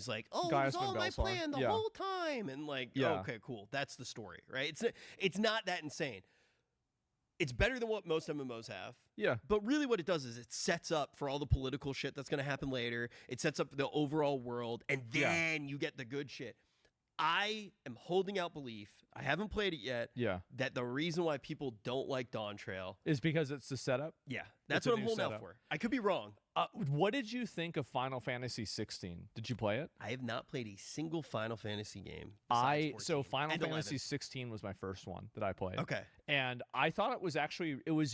he's like, "Oh, it was Gaius all my Belsar. plan the whole time," and like, okay, cool, that's the story, right? It's not that insane. It's better than what most MMOs have. Yeah. But really what it does is it sets up for all the political shit that's going to happen later. It sets up the overall world, and then you get the good shit. I am holding out belief, I haven't played it yet, that the reason why people don't like Dawn Trail is because it's the setup? Yeah. That's what I'm holding out for. I could be wrong. What did you think of Final Fantasy 16? Did you play it? I have not played a single Final Fantasy game. So Final Fantasy 16 was my first one that I played. Okay. And I thought it was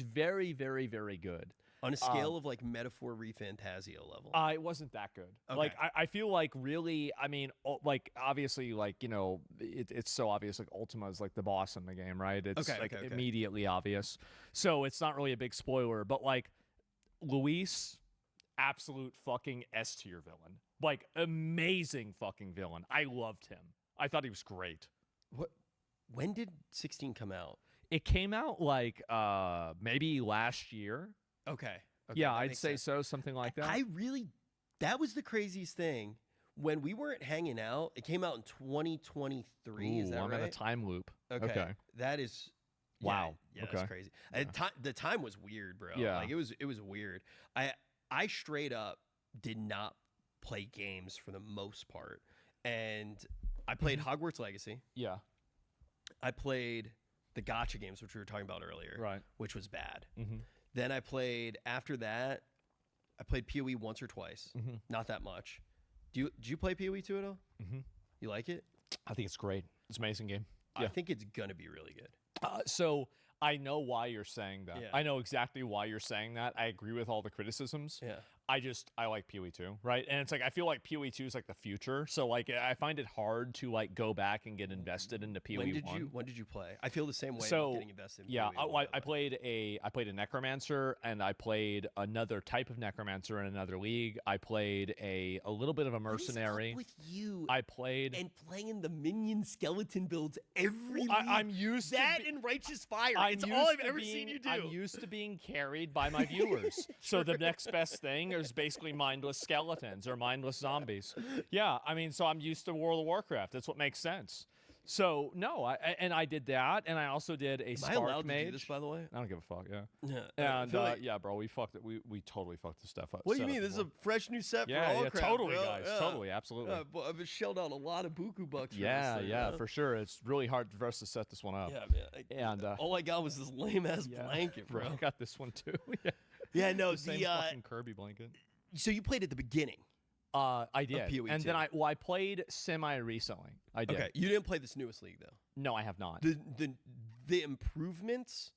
very, very, very good. On a scale of like Metaphor ReFantazio level. It wasn't that good. Okay. Like I feel like really, I mean, like obviously, like, you know, it's so obvious. Like Ultima is like the boss in the game, right? It's immediately obvious. So it's not really a big spoiler, but like Luis, absolute fucking S tier villain. Like amazing fucking villain. I loved him. I thought he was great. When did 16 come out? It came out like maybe last year. Okay. Yeah, I'd say so, something like that. That was the craziest thing. When we weren't hanging out, it came out in 2023. Is that I'm right? in a time loop. Okay. That is wow. Yeah, that's crazy. The time was weird, bro. Yeah. Like it was weird. I straight up did not play games for the most part. And I played Hogwarts Legacy. Yeah. I played the gacha games, which we were talking about earlier. Right. Which was bad. Then after that, I played PoE once or twice. Not that much. Did you play PoE 2 at all? You like it? I think it's great. It's an amazing game. I think it's going to be really good. So I know why you're saying that. Yeah. I know exactly why you're saying that. I agree with all the criticisms. Yeah. I like PoE 2, right? And it's like I feel like PoE 2 is like the future. So like I find it hard to like go back and get invested into PoE 1. When did you play? I feel the same way about getting invested in PoE 1. I played a Necromancer, and I played another type of Necromancer in another league. I played a little bit of a mercenary. What is up with you? I played and playing the minion skeleton builds every league. I'm used that to and Righteous Fire. It's all I've ever seen you do. I'm used to being carried by my viewers. So the next best thing is basically mindless skeletons or mindless zombies. Yeah, I mean, so I'm used to World of Warcraft. That's what makes sense. So no, I did that, and I also did a Spark Am I allowed Mage. to do this, by the way? I don't give a fuck. Yeah. And And yeah, bro, we fucked it. We totally fucked this stuff up. What do you mean? This is a fresh new set for all crap, totally, bro. guys. Yeah. Totally, absolutely. I've shelled out a lot of buku bucks for Yeah, this thing, for sure. It's really hard for us to set this one up. Yeah, man. And all I got was this lame ass blanket, bro. I got this one too. Yeah, no, the same fucking Kirby blanket. So you played at the beginning. I did, PoE and 2. then I played semi recently. I did. Okay, you didn't play this newest league though. No, I have not. The improvements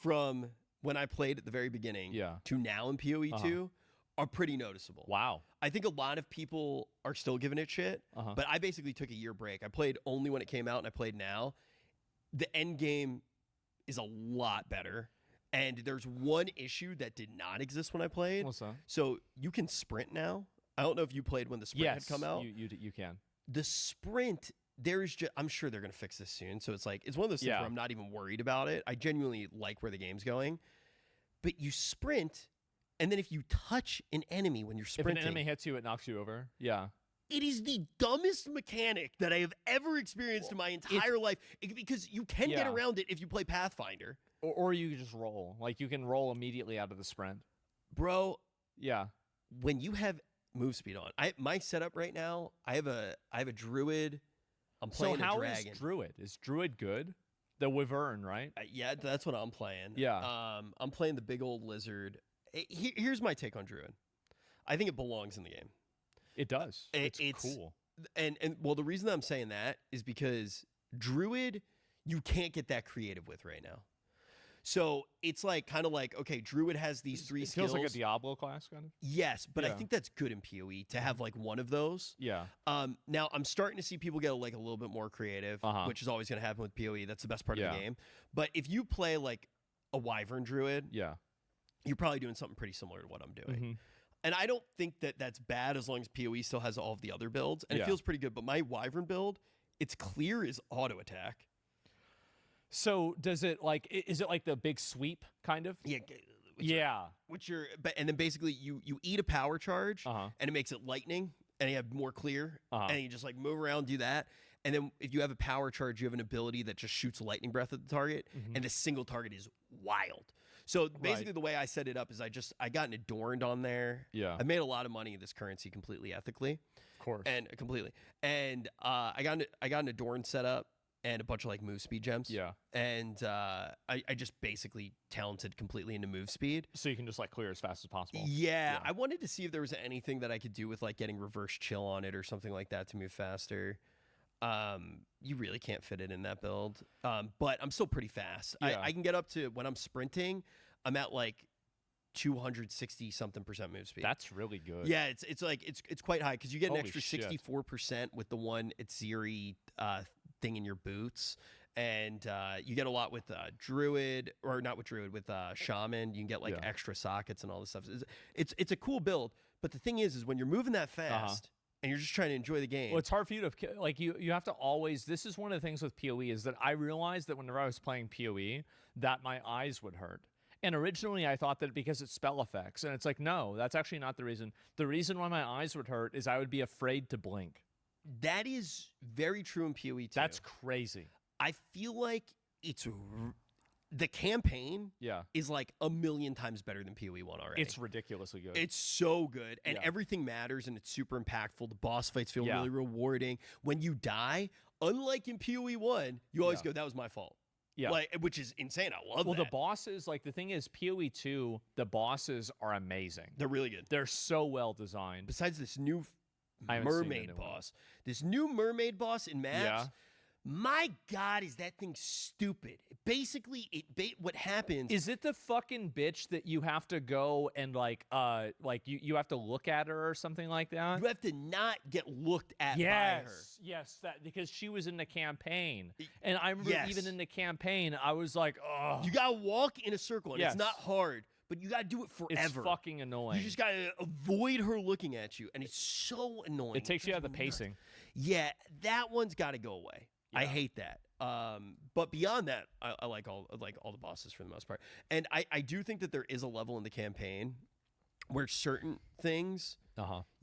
from when I played at the very beginning to now in PoE 2 are pretty noticeable. Wow. I think a lot of people are still giving it shit, but I basically took a year break. I played only when it came out, and I played now. The end game is a lot better. And there's one issue that did not exist when I played. What's that? So you can sprint now. I don't know if you played when the sprint had come out. You can. The sprint, I'm sure they're going to fix this soon. So it's like, it's one of those things where I'm not even worried about it. I genuinely like where the game's going. But you sprint, and then if you touch an enemy when you're sprinting. If an enemy hits you, it knocks you over. Yeah. It is the dumbest mechanic that I have ever experienced in my entire life. Because you can get around it if you play Pathfinder. Or you just roll. Like, you can roll immediately out of the sprint. Bro. Yeah. When you have move speed on, my setup right now, I have a druid. I'm playing a dragon. So how is druid? Is druid good? The wyvern, right? Yeah, that's what I'm playing. Yeah. I'm playing the big old lizard. Here's my take on druid. I think it belongs in the game. It does. It's cool. And well, the reason that I'm saying that is because druid, you can't get that creative with right now. So it's like kind of like, okay, druid has these three skills. Feels like a Diablo class kind of. Yes, but I think that's good in PoE to have like one of those. Yeah. Now I'm starting to see people get like a little bit more creative, which is always going to happen with PoE. That's the best part of the game. But if you play like a wyvern druid, you're probably doing something pretty similar to what I'm doing. And I don't think that that's bad as long as PoE still has all of the other builds. And it feels pretty good. But my wyvern build, it's clear is auto attack. So does it like, is it like the big sweep kind of? Yeah. And then basically you eat a power charge and it makes it lightning. and you have more clear, and you just like move around, do that. And then if you have a power charge, you have an ability that just shoots a lightning breath at the target, and the single target is wild. So basically the way I set it up is I got an Adorned on there. Yeah. I made a lot of money in this currency completely ethically. Of course. And completely. And I got an Adorned set up and a bunch of like move speed gems. Yeah. And I just basically talented completely into move speed. So you can just like clear as fast as possible. Yeah. I wanted to see if there was anything that I could do with like getting reverse chill on it or something like that to move faster. You really can't fit it in that build. But I'm still pretty fast. Yeah. I can get up to, when I'm sprinting, I'm at like 260 something % move speed. That's really good. Yeah, it's like it's quite high because you get an Holy extra shit. 64% with the one Itziri thing in your boots, and you get a lot with Druid, or not with Druid, with Shaman. You can get like extra sockets and all this stuff. It's a cool build, but the thing is when you're moving that fast. And you're just trying to enjoy the game. Well, it's hard for you to, like, you have to always, this is one of the things with PoE is that I realized that whenever I was playing PoE, that my eyes would hurt. And originally I thought that because it's spell effects. And it's like, no, that's actually not the reason. The reason why my eyes would hurt is I would be afraid to blink. That is very true in PoE too. That's crazy. I feel like the campaign is like a million times better than PoE 1 already. It's ridiculously good. It's so good. And everything matters, and it's super impactful. The boss fights feel really rewarding. When you die, unlike in PoE 1, you always go, that was my fault. Yeah. Like, which is insane. I love that. Well, the bosses, like the thing is, PoE 2, the bosses are amazing. They're really good. They're so well designed. Besides this new mermaid boss. This new mermaid boss in maps. Yeah. My God, is that thing stupid? Basically, what happens... Is it the fucking bitch that you have to go and, like you have to look at her or something like that? You have to not get looked at by her. Yes, because she was in the campaign. And I remember even in the campaign, I was like, oh. You got to walk in a circle, and it's not hard, but you got to do it forever. It's fucking annoying. You just got to avoid her looking at you, and it's so annoying. It takes you out of the pacing. Yeah, that one's got to go away. Yeah. I hate that. But beyond that, I like all the bosses for the most part. And I do think that there is a level in the campaign where certain things,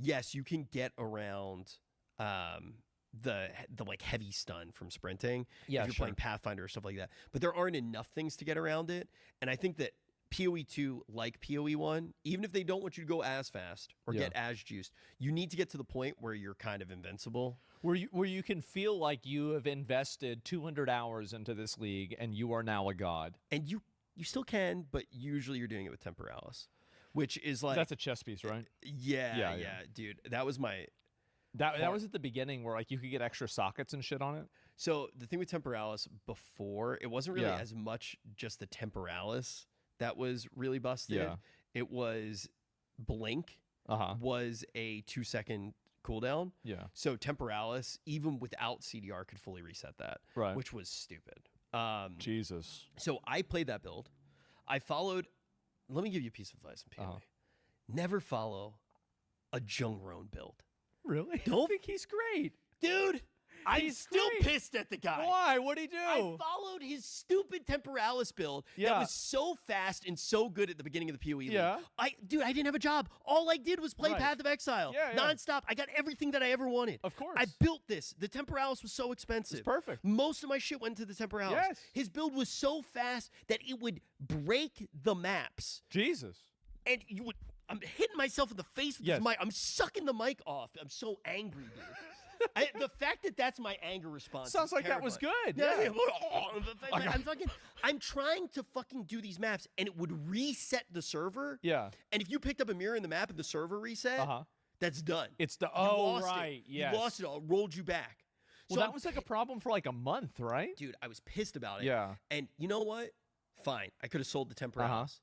yes, you can get around the like heavy stun from sprinting if you're playing Pathfinder or stuff like that. But there aren't enough things to get around it. And I think that PoE 2, like PoE 1, even if they don't want you to go as fast or get as juiced, you need to get to the point where you're kind of invincible. Where you can feel like you have invested 200 hours into this league and you are now a god. And you still can, but usually you're doing it with Temporalis, which is like... That's a chess piece, right? Yeah, dude. That was my... That was at the beginning where like you could get extra sockets and shit on it. So the thing with Temporalis before, it wasn't really as much just the Temporalis that was really busted. Yeah. It was Blink was a 2-second cooldown. Yeah. So Temporalis, even without CDR, could fully reset that, which was stupid. Jesus. So I played that build. I followed... Let me give you a piece of advice in PoE. Never follow a Jungroan build. Really? Don't think he's great. Dude, I'm still pissed at the guy. Why? What'd he do? I followed his stupid Temporalis build that was so fast and so good at the beginning of the PoE league. I didn't have a job. All I did was play Path of Exile nonstop. I got everything that I ever wanted. Of course. I built this. The Temporalis was so expensive. It's perfect. Most of my shit went to the Temporalis. Yes. His build was so fast that it would break the maps. Jesus. And you would... I'm hitting myself in the face with this mic. I'm sucking the mic off. I'm so angry, dude. The fact that that's my anger response sounds like terrifying. That was good. Yeah. I'm trying to fucking do these maps, and it would reset the server. Yeah. And if you picked up a mirror in the map and the server reset, that's done. It's the You lost it all. Rolled you back. Well, that was like a problem for like a month, right? Dude, I was pissed about it. Yeah. And you know what? Fine. I could have sold the Temporalis.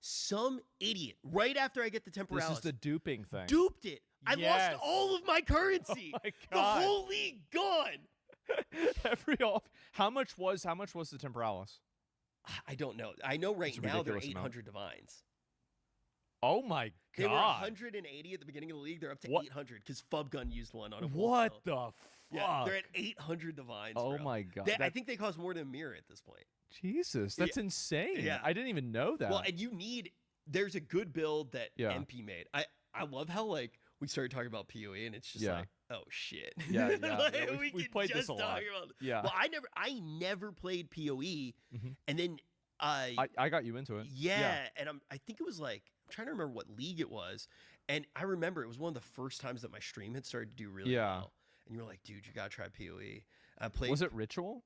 Some idiot, right after I get the Temporalis. This is the duping thing. Duped it. I lost all of my currency. Oh my God. The whole league gone. How much was the Temporalis? I don't know. I know right now they're 800 divines. Oh my God. They were 180 at the beginning of the league. They're up to 800 because Fubgun used one on a What the fuck? Yeah, they're at 800 divines. Oh bro. My God. I think they cost more than a mirror at this point. Jesus, that's insane. Yeah. I didn't even know that. Well, and there's a good build that MP made. I love how like we started talking about PoE, and it's just like, oh shit. Yeah, yeah. Like, yeah we've played this a lot. Yeah. Well, I never played PoE, and then I got you into it. Yeah, and I think it was like, I'm trying to remember what league it was, and I remember it was one of the first times that my stream had started to do really well. And you were like, dude, you gotta try PoE. I played. Was it Ritual?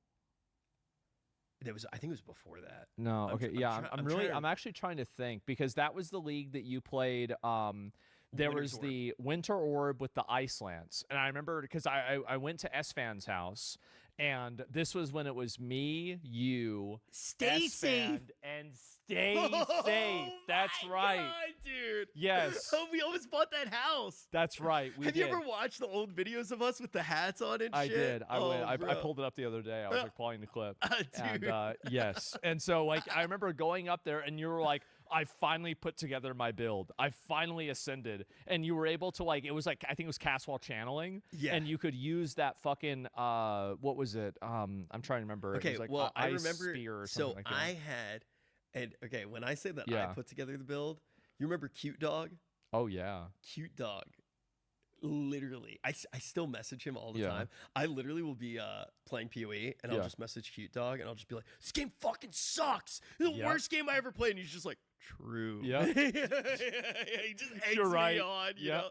I think it was before that. No, okay, I'm actually trying to think, because that was the league that you played. There was the Winter Orb with the Ice Lance, and I remember because I went to S-Fan's house, and this was when it was me, you, Stay safe, and Stay Safe. That's right, God, dude. Yes. Oh, we almost bought that house. That's right. Have you ever watched the old videos of us with the hats on and shit? I did. I pulled it up the other day. I was like playing the clip. Dude. And, yes. And so like I remember going up there, and you were like, I finally put together my build. I finally ascended, and you were able to like, it was like, I think it was cast while channeling. Yeah. And you could use that fucking what was it? I'm trying to remember. Okay. It was like well, I remember. Spear or something like that. I had, and okay, when I say that I put together the build, you remember Cute Dog? Oh yeah. Cute Dog. Literally, I still message him all the time. I literally will be playing PoE, and I'll just message Cute Dog, and I'll just be like, "This game fucking sucks. It's the worst game I ever played." And he's just like, "True." Yeah. He just eggs me on, you know.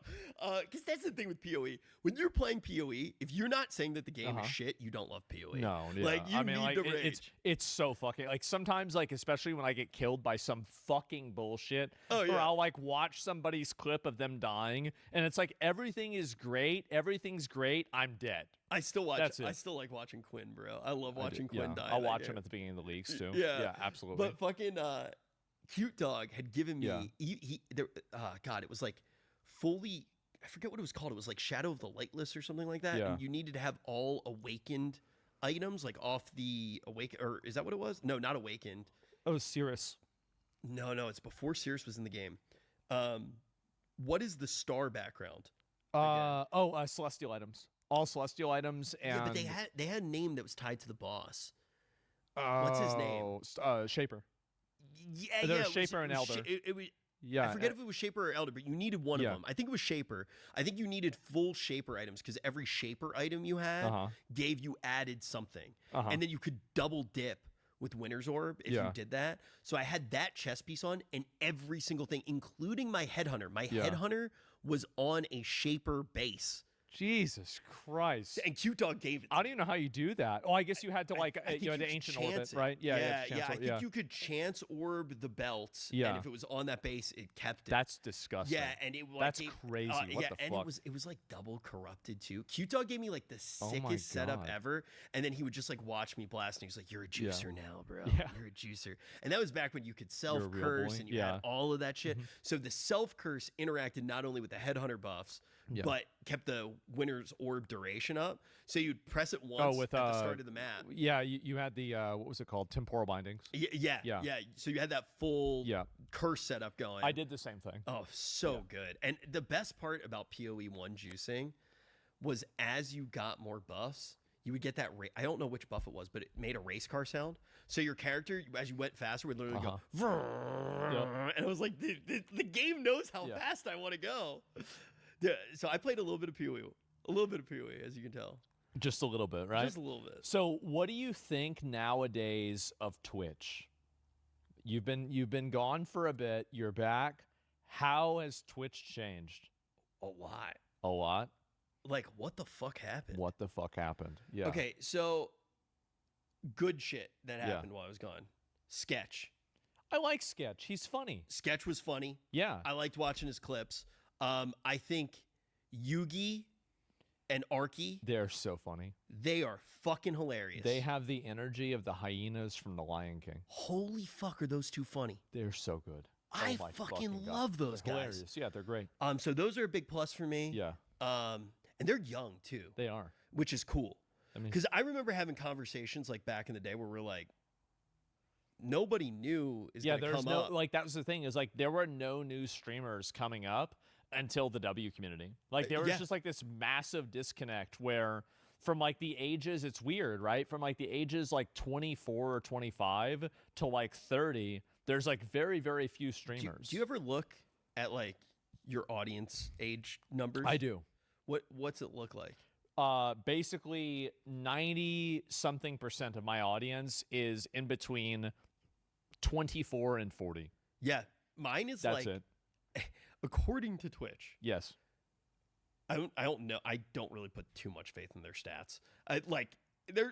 Because that's the thing with PoE. When you're playing PoE, if you're not saying that the game is shit, you don't love PoE. No, like you need the rage. It's so fucking like sometimes like especially when I get killed by some fucking bullshit, or I'll like watch somebody's clip of them dying, and it's like everything is great, everything's great, I'm dead. I still watch. I still like watching Quinn, bro. I love watching Quinn die. I'll watch him at the beginning of the leagues too. Yeah, absolutely. But fucking Cute Dog had given me God, it was like fully, I forget what it was called. It was like Shadow of the Lightless or something like that. And you needed to have all awakened items like off the awaken, or is that what it was? No, not awakened. Oh, Cirrus. No, it's before Cirrus was in the game. What is the star background? Celestial items. All celestial items, and but they had a name that was tied to the boss. What's his name? Shaper. Yeah, there was Shaper and Elder. I forget if it was Shaper or Elder, but you needed one of them. I think it was Shaper. I think you needed full Shaper items because every Shaper item you had gave you added something, and then you could double dip with Winter's Orb if you did that. So I had that chest piece on, and every single thing, including my Headhunter. My Headhunter was on a Shaper base. Jesus Christ. And Cute Dog gave it. I don't even know how you do that. Oh, I guess you had to like, you had the Ancient Orbit, right? Yeah. I think you could chance orb the belts. Yeah. And if it was on that base, it kept it. That's disgusting. Yeah. And that's crazy. What the fuck? And it was like double corrupted too. Cute Dog gave me like the sickest setup ever. And then he would just like watch me blast. And he was like, "You're a juicer now, bro. Yeah. You're a juicer." And that was back when you could self curse and you had all of that shit. So the self curse interacted not only with the Headhunter buffs, but kept the Winter's Orb duration up. So you'd press it once at the start of the map. Yeah, you had the, what was it called? Temporal bindings. Yeah. So you had that full curse setup going. I did the same thing. Oh, so good. And the best part about PoE 1 juicing was as you got more buffs, you would get that, I don't know which buff it was, but it made a race car sound. So your character, as you went faster, would literally go, and I was like, the game knows how fast I want to go. Yeah, so I played a little bit of PoE, as you can tell. Just a little bit, right? Just a little bit. So, what do you think nowadays of Twitch? You've been gone for a bit. You're back. How has Twitch changed? A lot. A lot? Like, what the fuck happened? What the fuck happened? Yeah. Okay, so good shit that happened while I was gone. Sketch. I like Sketch. He's funny. Sketch was funny. Yeah. I liked watching his clips. I think Yugi and Arky, they're so funny. They are fucking hilarious. They have the energy of the hyenas from The Lion King. Holy fuck, are those two funny? They're so good. I fucking love those guys. Hilarious. Yeah, they're great. So those are a big plus for me. Yeah. And they're young too. They are. Which is cool. Because I remember having conversations like back in the day where we're like, nobody new is going to come up. Like, that was the thing, is like there were no new streamers coming up until the W community. Like there was just like this massive disconnect where from like the ages, it's weird, right? From like the ages like 24 or 25 to like 30, there's like very, very few streamers. Do you ever look at like your audience age numbers? I do. What's it look like? Basically 90-something% of my audience is in between 24 and 40. Yeah. Mine is That's it. According to Twitch. Yes. I don't know. I don't really put too much faith in their stats.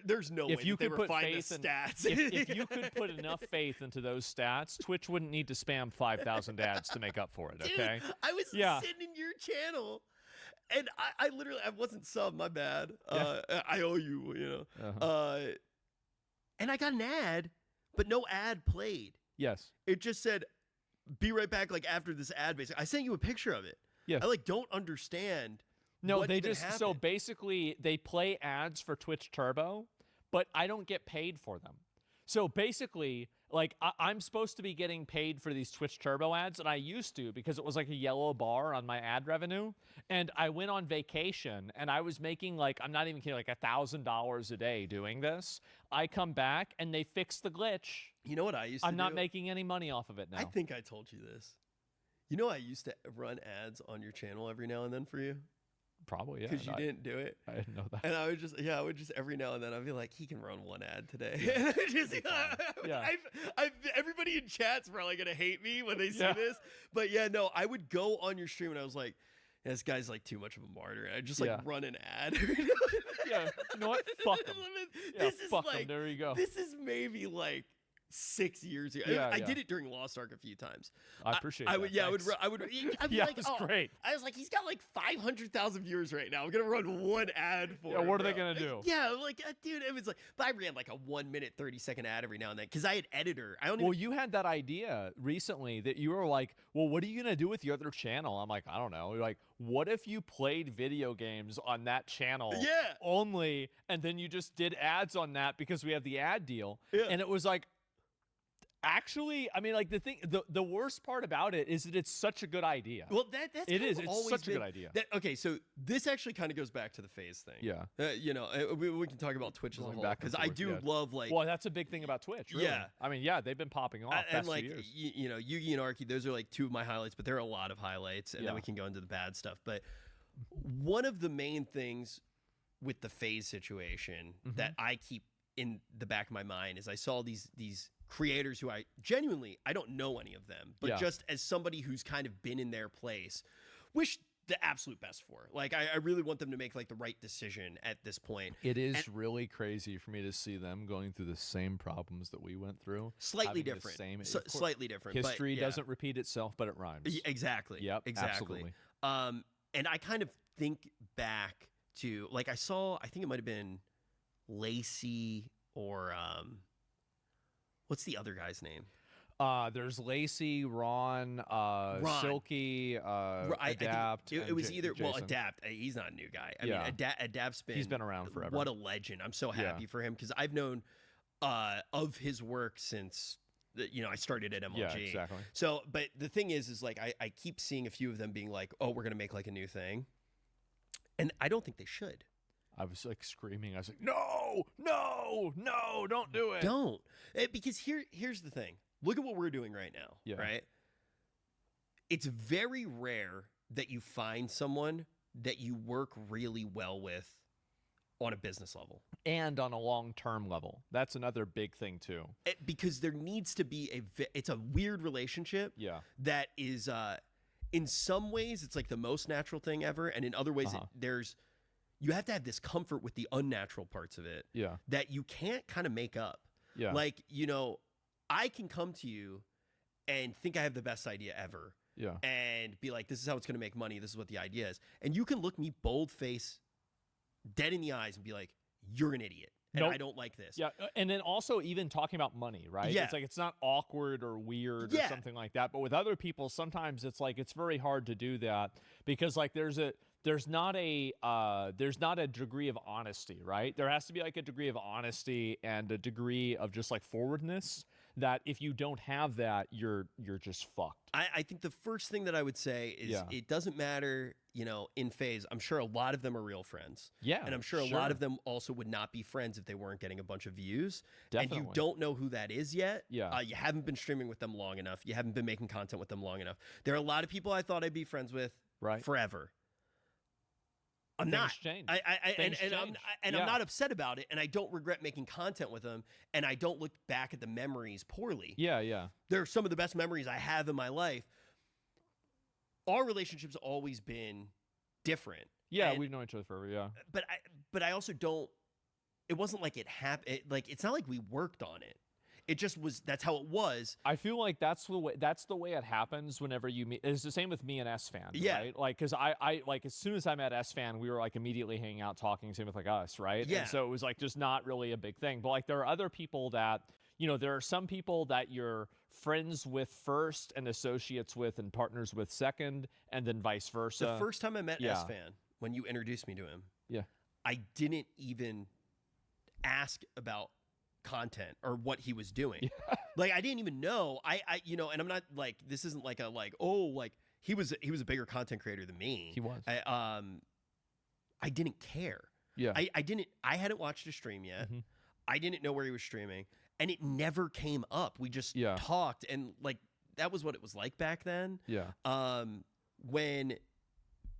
There's no way you that they could put refine the faith stats. If you could put enough faith into those stats, Twitch wouldn't need to spam 5,000 ads to make up for it, okay? Dude, I was sitting in your channel, and I literally, I wasn't sub, my bad. I owe you, you know. And I got an ad, but no ad played. Yes. It just said, be right back, like, after this ad, basically. I sent you a picture of it. Yes. I, don't understand. No, they just happened. So basically they play ads for Twitch Turbo, but I don't get paid for them. So basically, like I'm supposed to be getting paid for these Twitch Turbo ads, and I used to because it was like a yellow bar on my ad revenue. And I went on vacation, and I was making I'm not even kidding, like $1,000 a day doing this. I come back, and they fixed the glitch. You know what I used to do? I'm not making any money off of it now. I think I told you this. You know I used to run ads on your channel every now and then for you? Probably, yeah. Because you didn't do it. I didn't know that. And I would just every now and then I'd be like, he can run one ad today. Yeah. Everybody in chat's probably gonna hate me when they see this. But yeah, no, I would go on your stream and I was like, this guy's too much of a martyr. And I'd just run an ad. Yeah. You know what? Fuck him. Fuck him. There you go. This is maybe 6 years ago. I did it during Lost Ark a few times. I appreciate that. I would be yeah, it's great. I was like, he's got 500,000 viewers right now. I'm going to run one ad for him. Yeah, what are they going to do? Yeah, dude, it was but I ran a 1 minute, 30-second ad every now and then because I had editor. You had that idea recently that you were like, well, what are you going to do with your other channel? I'm like, I don't know. You're like, what if you played video games on that channel only, and then you just did ads on that because we have the ad deal? Yeah. And it was like, actually, I mean, the worst part about it is that it's such a good idea. Well, that's it's such a good idea. Okay, so this actually kind of goes back to the phase thing. Yeah. We can talk about Twitch as a whole because I do love well, that's a big thing about Twitch. Really. Yeah. I mean, they've been popping off. And past few years. Yugi and Arky, those are two of my highlights, but there are a lot of highlights, and then we can go into the bad stuff. But one of the main things with the phase situation that I keep in the back of my mind is I saw these creators who I don't know any of them, but just as somebody who's kind of been in their place, wish the absolute best for. I really want them to make the right decision at this point. It is really crazy for me to see them going through the same problems that we went through. Slightly different. Slightly different. History doesn't repeat itself, but it rhymes. Exactly. Yep. Exactly. Absolutely. And I kind of think back to I think it might have been Lacey or what's the other guy's name? There's Lacey, Ron, Silky, Adapt. It was either Jason. Adapt. He's not a new guy. I mean, Adapt's he's been around forever. What a legend! I'm so happy for him because I've known of his work since I started at MLG. Yeah, exactly. So, but the thing is I keep seeing a few of them being like, oh, we're gonna make a new thing, and I don't think they should. I was screaming. I was like, no, don't do it. Don't. Because here's the thing. Look at what we're doing right now, right? It's very rare that you find someone that you work really well with on a business level. And on a long-term level. That's another big thing, too. Because there needs to be it's a weird relationship that is, in some ways, it's the most natural thing ever. And in other ways, you have to have this comfort with the unnatural parts of it that you can't kind of make up. Yeah. I can come to you and think I have the best idea ever. Yeah. And be like, this is how it's going to make money. This is what the idea is. And you can look me bold face, dead in the eyes and be like, you're an idiot. And I don't like this. Yeah. And then also even talking about money, right? Yeah. It's it's not awkward or weird or something like that. But with other people, sometimes it's it's very hard to do that because there's not a degree of honesty, right? There has to be a degree of honesty and a degree of just forwardness that if you don't have that, you're just fucked. I think the first thing that I would say is it doesn't matter, you know, in FaZe. I'm sure a lot of them are real friends. Yeah. And I'm sure a lot of them also would not be friends if they weren't getting a bunch of views. Definitely. And you don't know who that is yet. Yeah. You haven't been streaming with them long enough. You haven't been making content with them long enough. There are a lot of people I thought I'd be friends with forever. I'm not. I'm not upset about it, and I don't regret making content with them, and I don't look back at the memories poorly. Yeah, yeah. They're some of the best memories I have in my life. Our relationship's always been different. Yeah, we've known each other forever. Yeah, but I also don't. It wasn't like it happened. Like it's not like we worked on it. It just was. That's how it was. I feel like that's the way it happens whenever you meet. It's the same with me and S-Fan. Yeah. Right? Like, because I like as soon as I met S-Fan, we were like immediately hanging out, talking. Same with like us, right? Yeah. And so it was like just not really a big thing. But like there are other people that, you know, there are some people that you're friends with first and associates with and partners with second, and then vice versa. The first time I met S-Fan, when you introduced me to him, I didn't even ask about content or what he was doing. Like I didn't even know. I you know, and I'm not like, this isn't like a like, oh, like he was a bigger content creator than me. He was. I didn't care. Yeah. I hadn't watched a stream yet. I didn't know where he was streaming, and it never came up. We just talked, and like that was what it was like back then. Yeah. When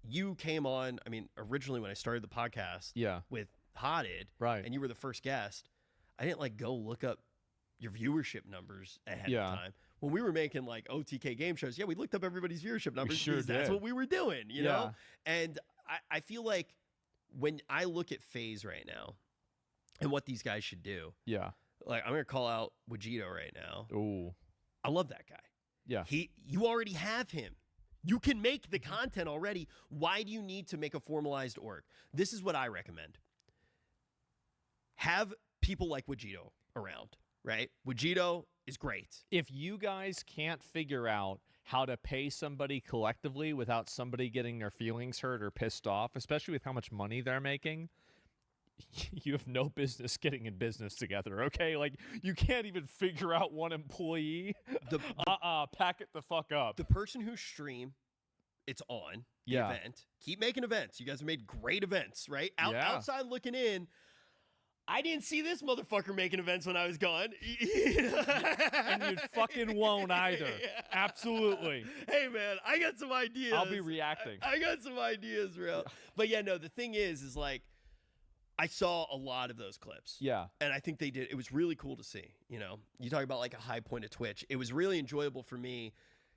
you came on, I mean, originally when I started the podcast with Hotted, right, and you were the first guest, I didn't like go look up your viewership numbers ahead of time. When we were making like OTK game shows, we looked up everybody's viewership numbers. Sure did. That's what we were doing, you know? And I feel like when I look at FaZe right now and what these guys should do, like I'm going to call out Wajito right now. Ooh. I love that guy. Yeah. You already have him. You can make the content already. Why do you need to make a formalized org? This is what I recommend. Have people like Wajito around, right? Wajito is great. If you guys can't figure out how to pay somebody collectively without somebody getting their feelings hurt or pissed off, especially with how much money they're making, you have no business getting in business together, okay? Like, you can't even figure out one employee. Pack it the fuck up. The person who stream, it's on the event. Keep making events. You guys have made great events, right? Outside looking in, I didn't see this motherfucker making events when I was gone. And you fucking won't either. Absolutely. Hey, man, I got some ideas. I'll be reacting. I got some ideas, bro. But yeah, no, the thing is like, I saw a lot of those clips. Yeah. And I think they did. It was really cool to see, you know? You talk about like a high point of Twitch. It was really enjoyable for me.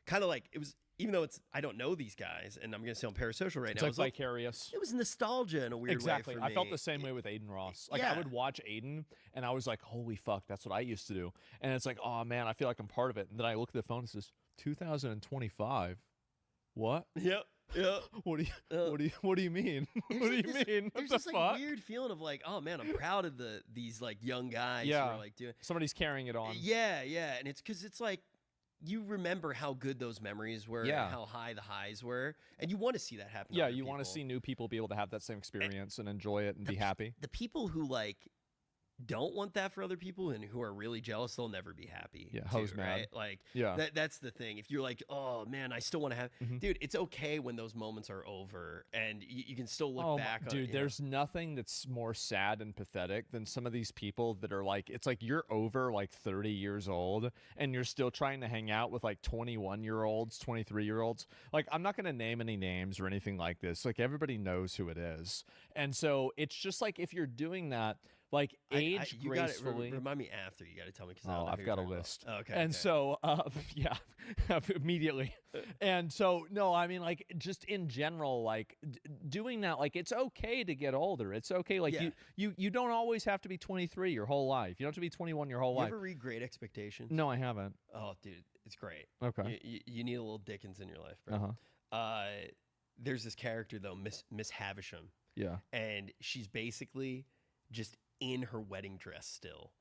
Kind of like, it was, even though I don't know these guys, and I'm going to say on Parasocial right now. It's like vicarious. It was nostalgia in a weird way for me. I felt the same way with Aiden Ross. Like, I would watch Aiden, and I was like, holy fuck, that's what I used to do. And it's like, oh, man, I feel like I'm part of it. And then I look at the phone and it says, 2025. What? Yep. Yeah. What do you mean? What do you mean? There's this like weird feeling of like, oh man, I'm proud of these like young guys who are like doing. Somebody's carrying it on. Yeah, and it's because it's like you remember how good those memories were, and how high the highs were, and you want to see that happen. Yeah, you want to see new people be able to have that same experience and enjoy it and be happy. The people who like don't want that for other people and who are really jealous, they'll never be happy. Yeah, hose mad. Right? Like, that's the thing. If you're like, oh man, I still want to have, dude, it's okay when those moments are over and you can still look back on it. Dude, there's nothing that's more sad and pathetic than some of these people that are like, it's like you're over like 30 years old and you're still trying to hang out with like 21-year-olds, 23-year-olds. Like, I'm not going to name any names or anything like this. Like, everybody knows who it is. And so it's just like, if you're doing that, like age gracefully. Remind me after. You got to tell me because I've got a list. Okay. And so, immediately. And so, no, I mean, like, just in general, like doing that, like, it's okay to get older. It's okay. Like you don't always have to be 23 your whole life. You don't have to be 21 your whole life. You ever read Great Expectations? No, I haven't. Oh, dude, it's great. Okay. You need a little Dickens in your life, bro. There's this character though, Miss Havisham. Yeah. And she's basically just in her wedding dress still,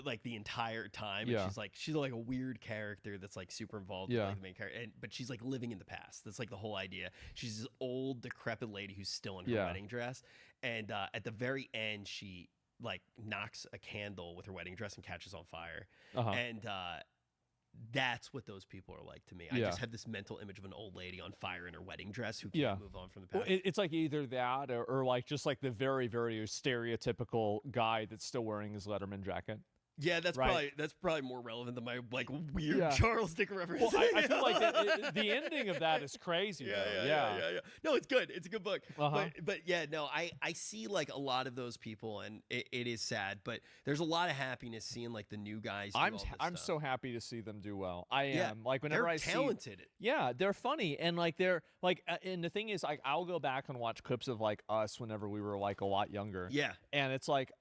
like the entire time. And she's like a weird character that's like super involved with like the main character, but she's like living in the past. That's like the whole idea. She's this old decrepit lady who's still in her wedding dress, and at the very end she like knocks a candle with her wedding dress and catches on fire. And that's what those people are like to me. I just have this mental image of an old lady on fire in her wedding dress who can't move on from the past. Well, it's like either that or like just like the very, very stereotypical guy that's still wearing his Letterman jacket. Yeah, that's probably more relevant than my like weird Charles Dickens reference. Well, I feel like the ending of that is crazy. Yeah. No, it's good. It's a good book. But yeah, no, I see like a lot of those people, and it is sad. But there's a lot of happiness seeing like the new guys. I'm so happy to see them do well. I am like whenever they're talented. They're funny, and like they're like, and the thing is, like I'll go back and watch clips of like us whenever we were like a lot younger. Yeah, and it's like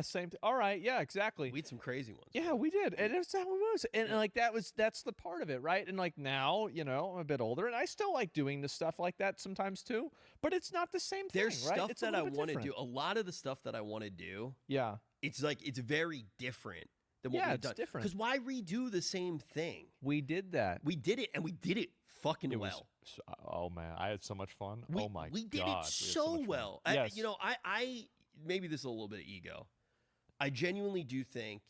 same. All right, exactly. We had some crazy ones. Yeah, we did. And that's how it was. And like that's the part of it, right? And like now, I'm a bit older and I still like doing the stuff like that sometimes too, but it's not the same thing, There's right? stuff It's that I want to do. A lot of the stuff that I want to do, it's like it's very different than what we've done. It's different. Because why redo the same thing? We did that. We did it, and we did it fucking well. Oh man, I had so much fun. We did it so well. Yes. I maybe this is a little bit of ego. I genuinely do think,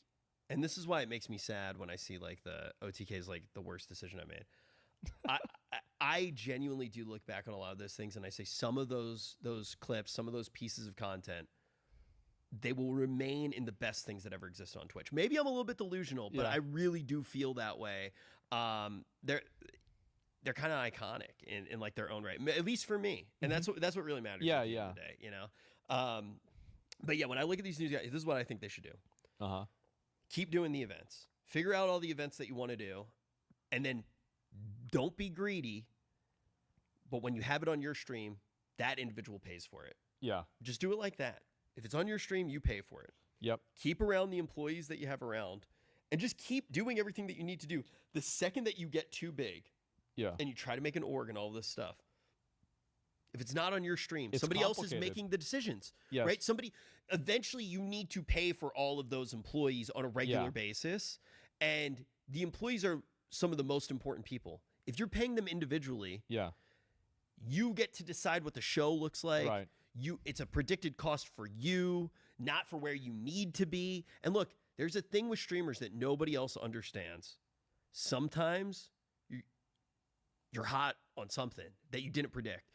and this is why it makes me sad when I see like the OTK is like the worst decision I made. I genuinely do look back on a lot of those things and I say some of those clips, some of those pieces of content, they will remain in the best things that ever existed on Twitch. Maybe I'm a little bit delusional, but I really do feel that way. They're kind of iconic in like their own right, at least for me, and that's what really matters. At the end of the day, But yeah, when I look at these news guys, this is what I think they should do. Keep doing the events. Figure out all the events that you want to do, and then don't be greedy. But when you have it on your stream, that individual pays for it. Yeah. Just do it like that. If it's on your stream, you pay for it. Yep. Keep around the employees that you have around, and just keep doing everything that you need to do. The second that you get too big, and you try to make an org and all this stuff, if it's not on your stream, somebody else is making the decisions, right? Eventually you need to pay for all of those employees on a regular basis. And the employees are some of the most important people. If you're paying them individually, you get to decide what the show looks like. Right. It's a predicted cost for you, not for where you need to be. And look, there's a thing with streamers that nobody else understands. Sometimes you're hot on something that you didn't predict.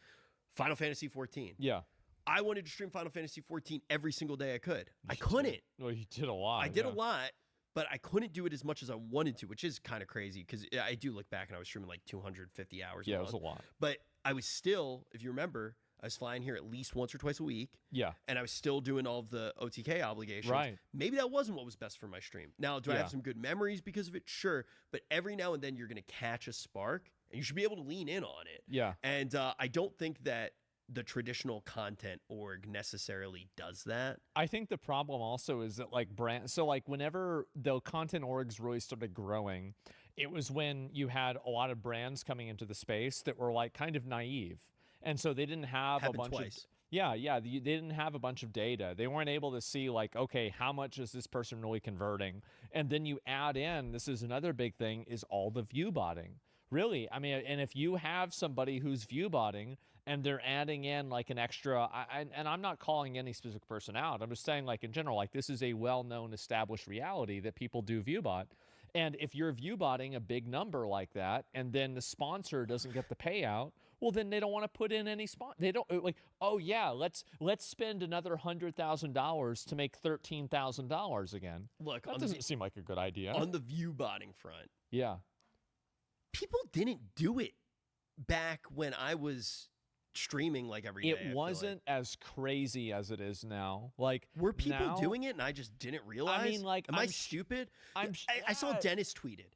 Final Fantasy 14. Yeah. I wanted to stream Final Fantasy 14 every single day I could. I couldn't. Well, you did a lot. I did a lot, but I couldn't do it as much as I wanted to, which is kind of crazy because I do look back and I was streaming like 250 hours a month. It was a lot. But I was still, if you remember, I was flying here at least once or twice a week. Yeah. And I was still doing all of the OTK obligations. Right. Maybe that wasn't what was best for my stream. Now, do I have some good memories because of it? Sure. But every now and then you're going to catch a spark and you should be able to lean in on it. Yeah. And I don't think that the traditional content org necessarily does that. I think the problem also is that like whenever the content orgs really started growing, it was when you had a lot of brands coming into the space that were like kind of naive. And so they didn't have a bunch of they didn't have a bunch of data. They weren't able to see like, okay, how much is this person really converting? And then you add in, this is another big thing, is all the view botting. Really, I mean, and if you have somebody who's view botting and they're adding in like an extra, and I'm not calling any specific person out, I'm just saying like in general, like this is a well-known established reality that people do view bot. And if you're view botting a big number like that, and then the sponsor doesn't get the payout, well, then they don't want to put in any They don't like, oh yeah, let's spend another $100,000 to make $13,000 again. Look, that doesn't seem like a good idea. On the view botting front, people didn't do it back when I was streaming like every day. It wasn't as crazy as it is now. Like, were people doing it and I just didn't realize? I mean, like, am I stupid? I saw Dennis tweeted,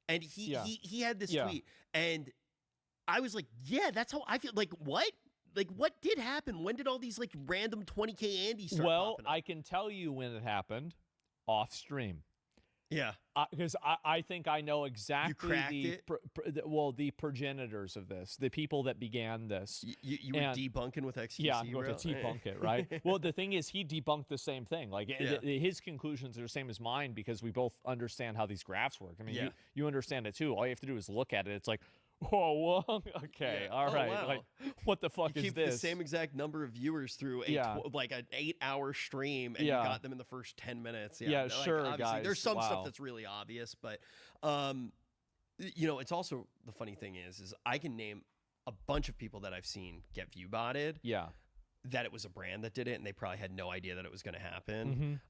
and he had this tweet, and I was like, yeah, that's how I feel. Like, what? Like, what did happen? When did all these like random 20K Andy start popping up? I can tell you when it happened. Off stream. Yeah, because I think I know exactly the progenitors of this, the people that began this. You were debunking with XQC, yeah, I'm going to debunk it, right? Well, the thing is, he debunked the same thing. Like his conclusions are the same as mine because we both understand how these graphs work. I mean, you understand it too. All you have to do is look at it. It's like, Whoa, okay, all right. Wow. Like, what the fuck you is keep this? The same exact number of viewers through like an 8-hour stream, and you got them in the first 10 minutes. Yeah, like, sure, obviously, guys. There's some stuff that's really obvious, but it's also the funny thing is I can name a bunch of people that I've seen get view botted. Yeah. That it was a brand that did it, and they probably had no idea that it was going to happen.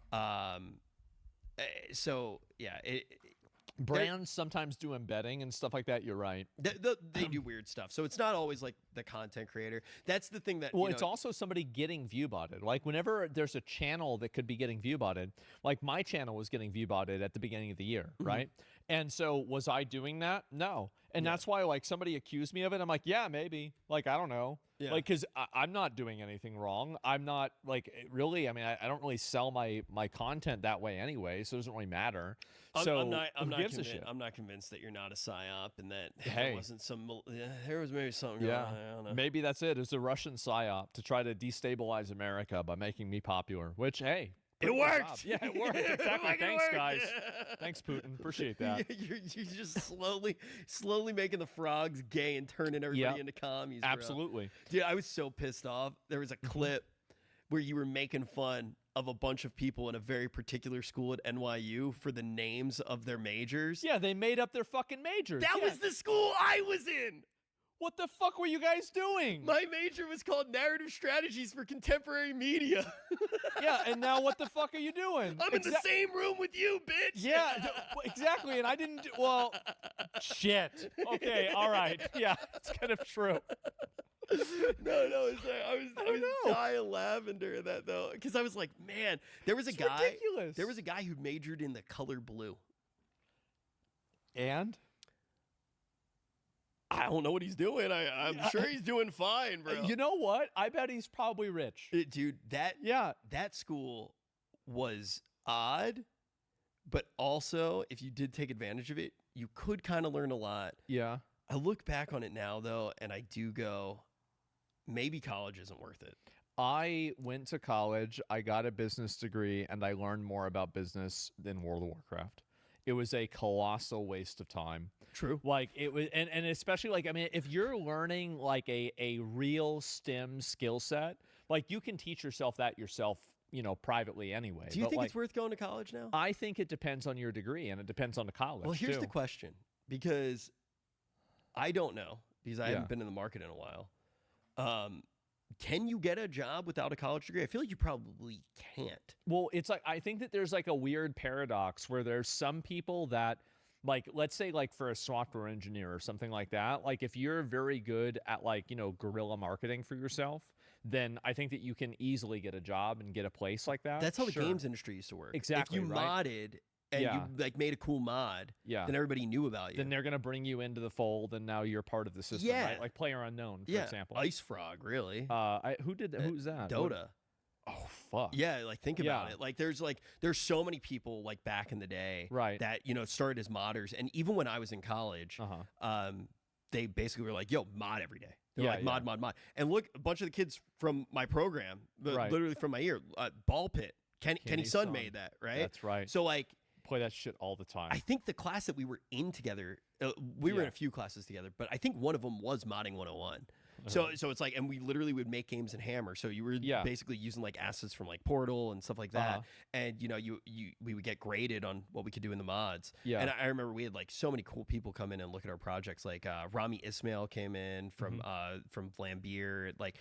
So yeah, brands sometimes do embedding and stuff like that. You're right. They do weird stuff. So it's not always like the content creator. That's the thing that, it's also somebody getting view botted. Like whenever there's a channel that could be getting view botted, like my channel was getting view botted at the beginning of the year, right? And so was I doing that? No. And that's why like somebody accused me of it. I'm like, yeah, maybe. Like, I don't know. Yeah. Like, because I'm not doing anything wrong. I'm not like really. I mean, I don't really sell my content that way anyway, so it doesn't really matter. I'm not convinced that you're not a psyop and that there wasn't some. There was maybe something. Yeah, I don't know. Maybe that's it. It's a Russian psyop to try to destabilize America by making me popular. Which it worked. Yeah, it worked. Exactly. Thanks, guys. Thanks, Putin. Appreciate that. You're just slowly making the frogs gay and turning everybody into commies. Bro. Absolutely. Dude, I was so pissed off. There was a clip where you were making fun of a bunch of people in a very particular school at NYU for the names of their majors. Yeah, they made up their fucking majors. That was the school I was in. What the fuck were you guys doing? My major was called Narrative Strategies for Contemporary Media. Yeah, and now what the fuck are you doing? I'm in the same room with you, bitch. Yeah, exactly. And I didn't do, well, shit. Okay, all right. Yeah, it's kind of true. No, it's like, I was dying laughing during that though, because I was like, man, there was a guy. Ridiculous. There was a guy who majored in the color blue. And I don't know what he's doing. I'm sure he's doing fine, bro. You know what? I bet he's probably rich. Dude, that school was odd, but also if you did take advantage of it, you could kind of learn a lot. Yeah. I look back on it now though, and I do go, maybe college isn't worth it. I went to college, I got a business degree, and I learned more about business than World of Warcraft. It was a colossal waste of time. True. Like it was, and especially like, I mean, if you're learning like a real STEM skill set, like you can teach yourself that yourself, privately anyway. Do you think it's worth going to college now? I think it depends on your degree and it depends on the college. Well, here's the question, because I don't know, because I haven't been in the market in a while. Can you get a job without a college degree? I feel like you probably can't. Well, it's like, I think that there's like a weird paradox where there's some people that, like, let's say like for a software engineer or something like that, like if you're very good at like, guerrilla marketing for yourself, then I think that you can easily get a job and get a place like that. That's how the games industry used to work. Exactly. If you modded and you like made a cool mod, then everybody knew about you. Then they're gonna bring you into the fold, and now you're part of the system, right? Like PlayerUnknown, for example. Ice Frog, really. Who's that? Dota. Oh fuck. Yeah, like think about it. Like there's so many people like back in the day, that started as modders, and even when I was in college, they basically were like, "Yo, mod every day." They're like mod. And look, a bunch of the kids from my program, literally from my year, Ball Pit, Kenny Sun made that, right? That's right. So like, play that shit all the time. I think the class that we were in together, we were in a few classes together, but I think one of them was modding 101. So it's like, and we literally would make games in Hammer. So you were basically using like assets from like Portal and stuff like that. And we would get graded on what we could do in the mods. Yeah. And I remember we had like so many cool people come in and look at our projects. Like Rami Ismail came in from Vlambeer, like,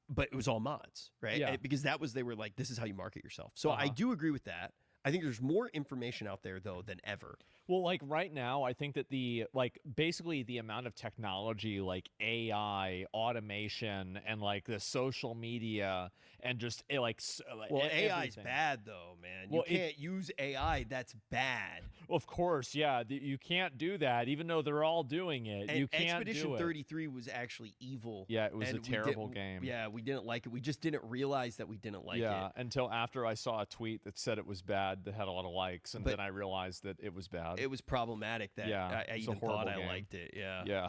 but it was all mods, right? Yeah. Because they were like, this is how you market yourself. So I do agree with that. I think there's more information out there though than ever. Well, like right now, I think that basically the amount of technology, like AI, automation, and like the social media, and just AI is bad though, man. You can't use AI. That's bad. Of course, yeah, you can't do that. Even though they're all doing it, and you can't Expedition do it. 33 was actually evil. Yeah, it was a terrible game. Yeah, we didn't like it. We just didn't realize that we didn't like it. Yeah, until after I saw a tweet that said it was bad, that had a lot of likes, and then I realized that it was bad. It was problematic that I even thought I liked it. Yeah. Yeah.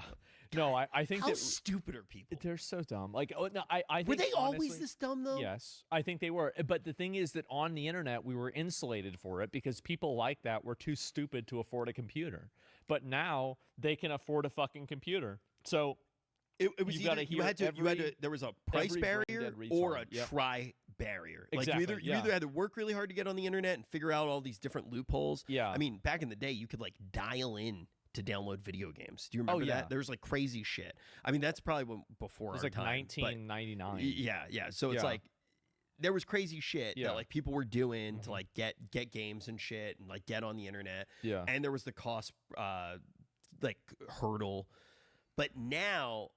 No, I think how stupid are people? They're so dumb. Like, I think were they always this dumb though? Yes, I think they were. But the thing is that on the internet we were insulated for it because people like that were too stupid to afford a computer. but now they can afford a fucking computer. So it was you had to there was a price barrier or a try barrier. Exactly, like you either had to work really hard to get on the internet and figure out all these different loopholes. Yeah. I mean, back in the day, you could like dial in to download video games. Do you remember that? There was like crazy shit. I mean, that's probably before our time. It was like 1999. Yeah. So it's like there was crazy shit that like people were doing to like get games and shit and like get on the internet. Yeah. And there was the cost like hurdle. But now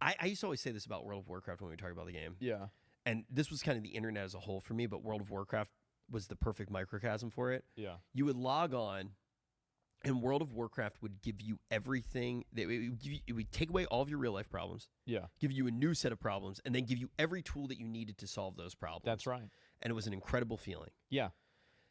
I used to always say this about World of Warcraft when we talk about the game. Yeah. And this was kind of the internet as a whole for me, but World of Warcraft was the perfect microcosm for it. Yeah. You would log on, and World of Warcraft would give you everything. It would take away all of your real-life problems. Yeah. Give you a new set of problems, and then give you every tool that you needed to solve those problems. That's right. And it was an incredible feeling. Yeah.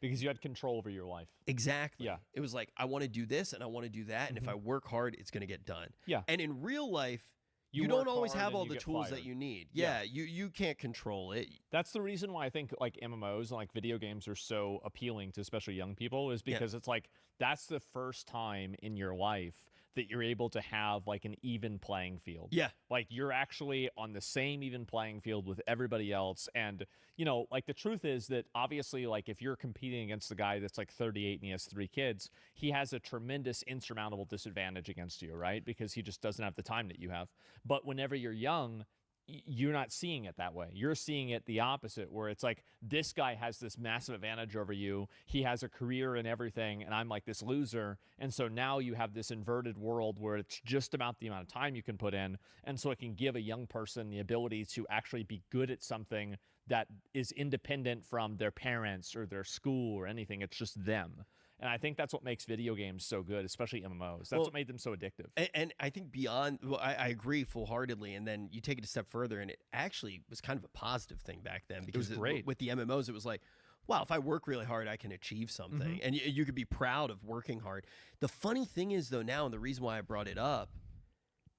Because you had control over your life. Exactly. Yeah. It was like, I want to do this, and I want to do that, and if I work hard, it's going to get done. Yeah. And in real life, you don't always have all the tools that you need. Yeah, you can't control it. That's the reason why I think like MMOs and like video games are so appealing to especially young people, is because it's like that's the first time in your life that you're able to have like an even playing field. Yeah. Like you're actually on the same even playing field with everybody else. And, you know, like the truth is that obviously like if you're competing against the guy that's like 38 and he has 3 kids, he has a tremendous insurmountable disadvantage against you, right? Because he just doesn't have the time that you have. But whenever you're young, you're not seeing it that way. You're seeing it the opposite, where it's like this guy has this massive advantage over you. He has a career and everything, and I'm like this loser. And so now you have this inverted world where it's just about the amount of time you can put in. And so it can give a young person the ability to actually be good at something that is independent from their parents or their school or anything. It's just them. And I think that's what makes video games so good, especially MMOs. That's what made them so addictive. And I think beyond, I agree full-heartedly. And then you take it a step further, and it actually was kind of a positive thing back then. Because it was great. With the MMOs, it was like, wow, if I work really hard, I can achieve something. And you could be proud of working hard. The funny thing is, though, now, and the reason why I brought it up,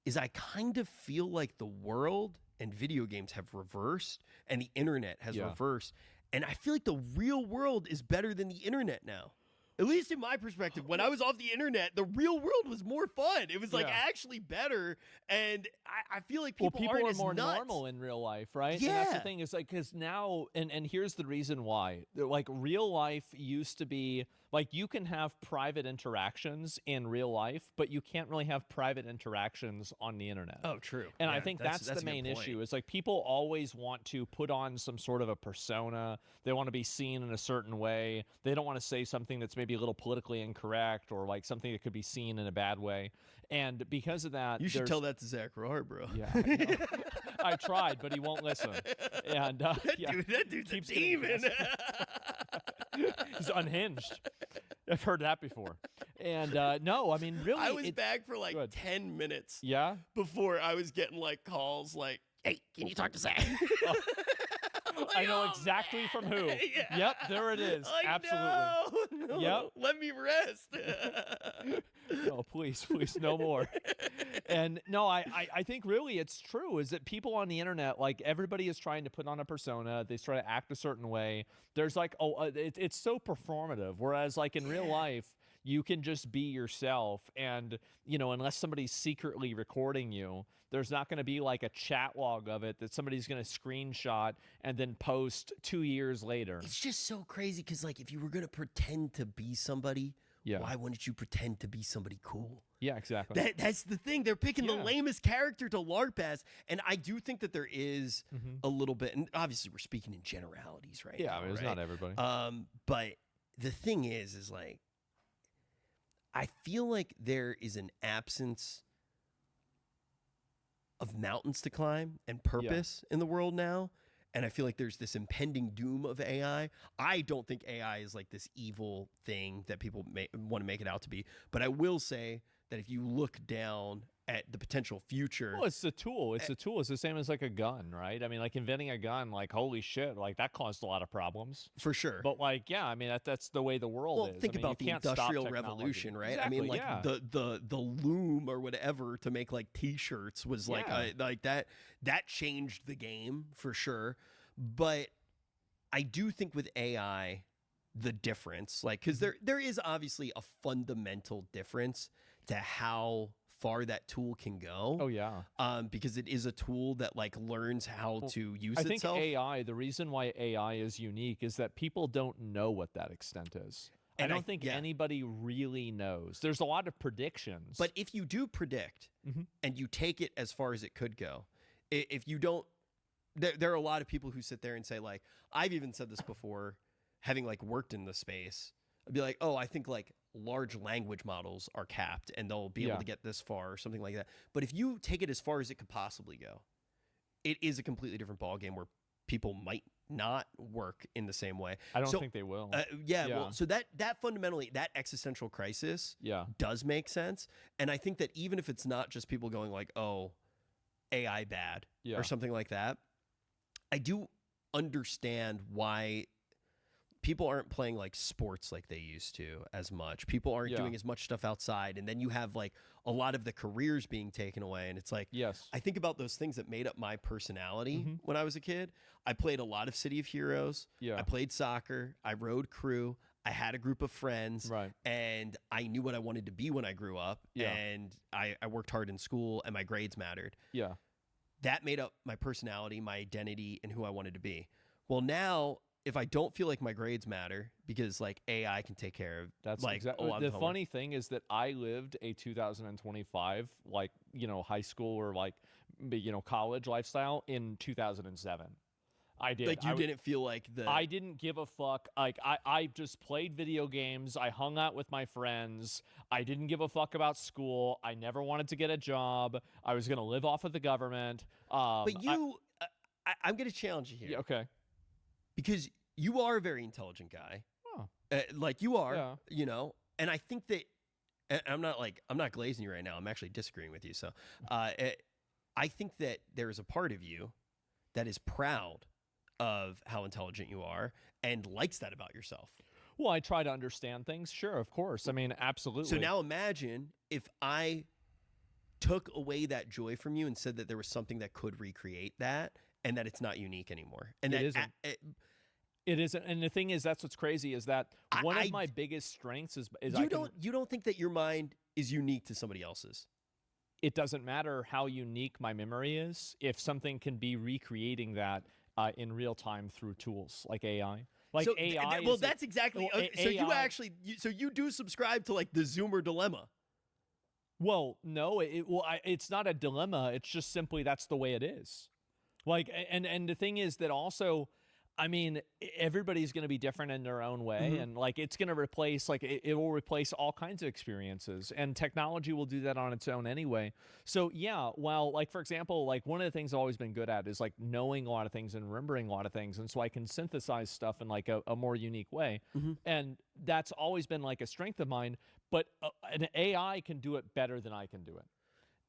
is I kind of feel like the world and video games have reversed, and the internet has reversed. And I feel like the real world is better than the internet now. At least in my perspective, when I was off the internet, the real world was more fun. It was like actually better, and I feel like people are more nuts. normal in real life, right? Yeah. And that's the thing, is like, because now, and here's the reason why. Like real life used to be like you can have private interactions in real life, but you can't really have private interactions on the internet. Oh, true. And I think that's the main issue. Is like people always want to put on some sort of a persona. They want to be seen in a certain way. They don't want to say something that's maybe a little politically incorrect, or like something that could be seen in a bad way. And because of that, you should tell that to Zach Rohr, bro. Yeah, I tried, but he won't listen. And that dude's a demon. He's unhinged. I've heard that before. And no, I mean, really, I was back for like 10 minutes. Yeah, before I was getting like calls like, "Hey, can you talk to Zach?" I know exactly from who. Yep, there it is. Like, absolutely. No, yep. Let me rest. No, please, no more. And no, I think really it's true, is that people on the internet, like everybody is trying to put on a persona. They try to act a certain way. There's like, it's so performative. Whereas like in real life, you can just be yourself. And, you know, unless somebody's secretly recording you, there's not going to be like a chat log of it that somebody's going to screenshot and then post 2 years later. It's just so crazy because, like, if you were going to pretend to be somebody, why wouldn't you pretend to be somebody cool? Yeah, exactly. That's the thing. They're picking the lamest character to LARP as. And I do think that there is a little bit, and obviously we're speaking in generalities right now. I mean, it's not everybody. But the thing is like, I feel like there is an absence of mountains to climb and purpose in the world now. And I feel like there's this impending doom of AI. I don't think AI is like this evil thing that people want to make it out to be. But I will say that if you look down at the potential future. Well, it's a tool. It's a tool. It's the same as like a gun, right? I mean, like inventing a gun, like holy shit, like that caused a lot of problems. For sure. But like, yeah, I mean, that's the way the world is. Think about the Industrial Revolution, right? Exactly, I mean, like the loom or whatever to make like T-shirts was like that changed the game for sure. But I do think with AI, the difference. Like, because there is obviously a fundamental difference to how far that tool can go. Oh yeah. Because it is a tool that like learns how to use itself. I think AI, the reason why AI is unique is that people don't know what that extent is. And I don't think anybody really knows. There's a lot of predictions. But if you do predict and you take it as far as it could go, if you don't, there are a lot of people who sit there and say, like, I've even said this before, having like worked in the space, I'd be like, oh, I think like large language models are capped and they'll be able to get this far or something like that. But if you take it as far as it could possibly go, it is a completely different ballgame where people might not work in the same way. I don't think they will. Well, so that fundamentally, that existential crisis does make sense. And I think that even if it's not just people going like, oh, AI bad or something like that, I do understand why people aren't playing like sports like they used to as much. People aren't doing as much stuff outside. And then you have like a lot of the careers being taken away. And it's like, I think about those things that made up my personality when I was a kid. I played a lot of City of Heroes. I played soccer. I rode crew. I had a group of friends. And I knew what I wanted to be when I grew up. And I worked hard in school and my grades mattered. That made up my personality, my identity, and who I wanted to be. Well, now, if I don't feel like my grades matter because like AI can take care of that's like exactly the funny thing is that I lived a 2025 like high school or like college lifestyle in 2007. I did. Like didn't feel like I didn't give a fuck. Like I just played video games. I hung out with my friends. I didn't give a fuck about school. I never wanted to get a job. I was gonna live off of the government. But I'm gonna challenge you here. Yeah, okay. Because you are a very intelligent guy. Like you are, and I think that I'm not glazing you right now. I'm actually disagreeing with you. So I think that there is a part of you that is proud of how intelligent you are and likes that about yourself. Well, I try to understand things. Sure, of course. I mean, absolutely. So now imagine if I took away that joy from you and said that there was something that could recreate that and that it's not unique anymore. And it isn't. It isn't. And the thing is, that's what's crazy is that one of my biggest strengths is you don't think that your mind is unique to somebody else's. It doesn't matter how unique my memory is if something can be recreating that in real time through tools like AI. Like so, AI. Well, that's exactly. So you actually, you do subscribe to like the Zoomer dilemma. Well, no, it's not a dilemma. It's just simply that's the way it is. Like, and the thing is that also, I mean, everybody's going to be different in their own way. And like, it's going to replace, like, it will replace all kinds of experiences, and technology will do that on its own anyway. So yeah, well, like, for example, like one of the things I've always been good at is like knowing a lot of things and remembering a lot of things. And so I can synthesize stuff in like a more unique way. And that's always been like a strength of mine, but an AI can do it better than I can do it.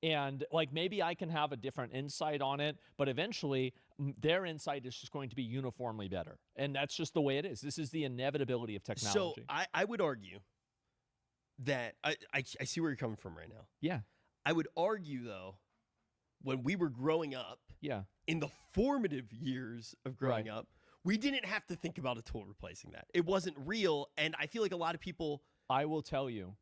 And like maybe I can have a different insight on it, but eventually their insight is just going to be uniformly better. And that's just the way it is. This is the inevitability of technology. So I would argue that I see where you're coming from right now. Yeah. I would argue, though, when we were growing up, in the formative years of growing up, we didn't have to think about a tool replacing that. It wasn't real. And I feel like a lot of people... I will tell you,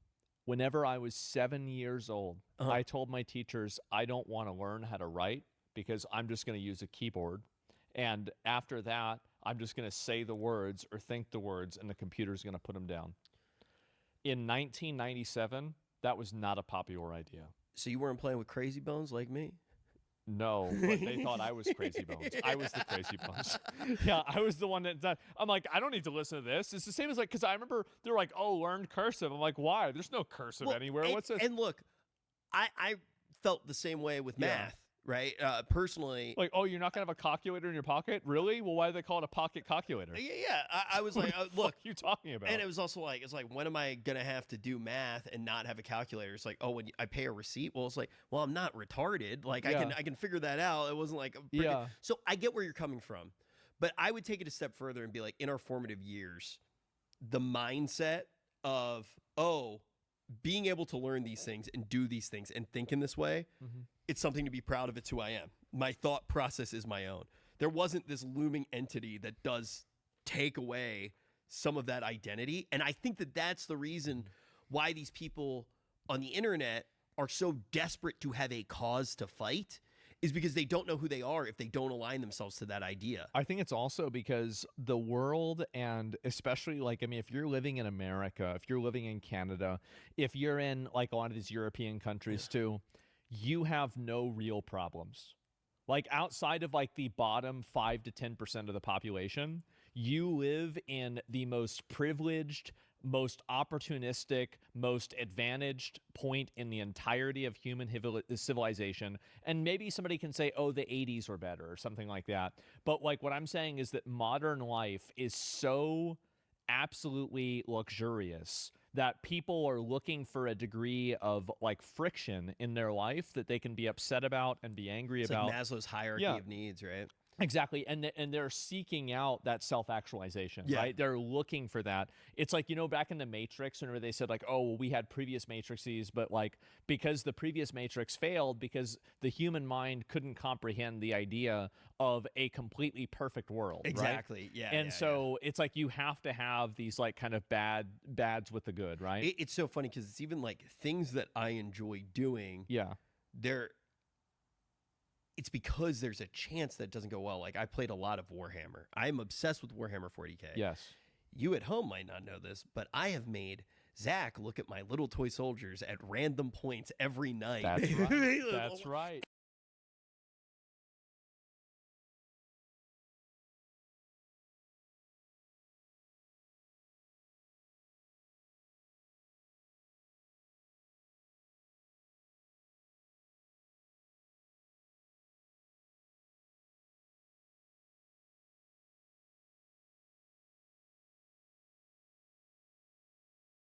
whenever I was 7 years old, I told my teachers, I don't want to learn how to write because I'm just going to use a keyboard. And after that, I'm just going to say the words or think the words, and the computer's going to put them down. In 1997, that was not a popular idea. So you weren't playing with Crazy Bones like me? No, but they thought I was Crazy Bones. I was the Crazy Bones. Yeah, I was the one that I'm like, I don't need to listen to this. It's the same as like, because I remember they're like, oh, learn cursive. I'm like, why? There's no cursive anywhere. What's this? And look, I felt the same way with math, right? Personally. Like, oh, you're not going to have a calculator in your pocket? Really? Well, why do they call it a pocket calculator? Yeah. I was like, look. What are you talking about? And it was also like, it's like, when am I going to have to do math and not have a calculator? It's like, oh, when I pay a receipt? Well, it's like, well, I'm not retarded. Like, I can figure that out. It wasn't like, So I get where you're coming from. But I would take it a step further and be like, in our formative years, the mindset of, oh, being able to learn these things and do these things and think in this way, it's something to be proud of. It's who I am. My thought process is my own. There wasn't this looming entity that does take away some of that identity. And I think that that's the reason why these people on the internet are so desperate to have a cause to fight, is because they don't know who they are if they don't align themselves to that idea. I think it's also because the world, and especially like, I mean, if you're living in America, if you're living in Canada, if you're in like a lot of these European countries too, you have no real problems. Like outside of like the bottom 5 to 10% of the population, you live in the most privileged, most opportunistic, most advantaged point in the entirety of human civilization. And maybe somebody can say, oh, the 80s were better or something like that. But like what I'm saying is that modern life is so absolutely luxurious that people are looking for a degree of like friction in their life that they can be upset about and be angry about. Like Maslow's hierarchy of needs, right? Exactly. And they're seeking out that self-actualization, right? They're looking for that. It's like, you know, back in the Matrix, whenever they said like, oh, well, we had previous Matrices, but like because the previous Matrix failed because the human mind couldn't comprehend the idea of a completely perfect world. Exactly. Right? Yeah. And so it's like you have to have these like kind of bads with the good, right? It's so funny because it's even like things that I enjoy doing. Yeah. It's because there's a chance that it doesn't go well. Like I played a lot of Warhammer. I'm obsessed with Warhammer 40K. Yes. You at home might not know this, but I have made Zach look at my little toy soldiers at random points every night. That's right. That's right.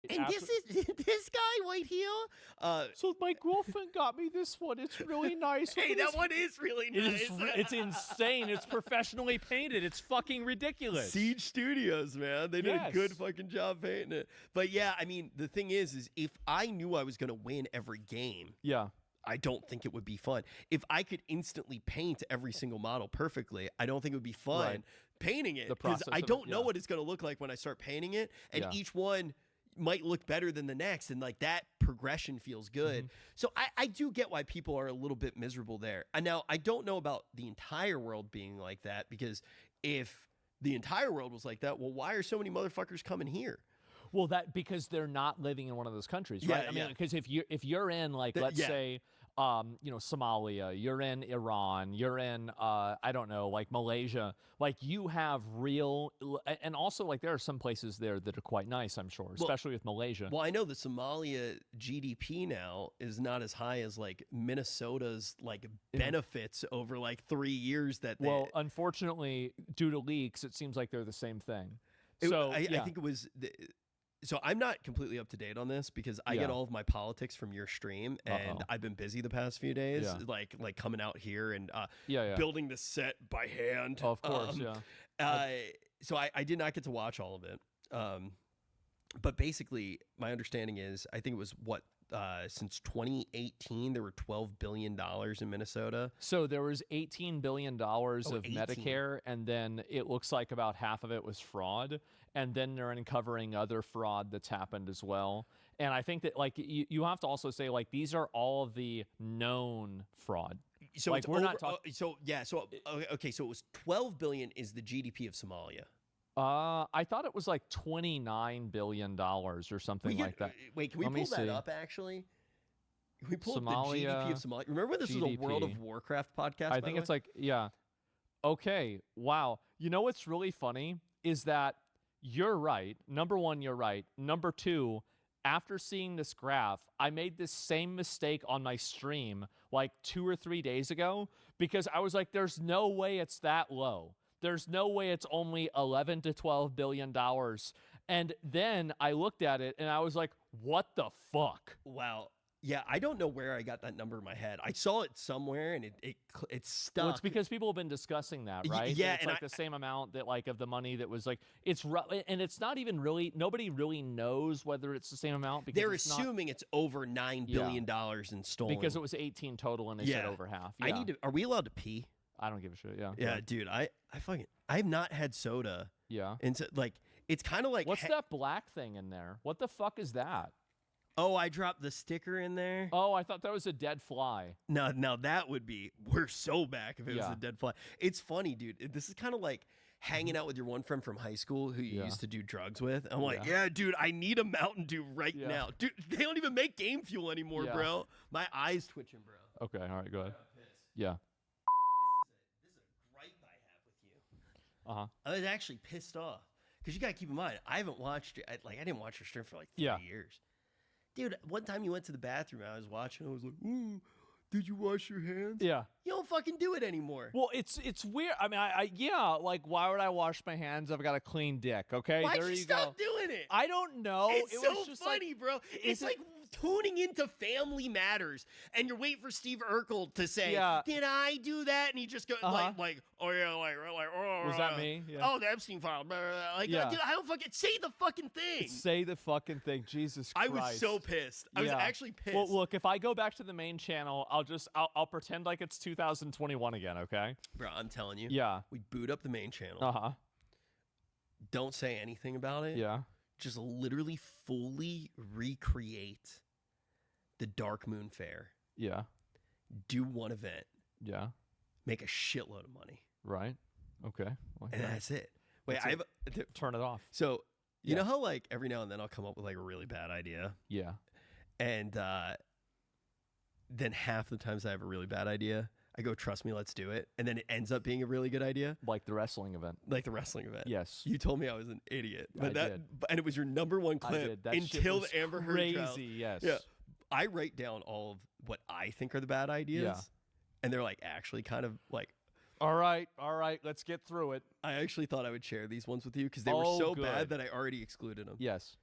And this guy right here. So my girlfriend got me this one. It's really nice. Hey, that one is really nice. It's insane. It's professionally painted. It's fucking ridiculous. Siege Studios, man. They did a good fucking job painting it. But yeah, I mean, the thing is if I knew I was going to win every game, I don't think it would be fun. If I could instantly paint every single model perfectly, I don't think it would be fun painting it. Because I don't know what it's going to look like when I start painting it. And each one might look better than the next, and like that progression feels good. So I do get why people are a little bit miserable there. And now I don't know about the entire world being like that, because if the entire world was like that, well, why are so many motherfuckers coming here? Well, because they're not living in one of those countries, right? I mean, because if you're in like, let's say, you know, Somalia, you're in Iran, you're in, I don't know, like Malaysia, like you have real, and also like there are some places there that are quite nice, I'm sure, especially with Malaysia. Well, I know the Somalia GDP now is not as high as like Minnesota's like benefits over like 3 years that they... Well, unfortunately, due to leaks, it seems like they're the same thing. I think it was... So I'm not completely up to date on this because I get all of my politics from your stream, and I've been busy the past few days, like coming out here and building the set by hand. Of course, So I did not get to watch all of it. But basically, my understanding is, I think it was since 2018, there were $12 billion in Minnesota. So there was $18 billion of Medicare, and then it looks like about half of it was fraud. And then they're uncovering other fraud that's happened as well. And I think that like you have to also say like these are all of the known fraud. So like we're not talking. So it was 12 billion is the GDP of Somalia. I thought it was like $29 billion or something like that. Wait, can we pull that up actually? Can we pull up the GDP of Somalia? Remember when this was a World of Warcraft podcast? I think it's like, okay, wow. You know what's really funny is that you're right. Number one, you're right. Number two, after seeing this graph, I made this same mistake on my stream like 2 or 3 days ago because I was like, there's no way it's that low. There's no way it's only $11 to $12 billion. And then I looked at it and I was like, what the fuck? Wow. Yeah, I don't know where I got that number in my head. I saw it somewhere and it stuck. Well, it's because people have been discussing that, right? Yeah, it's like the same amount that like of the money that was like and it's not even really, nobody really knows whether it's the same amount because they're assuming it's over $9 billion in stolen. Because it was 18 total and they said over half. Yeah. Are we allowed to pee? I don't give a shit. Yeah. Yeah, dude. I have not had soda. Yeah. And so, like It's kind of like what's that black thing in there? What the fuck is that? Oh, I dropped the sticker in there. Oh, I thought that was a dead fly. No, now that would be we're so back if it was a dead fly. It's funny, dude. This is kind of like hanging out with your one friend from high school who you used to do drugs with. I'm like, yeah, dude, I need a Mountain Dew right now. Dude, they don't even make Game Fuel anymore, bro. My eyes twitching, bro. Okay, all right, go ahead. Yeah. This is a gripe I have with you. I was actually pissed off because you got to keep in mind, I haven't watched it. I didn't watch your stream for like 3 years. Dude, one time you went to the bathroom, I was watching, I was like, ooh, did you wash your hands? Yeah. You don't fucking do it anymore. Well, it's weird. I mean, like, why would I wash my hands? I've got a clean dick, okay? Why'd you stop doing it? I don't know. It's it so was just funny, like, bro. It's like tuning into Family Matters, and you're waiting for Steve Urkel to say, did I do that? And he just goes, like, oh, yeah, oh. Was that me? Yeah. Oh, the Epstein file. Like, dude, I don't fucking, say the fucking thing. Say the fucking thing. Jesus Christ. I was so pissed. I was actually pissed. Well, look, if I go back to the main channel, I'll pretend like it's 2021 again, okay? Bro, I'm telling you. Yeah. We boot up the main channel. Don't say anything about it. Yeah. Just literally fully recreate the Dark Moon Fair. Yeah. Do one event. Yeah. Make a shitload of money. Right. Okay. Well, and that's it. Wait, turn it off. So you know how like every now and then I'll come up with like a really bad idea. Yeah. And then half the times I have a really bad idea, I go, trust me, let's do it. And then it ends up being a really good idea. Like the wrestling event. Yes. You told me I was an idiot. But I did. And it was your #1 clip until the Amber Heard trial. Crazy, yes. Yeah. I write down all of what I think are the bad ideas. Yeah. And they're like actually kind of like, all right, let's get through it. I actually thought I would share these ones with you because they were so bad that I already excluded them. Yes.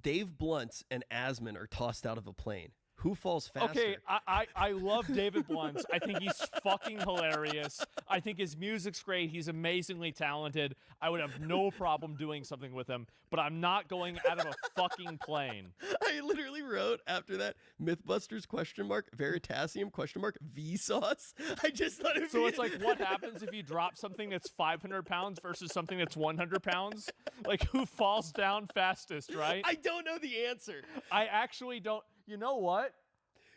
Dave Bluntz and Asman are tossed out of a plane. Who falls faster? Okay, I love David Bluntz. I think he's fucking hilarious. I think his music's great. He's amazingly talented. I would have no problem doing something with him, but I'm not going out of a fucking plane. I literally wrote after that, Mythbusters ? Veritasium ? Vsauce. I just thought it. So it's like, what happens if you drop something that's 500 pounds versus something that's 100 pounds? Like, who falls down fastest, right? I don't know the answer. I actually don't. You know what?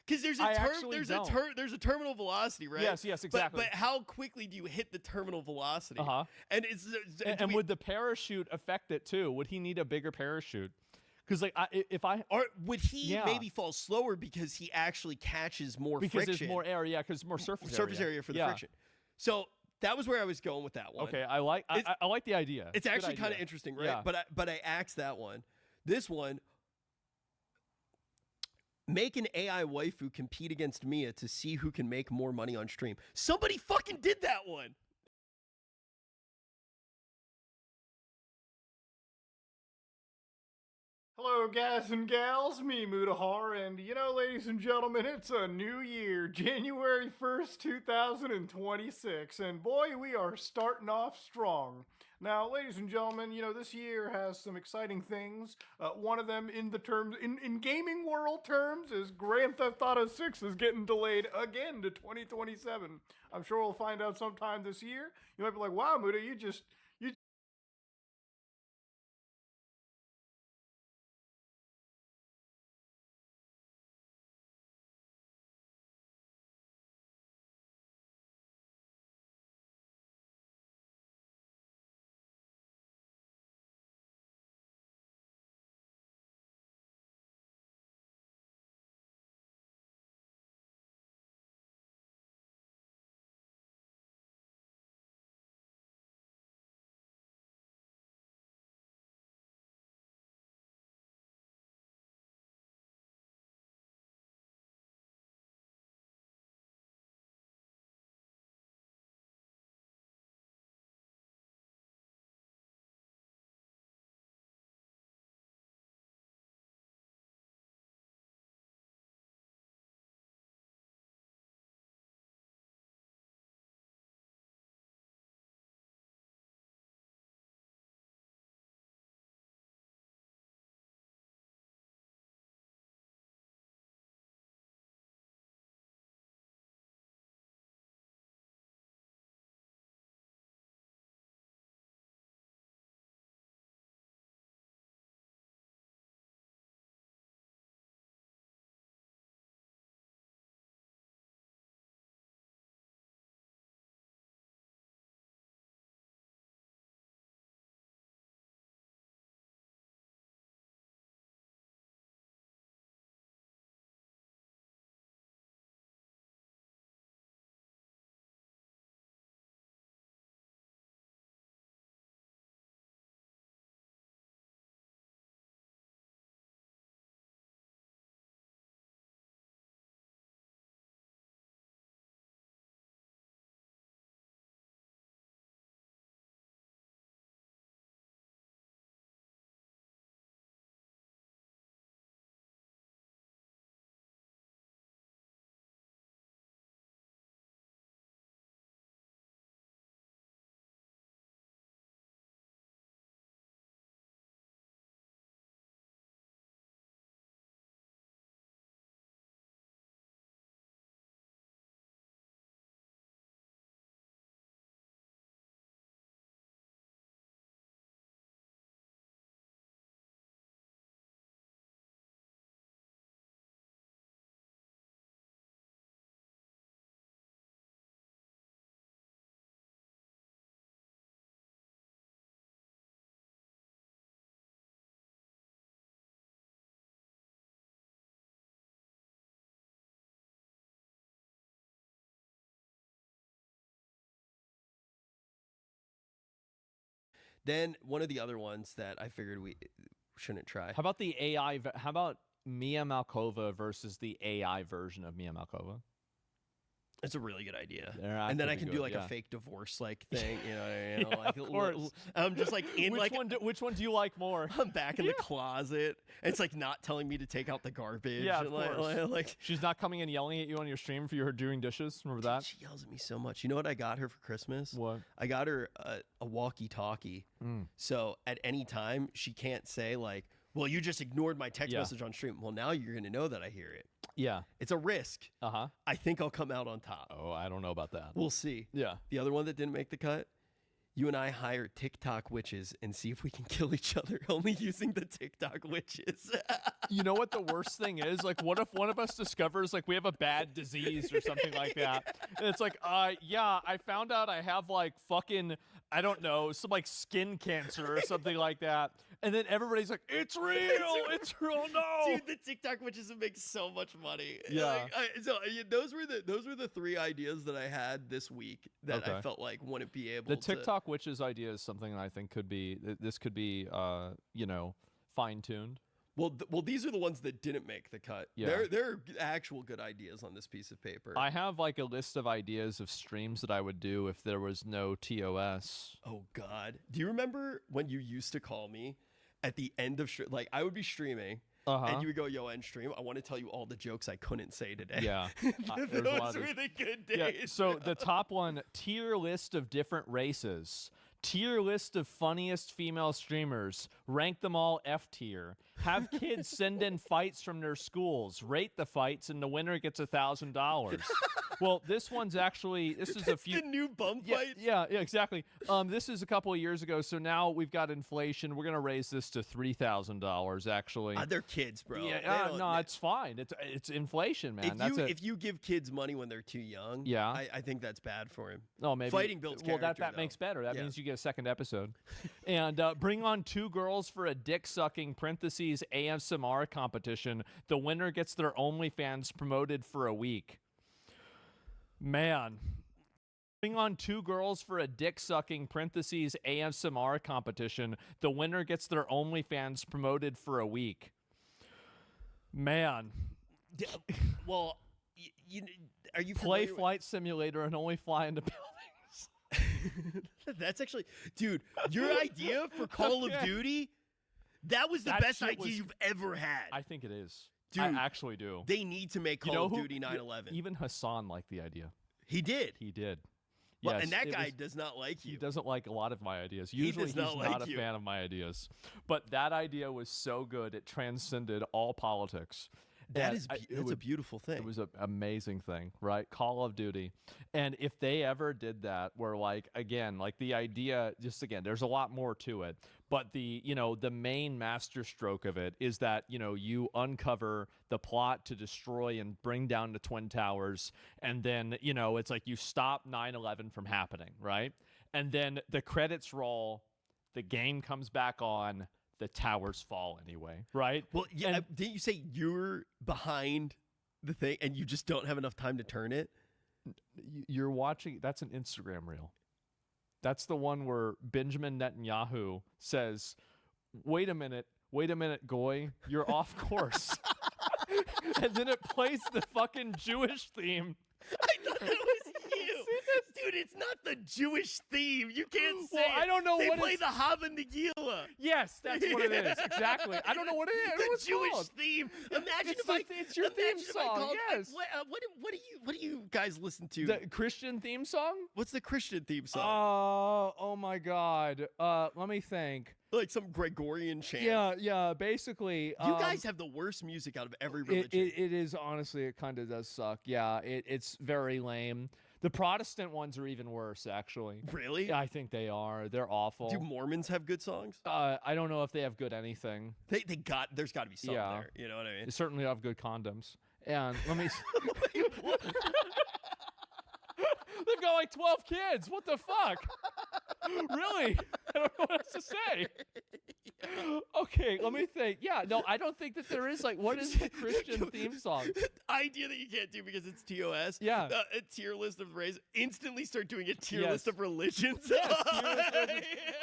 Because there's a terminal velocity, right? Yes, exactly. But how quickly do you hit the terminal velocity? And and would the parachute affect it too? Would he need a bigger parachute? Because like, or would he maybe fall slower because he actually catches more friction? Because there's more air, because more surface area for the friction. So that was where I was going with that one. Okay, I like the idea. It's actually kind of interesting, right? Yeah. But I axed that one. This one. Make an AI waifu compete against Mia to see who can make more money on stream. Somebody fucking did that one. Hello, guys and gals, me, Mudahar, and you know, ladies and gentlemen, it's a new year, January 1st, 2026, and boy, we are starting off strong. Now, ladies and gentlemen, you know, this year has some exciting things. One of them in gaming world terms is Grand Theft Auto 6 is getting delayed again to 2027. I'm sure we'll find out sometime this year. You might be like, wow, Muda, you just Then one of the other ones that I figured we shouldn't try. How about the AI? How about Mia Malkova versus the AI version of Mia Malkova? It's a really good idea. And then I can do like a fake divorce like thing, you know what I mean? Like, of course. I'm just like in which one do you like more? I'm back in the closet. And it's like not telling me to take out the garbage. Yeah, of course. Like she's not coming and yelling at you on your stream for you doing dishes. Remember that? She yells at me so much. You know what I got her for Christmas? What? I got her a walkie-talkie. So at any time she can't say like, well, you just ignored my text message on stream. Well, now you're going to know that I hear it. Yeah. It's a risk. Uh-huh. I think I'll come out on top. Oh, I don't know about that. We'll see. Yeah. The other one that didn't make the cut, you and I hire TikTok witches and see if we can kill each other only using the TikTok witches. You know what the worst thing is? Like, what if one of us discovers, like, we have a bad disease or something like that? And it's like, yeah, I found out I have, like, fucking, I don't know, some, like, skin cancer or something like that. And then everybody's like, it's real. It's real. No. Dude, the TikTok witches would make so much money. Yeah. Those were the 3 ideas that I had this week that I felt like wouldn't be able to. The TikTok witches idea is something that I think could be, this could be, fine-tuned. Well, these are the ones that didn't make the cut. Yeah. They're actual good ideas on this piece of paper. I have like a list of ideas of streams that I would do if there was no TOS. Oh, God. Do you remember when you used to call me at the end of like I would be streaming and you would go, yo, end stream. I want to tell you all the jokes I couldn't say today. Yeah. Those were the good days. Yeah. So the top one, tier list of different races. Tier list of funniest female streamers. Rank them all F tier. Have kids send in fights from their schools. Rate the fights, and the winner gets $1,000. Well, this one's actually the new bum fights. Yeah, exactly. This is a couple of years ago, so now we've got inflation. We're gonna raise this to $3,000. Actually, they're kids, bro. Yeah, no, it's fine. It's inflation, man. If you give kids money when they're too young, I think that's bad for him. Oh, maybe fighting builds character. Well, that makes better. That means you get a second episode. And bring on 2 girls for a dick sucking parentheses ASMR competition. The winner gets their OnlyFans promoted for a week. Man. Bring on 2 girls for a dick sucking parentheses ASMR competition. The winner gets their OnlyFans promoted for a week. Man. Well, are you play Flight Simulator and only fly into buildings? That's actually, dude, your idea for Call of Duty, that was the best idea you've ever had. I think it is. Dude, I actually do. They need to make Call of Duty 9/11. Even Hassan liked the idea. He did. Well, Yes, and that guy does not like you. He doesn't like a lot of my ideas. Usually he's not a fan of my ideas. But that idea was so good, it transcended all politics. That's a beautiful thing. It was an amazing thing, right? Call of Duty. And if they ever did that, where like, again, like the idea, just again, there's a lot more to it. But the main masterstroke of it is that, you uncover the plot to destroy and bring down the Twin Towers. And then, it's like you stop 9/11 from happening, right? And then the credits roll, the game comes back on, the towers fall anyway, right? Well, yeah. Didn't you say you're behind the thing and you just don't have enough time to turn it? You're watching. That's an Instagram reel. That's the one where Benjamin Netanyahu says, wait a minute, Goy, you're off course. And then it plays the fucking Jewish theme. I thought it was you. Dude, it's not the Jewish theme. You can't say I don't know they what play the Hava Nagila. Yes, that's what it is. Exactly. I don't know what it is. The Jewish theme. Imagine it's your theme song. Yes. What do you guys listen to? The Christian theme song? What's the Christian theme song? Oh my God. Let me think. Like some Gregorian chant. Yeah. Basically, you guys have the worst music out of every religion. It is honestly. It kind of does suck. Yeah. It's very lame. The Protestant ones are even worse, actually. Really? Yeah, I think they are. They're awful. Do Mormons have good songs? I don't know if they have good anything. There's got to be some there. You know what I mean? They certainly have good condoms. And let me. They've got like 12 kids. What the fuck? Really? I don't know what else to say. Okay, let me think. Yeah, no, I don't think that there is like, what is the Christian theme song? The idea that you can't do because it's TOS. Yeah. A tier list of race. Instantly start doing a tier list of religions.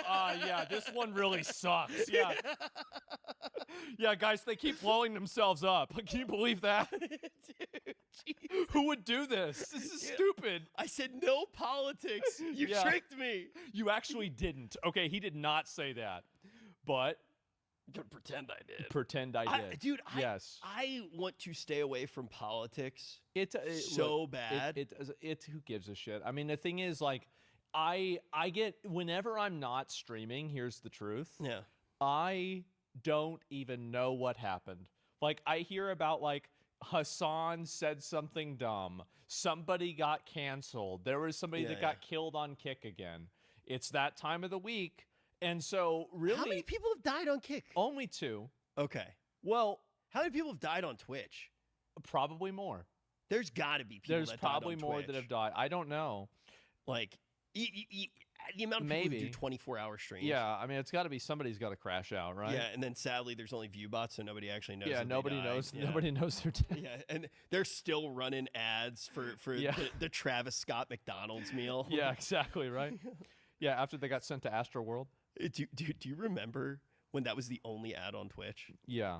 Yeah, this one really sucks. Yeah. Yeah, guys, they keep blowing themselves up. Can you believe that? Dude, who would do this? This is stupid. I said no politics. You tricked me. You actually didn't. Okay, he did not say that. But pretend I did. Pretend I did. Dude, yes. I want to stay away from politics it so bad. Who gives a shit? I mean, the thing is, like, I get, whenever I'm not streaming, here's the truth. Yeah. I don't even know what happened. Like, I hear about, like, Hassan said something dumb. Somebody got canceled. There was somebody that got killed on Kick again. It's that time of the week. And so, really... How many people have died on Kick? Only 2. Okay. Well... How many people have died on Twitch? Probably more. There's got to be people that died on Twitch. There's probably more that have died. I don't know. Like, the amount of people who do 24-hour streams. Yeah, I mean, it's got to be somebody's got to crash out, right? Yeah, and then sadly, there's only view bots, so nobody actually knows. Yeah, nobody knows. Yeah. Nobody knows they're dead. Yeah, and they're still running ads for the Travis Scott McDonald's meal. Yeah, exactly, right? Yeah, after they got sent to Astro World. Do you remember when that was the only ad on Twitch? Yeah.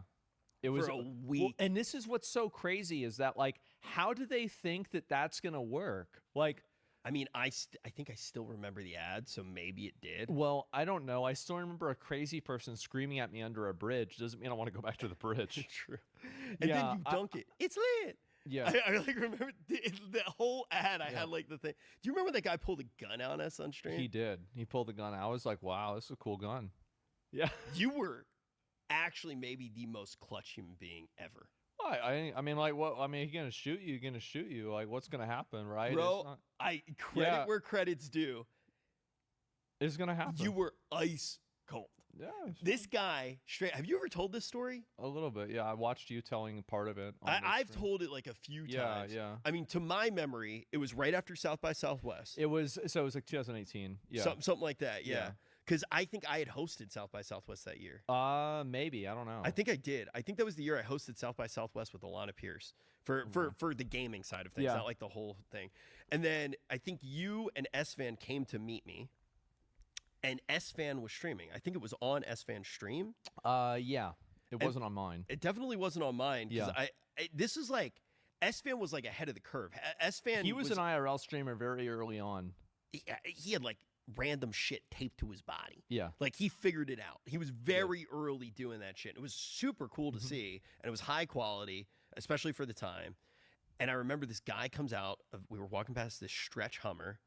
It was for a week. Well, and this is what's so crazy is that, like, how do they think that that's going to work? Like, I mean, I think I still remember the ad, so maybe it did. Well, I don't know. I still remember a crazy person screaming at me under a bridge. Doesn't mean I want to go back to the bridge. True. And then you dunk it. It's lit. Yeah. I like remember the whole ad. I had like the thing. Do you remember that guy pulled a gun on us on stream? He did. He pulled the gun. I was like, wow, this is a cool gun. Yeah. You were actually maybe the most clutch human being ever. I mean, like, what? I mean, he's gonna shoot you. Gonna shoot you. Like, what's gonna happen, right? Bro, credit where credit's due. It's gonna happen. You were ice cold. Yeah. This guy straight. Have you ever told this story? A little bit. Yeah, I watched you telling part of it. I've told it like a few times. Yeah. I mean, to my memory, it was right after South by Southwest. It was like 2018. Yeah. Something like that. Yeah. Because I think I had hosted South by Southwest that year. Maybe. I don't know. I think I did. I think that was the year I hosted South by Southwest with Alana Pierce for the gaming side of things, not like the whole thing. And then I think you and S-Fan came to meet me, and S-Fan was streaming. I think it was on S-Fan's stream. Yeah. It wasn't on mine. It definitely wasn't on mine. Because this is like, S-Fan was like ahead of the curve. S-Fan He was an IRL streamer very early on. He had like random shit taped to his body. Yeah. Like he figured it out. He was very early doing that shit. It was super cool to see, and it was high quality, especially for the time. And I remember this guy comes out we were walking past this stretch Hummer.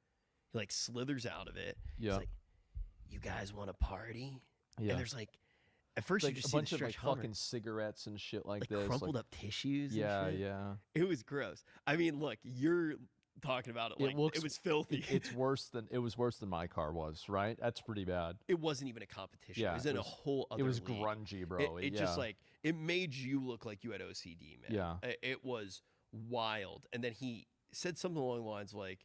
He like slithers out of it. Yeah. He's like, "You guys want to party?" Yeah. And there's like at first like you just a bunch see the of like Hummer. fucking cigarettes and shit like this. Crumpled up tissues. Yeah, and shit. yeah. It was gross. I mean, look, you're talking about it like it was filthy. It was worse than my car was, right? That's pretty bad. It wasn't even a competition. Yeah, it was in a whole other It was league. grungy, bro. It just like it made you look like you had OCD, man. Yeah. It was wild. And then he said something along the lines like,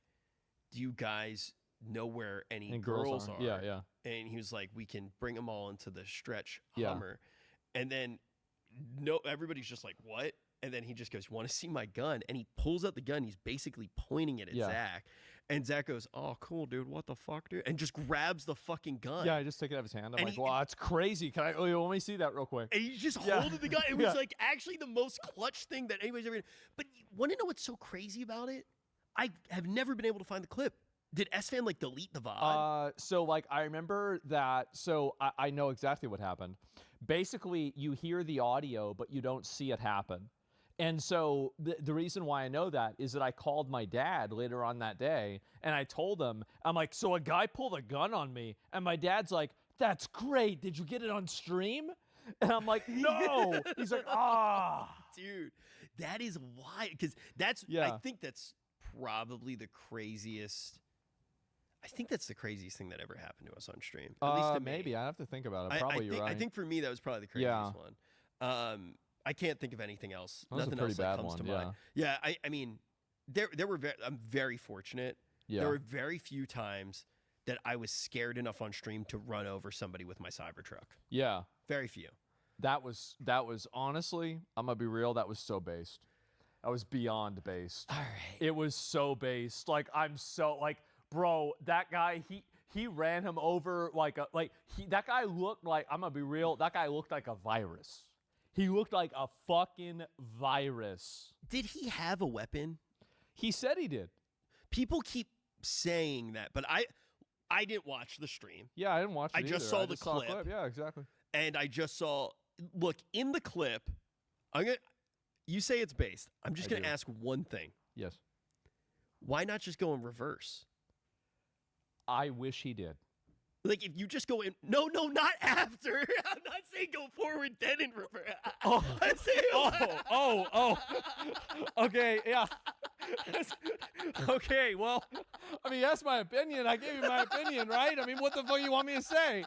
"Do you guys know where any girls are?" Yeah, yeah. And he was like, "We can bring them all into the stretch Yeah. Hummer." And then everybody's just like, "What?" And then he just goes, "Want to see my gun?" And he pulls out the gun. He's basically pointing it at Zach. And Zach goes, "Oh, cool, dude. What the fuck, dude?" And just grabs the fucking gun. Yeah, I just take it out of his hand. I'm like, wow, that's crazy. Can I? Oh, let me see that real quick. And he's just holding the gun. It was like actually the most clutch thing that anybody's ever. But you want to know what's so crazy about it? I have never been able to find the clip. Did S-Fan like delete the VOD? So like I remember that. So I know exactly what happened. Basically, you hear the audio, but you don't see it happen. And so the reason why I know that is that I called my dad later on that day, and I told him, I'm like, so a guy pulled a gun on me, and my dad's like, "That's great. Did you get it on stream?" And I'm like, "No." He's like, Dude, that is why, because I think that's probably the craziest. I think that's the craziest thing that ever happened to us on stream. At least to maybe. me. I have to think about it. Probably you're right. I think for me that was probably the craziest one. I can't think of anything else. Nothing else that comes to mind. Yeah, I mean, I'm very fortunate. Yeah. There were very few times that I was scared enough on stream to run over somebody with my Cybertruck. Yeah. Very few. That was honestly, I'm gonna be real, that was so based. That was beyond based. All right. It was so based. Like, I'm so like, bro, that guy, he ran him over that guy looked like, I'm gonna be real, that guy looked like a virus. He looked like a fucking virus. Did he have a weapon? He said he did. People keep saying that, but I didn't watch the stream. Yeah, I didn't watch it I just saw the clip. Yeah, exactly. And I just saw, look, in the clip, you say it's based. I'm just going to ask one thing. Yes. Why not just go in reverse? I wish he did. Like, if you just go in, no, not after. I'm not saying go forward, then in reverse. Oh, I'm saying okay, yeah. Okay, well, I mean, that's my opinion. I gave you my opinion, right? I mean, what the fuck you want me to say?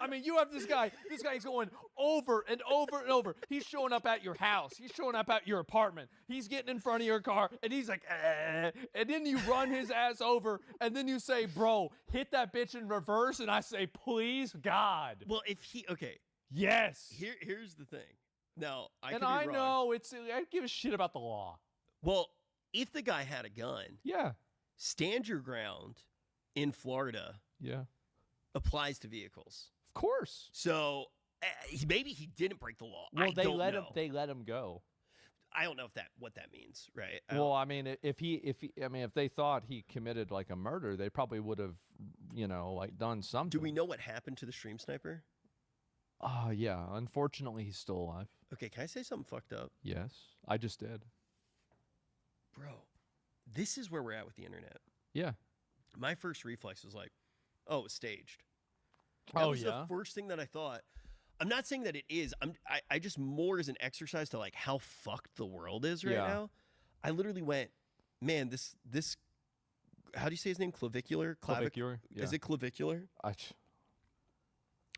I mean, you have this guy's going over and over and over. He's showing up at your house. He's showing up at your apartment. He's getting in front of your car, and he's like, and then you run his ass over, and then you say, bro, hit that bitch in reverse, and I say, please, God. Well, if okay. Yes. Here's the thing. Now, I know I give a shit about the law. Well, if the guy had a gun, yeah, stand your ground in Florida. Yeah, applies to vehicles. Of course. So maybe he didn't break the law. Well, they let him go. I don't know what that means, right? Well, I mean, if they thought he committed like a murder, they probably would have, like done something. Do we know what happened to the stream sniper? Yeah. Unfortunately, he's still alive. Okay, can I say something fucked up? Yes, I just did. Bro, this is where we're at with the internet. Yeah. My first reflex was like, oh, it's staged. That was the first thing that I thought. I'm not saying that it is. I just more as an exercise to like how fucked the world is right now. I literally went, man, this how do you say his name? Clavicular? Clavicular. Yeah. Is it clavicular? I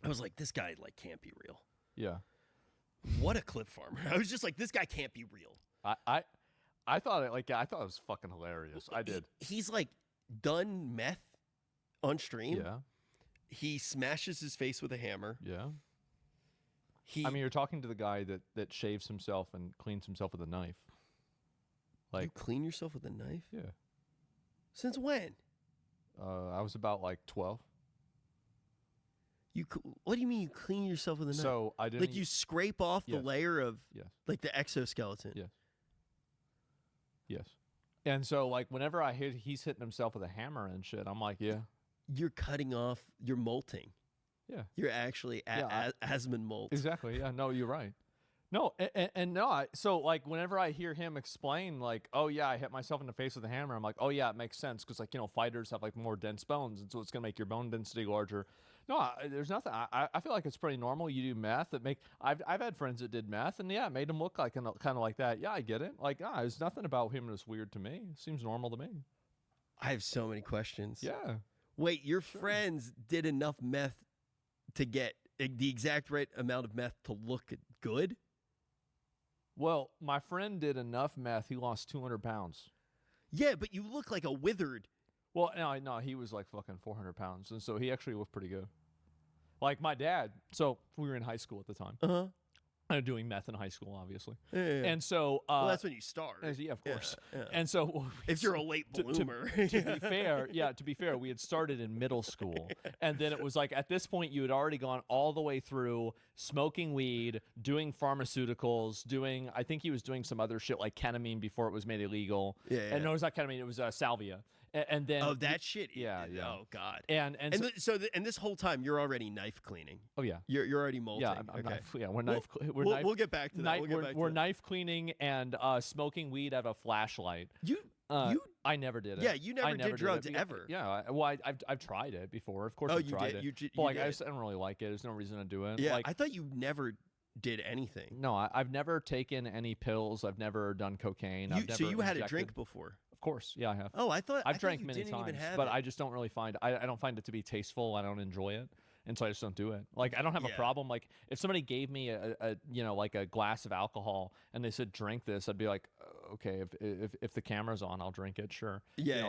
was like, this guy like can't be real. Yeah. What a clip farmer. I was just like, this guy can't be real. I thought it was fucking hilarious. I did. He's like done meth on stream. Yeah. He smashes his face with a hammer. Yeah. I mean, you're talking to the guy that shaves himself and cleans himself with a knife. Like, you clean yourself with a knife? Yeah. Since when? I was about like 12. What do you mean you clean yourself with a knife? So I didn't. Like you scrape off the layer of like the exoskeleton. Yes. Yes. And so like whenever he's hitting himself with a hammer and shit, I'm like, yeah. You're cutting off. You're molting. Yeah. You're actually Asmund molt. Exactly. Yeah. No, you're right. No, and no. So like whenever I hear him explain like, oh yeah, I hit myself in the face with a hammer, I'm like, oh yeah, it makes sense because like fighters have like more dense bones, and so it's gonna make your bone density larger. No, there's nothing. I feel like it's pretty normal. You do meth I've had friends that did meth, and yeah, it made them look like kind of like that. Yeah, I get it. Like, there's nothing about him that's weird to me. It seems normal to me. I have so many questions. Yeah. Wait, your friends did enough meth to get the exact right amount of meth to look good? Well, my friend did enough meth. He lost 200 pounds. Yeah, but you look like a withered. Well, no, he was like fucking 400 pounds, and so he actually looked pretty good. Like my dad. So we were in high school at the time. Uh-huh. Doing meth in high school, obviously. Yeah. And so well, that's when you start. Yeah, of course. Yeah. And so if you're a late bloomer. To be fair, we had started in middle school. And then it was like at this point you had already gone all the way through smoking weed, doing pharmaceuticals, I think he was doing some other shit like ketamine before it was made illegal. Yeah. And no, it was not ketamine, it was salvia. And then that shit. Yeah. Oh God. And this whole time you're already knife cleaning. Oh yeah. You're already molting. Yeah, we'll get back to that. We're knife cleaning and smoking weed out of a flashlight. I never did it. Yeah, you never did drugs ever. Yeah, I've tried it before. Of course, I've tried it. But I don't really like it. There's no reason to do it. Yeah, I thought you never did anything. No, I've never taken any pills. I've never done cocaine. So you had a drink before? Of course, yeah, I have. Oh, I thought I've drank many times, but I just don't really find I don't find it to be tasteful. I don't enjoy it, and so I just don't do it. Like I don't have a problem. Like if somebody gave me a like a glass of alcohol and they said drink this, I'd be like, okay, if the camera's on, I'll drink it, sure.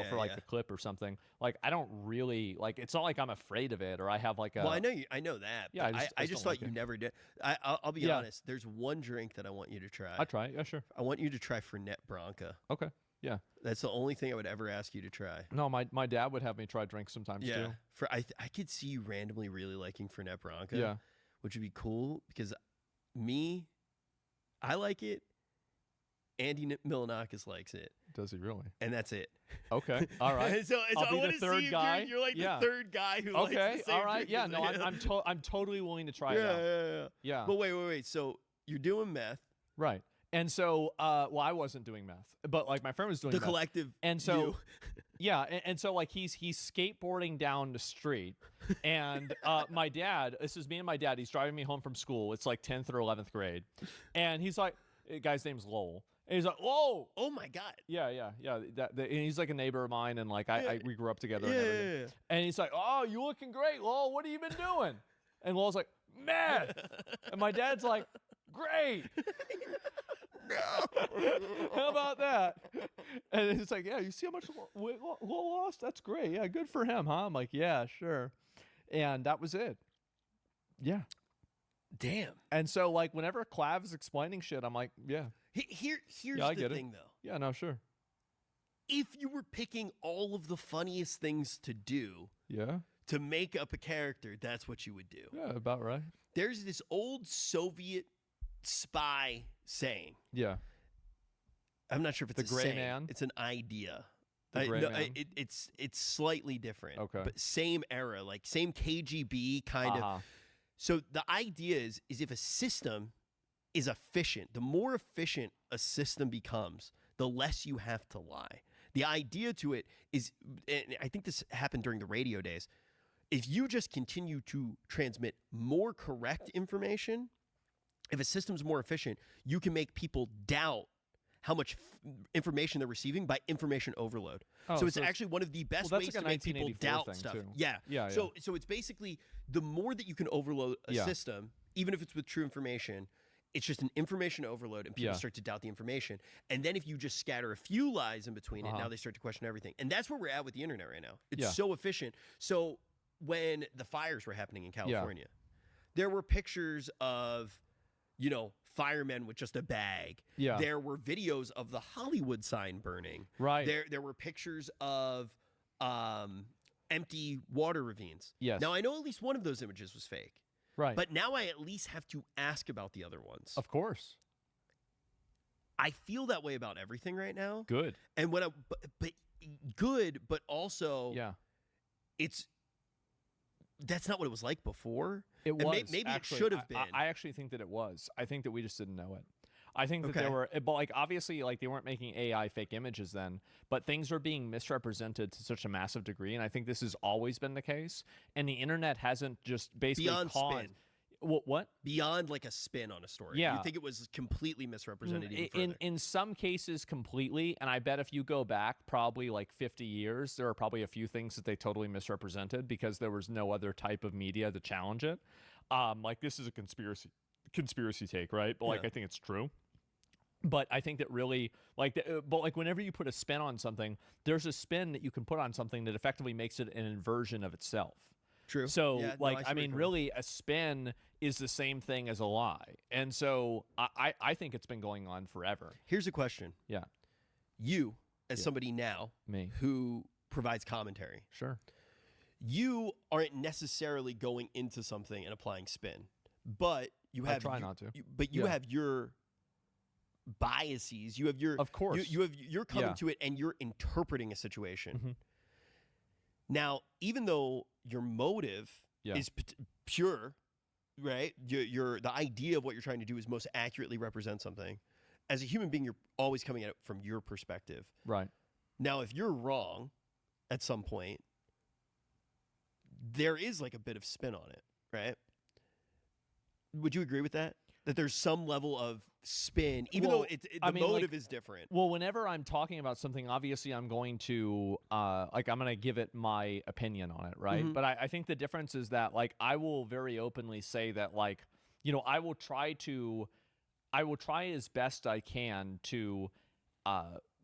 For like the clip or something. Like I don't really like. It's not like I'm afraid of it or I have like a. Well, I know that. Yeah, I just thought you never did. I'll be honest. There's one drink that I want you to try. I try it. Yeah, sure. I want you to try Fernet Branca. Okay. Yeah. That's the only thing I would ever ask you to try. No, my dad would have me try drinks sometimes too. I could see you randomly really liking Fernet Branca. Yeah. Which would be cool because I like it. Andy Milanakis likes it. Does he really? And that's it. Okay. All right. so I'll I be the third guy. You're like the third guy who likes the same all right. drink. Yeah. No, I'm totally willing to try it out. Yeah. But wait. So you're doing meth. Right. And so, well, I wasn't doing meth, but like my friend was doing the meth. Collective. And so, and so like he's skateboarding down the street, and my dad. This is me and my dad. He's driving me home from school. It's like 10th or 11th grade, and he's like, the guy's name's Lowell. And he's like, whoa! Oh my god! Yeah. And he's like a neighbor of mine, and like we grew up together. And everything. And he's like, oh, you looking great, Lowell. What have you been doing? And Lowell's like, meth. And my dad's like, great. How about that? And it's like, yeah, you see how much Lowell lost? That's great. Yeah, good for him, huh? I'm like, yeah, sure. And that was it. Yeah. Damn. And so, like, whenever Clav is explaining shit, I'm like, yeah. Here's the thing, though. Yeah, no, sure. If you were picking all of the funniest things to do to make up a character, that's what you would do. Yeah, about right. There's this old Soviet spy saying. Yeah. I'm not sure if it's the gray man. It's an idea. The gray man. It's slightly different. Okay. But same era, like same KGB kind of. So the idea is if a system is efficient, the more efficient a system becomes, the less you have to lie. The idea to it is, and I think this happened during the radio days, if you just continue to transmit more correct information, if a system's more efficient, you can make people doubt how much information they're receiving by information overload. So it's actually one of the best ways to make people doubt stuff. Too. Yeah. So it's basically the more that you can overload a system, even if it's with true information, it's just an information overload and people start to doubt the information. And then if you just scatter a few lies in between it, now they start to question everything. And that's where we're at with the internet right now. It's so efficient. So when the fires were happening in California, there were pictures of, firemen with just a bag. Yeah. There were videos of the Hollywood sign burning. Right. There were pictures of empty water ravines. Yes. Now, I know at least one of those images was fake. Right. But now I at least have to ask about the other ones. Of course. I feel that way about everything right now. Good. And but good, but also that's not what it was like before. It was. Maybe actually, it should have been. I actually think that it was. I think that we just didn't know it. I think that there were, but like obviously, like they weren't making AI fake images then, but things are being misrepresented to such a massive degree, and I think this has always been the case. And the internet hasn't just basically beyond spin. What? Beyond like a spin on a story. Yeah. You think it was completely misrepresented in some cases completely, and I bet if you go back probably like 50 years, there are probably a few things that they totally misrepresented because there was no other type of media to challenge it. Like this is a conspiracy take, right? But like I think it's true. But I think that really, but whenever you put a spin on something, there's a spin that you can put on something that effectively makes it an inversion of itself. True. So, I mean, really, a spin is the same thing as a lie. And so I think it's been going on forever. Here's a question. Yeah. You, as somebody now who provides commentary. Sure. You aren't necessarily going into something and applying spin, but you have... I try not to. But you have your biases. You have your... Of course. You're coming to it and you're interpreting a situation. Mm-hmm. Now, even though your motive is pure, right? The idea of what you're trying to do is most accurately represent something. As a human being, you're always coming at it from your perspective. Right. Now, if you're wrong at some point, there is like a bit of spin on it, right? Would you agree with that? that there's some level of spin, even though the motive is different. Well, whenever I'm talking about something, obviously I'm going to I'm going to give it my opinion on it, right? But I think the difference is that like I will very openly say that like, you know, I will try as best I can to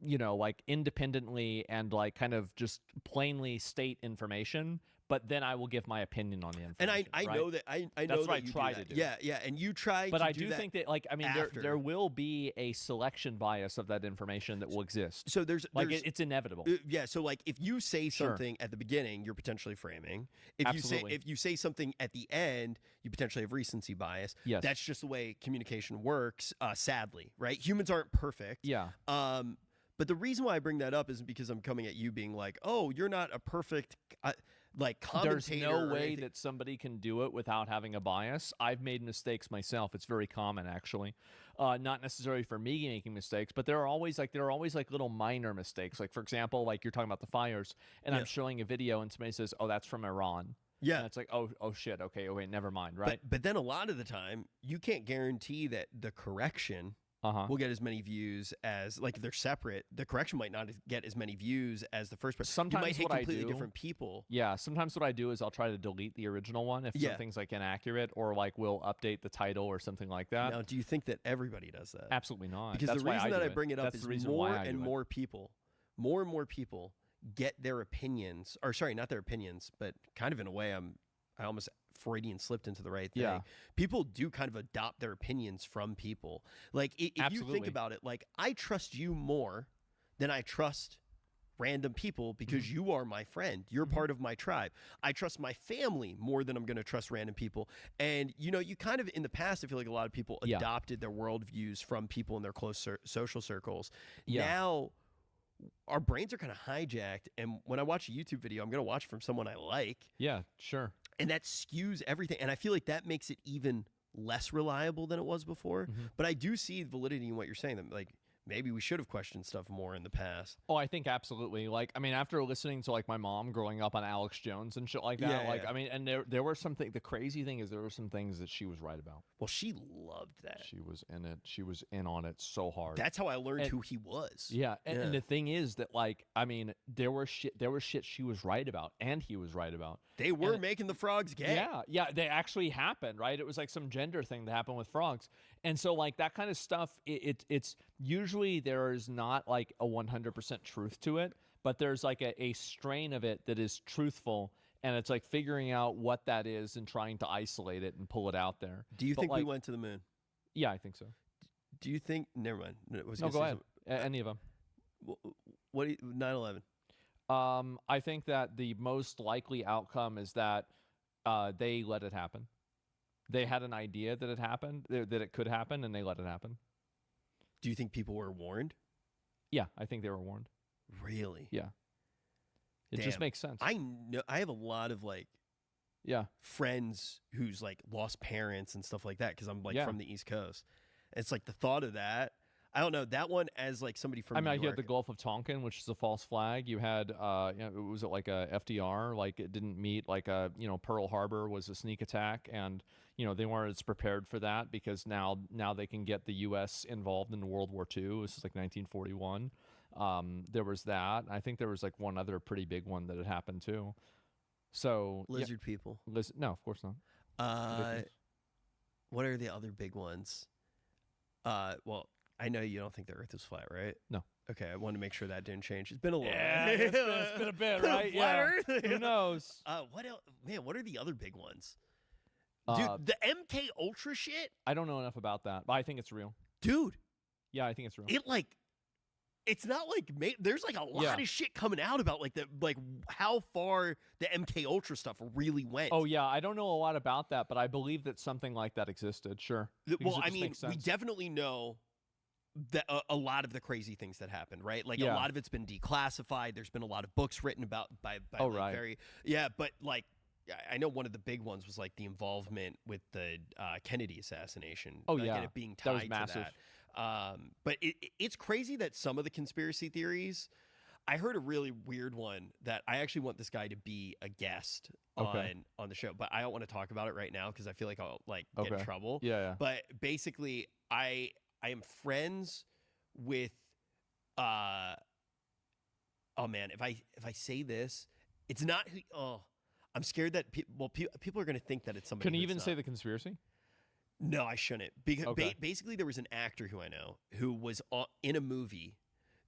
you know, like independently and like kind of just plainly state information, but then I will give my opinion on the information. And I know that I know that's that what you I try do that. to do. Yeah, and you try. But to I do that think that like I mean there will be a selection bias of that information that will exist. So it's inevitable. Yeah. So like if you say something at the beginning, you're potentially framing. If you say something at the end, you potentially have recency bias. Yes. That's just the way communication works. Sadly, right? Humans aren't perfect. Yeah. But the reason why I bring that up is because I'm coming at you being like, oh, you're not a perfect like commentator. There's no way that somebody can do it without having a bias. I've made mistakes myself. It's very common, actually. Not necessarily for me making mistakes, but there are always like little minor mistakes. Like for example, like you're talking about the fires, and I'm showing a video, and somebody says, "Oh, that's from Iran." Yeah, and it's like, oh shit. Okay, wait, never mind. Right. But then a lot of the time, you can't guarantee that the correction will get as many views as, like, if they're separate, the correction might not get as many views as the first person. Sometimes you might hit completely different people. Yeah, sometimes what I do is I'll try to delete the original one if something's like inaccurate, or like we'll update the title or something like that. Now, do you think that everybody does that? Absolutely not. Because that's the reason that I bring it up That's is more and more people get their opinions, or sorry, not their opinions, but kind of in a way I almost Freudian slipped into the right thing. Yeah. People do kind of adopt their opinions from people. Like, if you think about it, like, I trust you more than I trust random people because you are my friend. You're part of my tribe. I trust my family more than I'm going to trust random people. And, you know, you kind of, in the past, I feel like a lot of people adopted their worldviews from people in their close social circles. Now, our brains are kind of hijacked. And when I watch a YouTube video, I'm going to watch from someone I like. Yeah, sure. And that skews everything. And I feel like that makes it even less reliable than it was before. But I do see validity in what you're saying. That, like, maybe we should have questioned stuff more in the past. Oh, I think absolutely. Like, I mean, after listening to like my mom growing up on Alex Jones and shit like that, I mean, and there were something. The crazy thing is there were some things that she was right about. Well, she loved that. She was in it. She was in on it so hard. That's how I learned who he was. Yeah, and the thing is that, like, I mean, there was shit she was right about, and he was right about. They were making the frogs gay. Yeah, they actually happened, right? It was like some gender thing that happened with frogs. And so, like, that kind of stuff, it's usually there is not like a 100% truth to it, but there's like a strain of it that is truthful, and it's like figuring out what that is and trying to isolate it and pull it out there. Do you think we went to the moon? Yeah, I think so. Do you think? Never mind. No, go ahead. Any of them. What? 9/11. I think that the most likely outcome is that they let it happen. They had an idea that it happened, that it could happen, and they let it happen. Do you think people were warned? Yeah, I think they were warned. Really? Yeah. It just makes sense. I know. I have a lot of like, friends who's like lost parents and stuff like that because I'm like from the East Coast. It's like the thought of that. I don't know that one as like somebody from. New York. You had the Gulf of Tonkin, which is a false flag. You had, was it like a FDR? Like it didn't meet like a, Pearl Harbor was a sneak attack, and they weren't as prepared for that because now they can get the U.S. involved in World War II. This is like 1941. There was that. I think there was like one other pretty big one that had happened too. So lizard people. No, of course not. What are the other big ones? Well. I know you don't think the Earth is flat, right? No. Okay, I wanted to make sure that didn't change. It's been a little. Yeah, it's been a bit, right? Flat Earth? Who knows? What else? Man, what are the other big ones? Dude, the MK Ultra shit. I don't know enough about that, but I think it's real. Dude. Yeah, I think it's real. It's not like there's like a lot of shit coming out about like how far the MK Ultra stuff really went. Oh yeah, I don't know a lot about that, but I believe that something like that existed. Sure. Well, I mean, we definitely know that a lot of the crazy things that happened, right? Like a lot of it's been declassified. There's been a lot of books written about by right. But like I know one of the big ones was like the involvement with the Kennedy assassination. Oh yeah, and it being tied that was massive. To that. But it's crazy that some of the conspiracy theories I heard a really weird one that I actually want this guy to be a guest on the show, but I don't want to talk about it right now because I feel like I'll get in trouble. Yeah. But basically, I am friends with oh man, if I say this, it's not I'm scared that people are going to think that it's somebody. Can you even say the conspiracy? No, I shouldn't. Because basically there was an actor who I know who was in a movie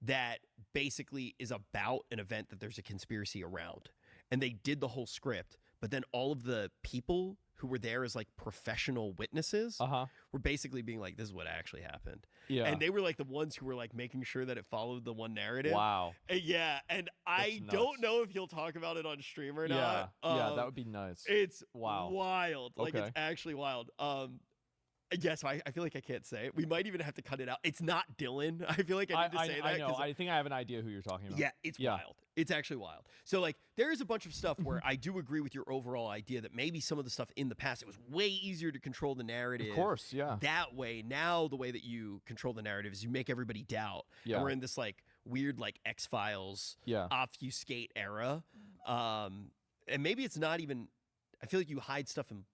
that basically is about an event that there's a conspiracy around. And they did the whole script, but then all of the people who were there as like professional witnesses were basically being like, this is what actually happened. Yeah. And they were like the ones who were like making sure that it followed the one narrative. Wow. Yeah. And I don't know if he'll talk about it on stream or not. Yeah, that would be nuts. It's wild. Like it's actually wild. Yes, I feel like I can't say it. We might even have to cut it out. It's not Dylan. I feel like I need to say that. I know. I think I have an idea who you're talking about. Yeah, it's wild. It's actually wild. So, like, there is a bunch of stuff where I do agree with your overall idea that maybe some of the stuff in the past, it was way easier to control the narrative. Of course, yeah. That way, now the way that you control the narrative is you make everybody doubt. Yeah. And we're in this, like, weird, like, X-Files obfuscate era. And maybe it's not even, I feel like you hide stuff in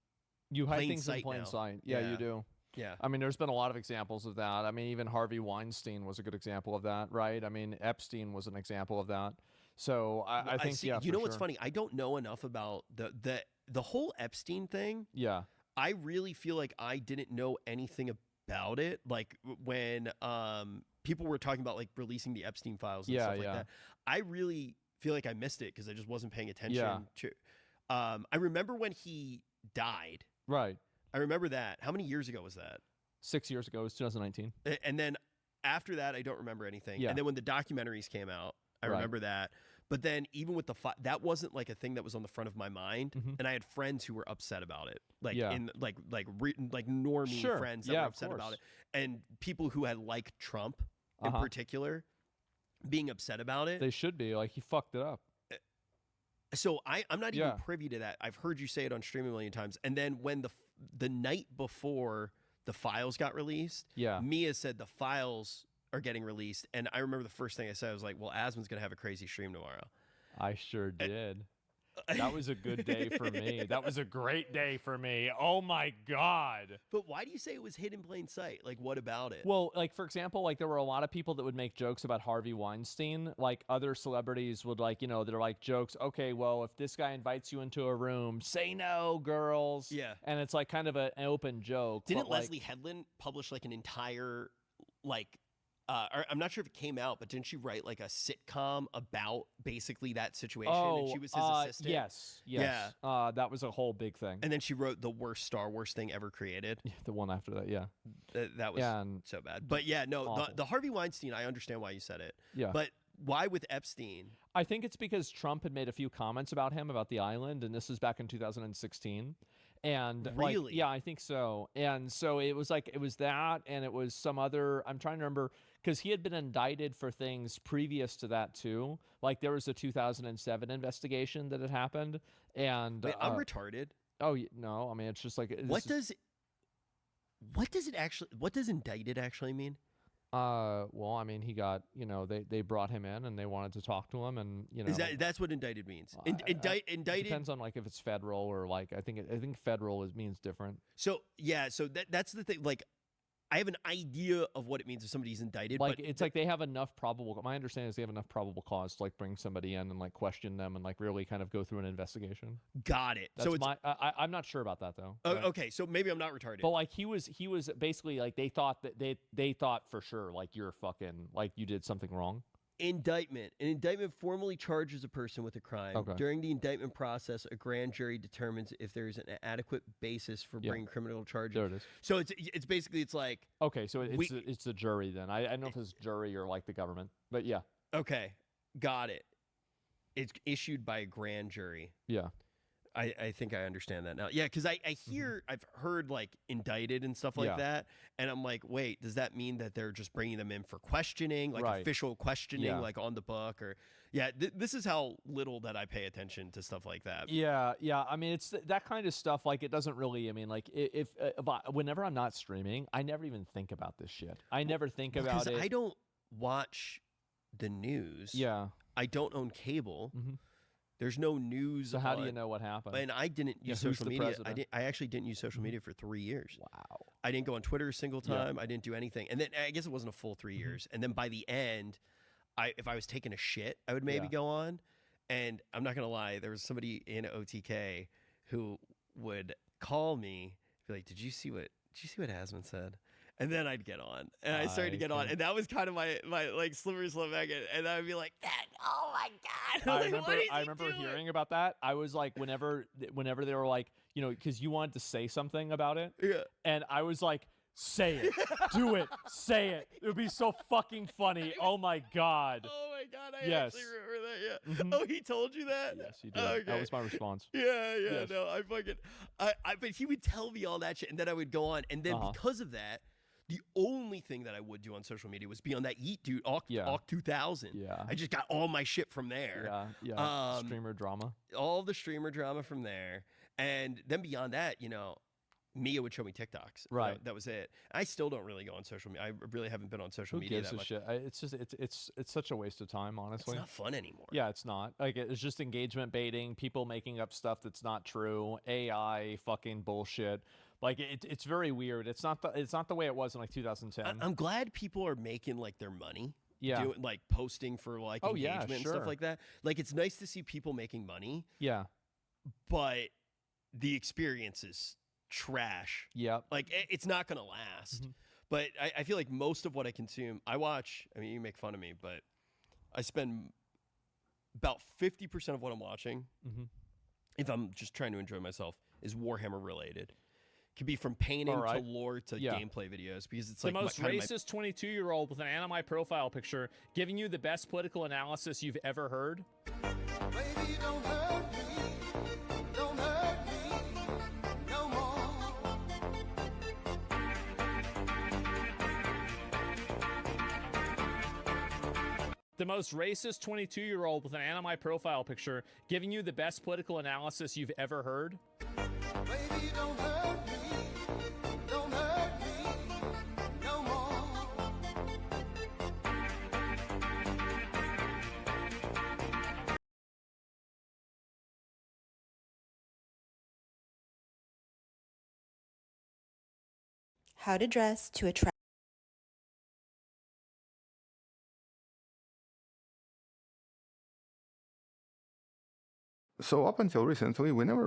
You hide things in plain sight. Yeah, you do. Yeah. I mean, there's been a lot of examples of that. I mean, even Harvey Weinstein was a good example of that, right? I mean, Epstein was an example of that. So I think, you know what's funny? I don't know enough about the whole Epstein thing. Yeah. I really feel like I didn't know anything about it. Like when people were talking about like releasing the Epstein files and stuff like that. I really feel like I missed it because I just wasn't paying attention to. I remember when he died. Right. I remember that. How many years ago was that? 6 years ago. It was 2019. And then after that, I don't remember anything. Yeah. And then when the documentaries came out, I remember that. But then even with that wasn't like a thing that was on the front of my mind. And I had friends who were upset about it. Like in like normie friends that were upset about it. And people who had liked Trump in particular being upset about it. They should be. Like, he fucked it up. So I'm not even privy to that. I've heard you say it on stream a million times. And then when the night before the files got released, Mia said the files are getting released. And I remember the first thing I said, I was like, well, Asmon's going to have a crazy stream tomorrow. I sure did. That was a good day for me. That was a great day for me. Oh my God. But why do you say it was hidden in plain sight? Like, what about it? Well, like, for example, like there were a lot of people that would make jokes about Harvey Weinstein. Like other celebrities would like, they're like jokes. Okay, well, if this guy invites you into a room, say no, girls. Yeah. And it's like kind of an open joke. Didn't Leslie Headland publish like an entire like I'm not sure if it came out, but didn't she write like a sitcom about basically that situation? And she was his assistant. Yes. Yeah. That was a whole big thing. And then she wrote the worst Star Wars thing ever created. Yeah, the one after that, yeah. That was so bad. But yeah, no, the Harvey Weinstein, I understand why you said it. Yeah. But why with Epstein? I think it's because Trump had made a few comments about him, about the island, and this was back in 2016. And really? Yeah, I think so. And so it was that, and it was some other, I'm trying to remember, because he had been indicted for things previous to that too. Like there was a 2007 investigation that had happened. And wait, I'm retarded. Oh no, I mean, it's just like, what does indicted actually mean? Well, I mean, he got, they brought him in and they wanted to talk to him, and that's what indicted means. Indicted it depends on like if it's federal or like I think federal means different. So yeah, so that's the thing. Like, I have an idea of what it means if somebody's indicted. Like but it's like they have enough probable. My understanding is they have enough probable cause to like bring somebody in and like question them and like really kind of go through an investigation. Got it. That's I'm not sure about that though. Okay, so maybe I'm not retarded. But like he was basically like they thought for sure like you're fucking like you did something wrong. Indictment. An indictment formally charges a person with a crime. Okay. During the indictment process, a grand jury determines if there is an adequate basis for bringing criminal charges. There it is. So it's basically it's like okay, so it's the jury then. I don't know if it's jury or like the government, but yeah. Okay, got it. It's issued by a grand jury. Yeah. I think I understand that now. Yeah, because I hear, I've heard like indicted and stuff like that. And I'm like, wait, does that mean that they're just bringing them in for questioning, like official questioning, like on the book? Or this is how little that I pay attention to stuff like that. Yeah. I mean, it's that kind of stuff. Like, it doesn't really, I mean, like if whenever I'm not streaming, I never even think about this shit. I never think about it. I don't watch the news. Yeah. I don't own cable. There's no news. So how do you know what happened? And I didn't use social media. I actually didn't use social media for 3 years. Wow. I didn't go on Twitter a single time. I didn't do anything. And then I guess it wasn't a full 3 years. And then by the end, if I was taking a shit, I would maybe go on. And I'm not gonna lie, there was somebody in OTK who would call me, be like, "Did you see what Asman said?" And then I'd get on, and I started to get on, and that was kind of my like slippery slope back, and I would be like, "Oh my god!" I remember hearing about that. I was like, whenever they were like, you know, because you wanted to say something about it, and I was like, "Say it, do it, say it. It would be so fucking funny." Oh my god. Oh my god, I actually remember that. Yeah. Oh, he told you that? Yes, he did. Okay. That was my response. Yeah. Yes. No, I fucking, but he would tell me all that shit, and then I would go on, and then because of that. The only thing that I would do on social media was be on that Yeet Dude, Awk 2000. Yeah. I just got all my shit from there. Yeah. Streamer drama. All the streamer drama from there. And then beyond that, you know, Mia would show me TikToks. Right. That was it. I still don't really go on social media. I really haven't been on social media that much. Shit? It's just, it's such a waste of time, honestly. It's not fun anymore. Yeah, it's not. Like, it's just engagement baiting, people making up stuff that's not true, AI fucking bullshit. Like it's very weird. It's not the way it was in like 2010. I'm glad people are making like their money. Yeah. Doing, like posting for like engagement and stuff like that. Like it's nice to see people making money. Yeah. But the experience is trash. Yeah. Like it's not gonna last. But I feel like most of what I consume, I watch. I mean, you make fun of me, but I spend about 50% of what I'm watching, if I'm just trying to enjoy myself, is Warhammer related. Could be from painting to lore to gameplay videos because it's the like most racist 22-year-old with an anime profile picture giving you the best political analysis you've ever heard. Baby, don't hurt me. Don't hurt me no more. The most racist 22-year-old with an anime profile picture giving you the best political analysis you've ever heard. Baby, don't hurt me. Don't hurt me no more. How to dress to attract. So up until recently, we never.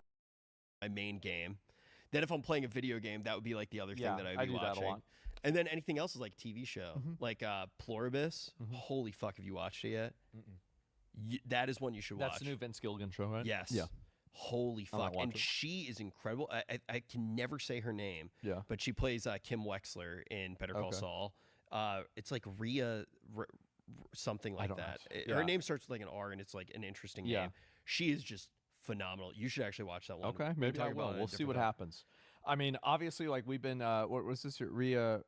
My main game. Then if I'm playing a video game, that would be like the other thing that I'd be do watching. That a lot. And then anything else is like TV show, like Pluribus. Holy fuck, have you watched it yet? That is one you should watch. That's the new Vince Gilligan show, right? Yes. Yeah. Holy fuck. And she is incredible. I can never say her name. Yeah. But she plays Kim Wexler in Better Call Saul. It's like Rhea something like that. Her name starts with like an R, and it's like an interesting name. She is just phenomenal. You should actually watch that one. Okay, maybe I will. We'll see what happens. I mean, obviously, like we've been. What was this? Rhea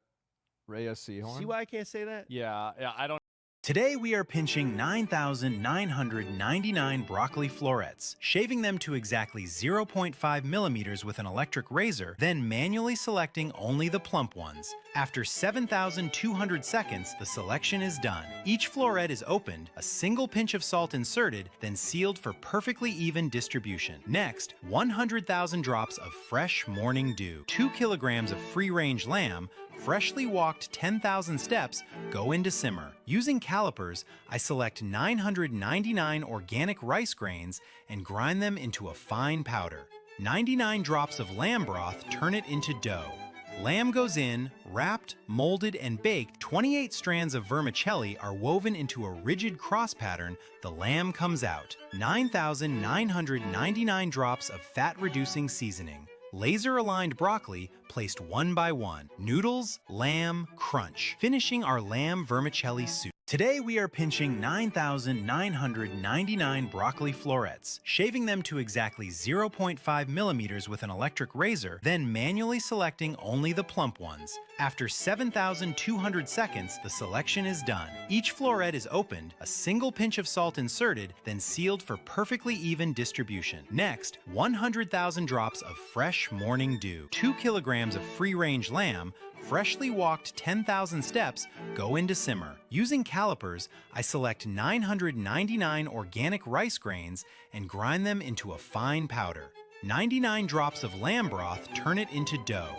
Seahorn. See why I can't say that? Yeah. I don't. Today we are pinching 9,999 broccoli florets, shaving them to exactly 0.5 millimeters with an electric razor, then manually selecting only the plump ones. After 7,200 seconds, the selection is done. Each floret is opened, a single pinch of salt inserted, then sealed for perfectly even distribution. Next, 100,000 drops of fresh morning dew, 2 kilograms of free-range lamb, freshly walked 10,000 steps, go into simmer. Using calipers, I select 999 organic rice grains and grind them into a fine powder. 99 drops of lamb broth turn it into dough. Lamb goes in, wrapped, molded, and baked. 28 strands of vermicelli are woven into a rigid cross pattern. The lamb comes out. 9,999 drops of fat-reducing seasoning. Laser-aligned broccoli placed one by one. Noodles, lamb, crunch. Finishing our lamb vermicelli soup. Today we are pinching 9,999 broccoli florets, shaving them to exactly 0.5 millimeters with an electric razor, then manually selecting only the plump ones. After 7,200 seconds, the selection is done. Each floret is opened, a single pinch of salt inserted, then sealed for perfectly even distribution. Next, 100,000 drops of fresh morning dew, 2 kilograms of free-range lamb, freshly walked 10,000 steps go into simmer. Using calipers, I select 999 organic rice grains and grind them into a fine powder. 99 drops of lamb broth turn it into dough.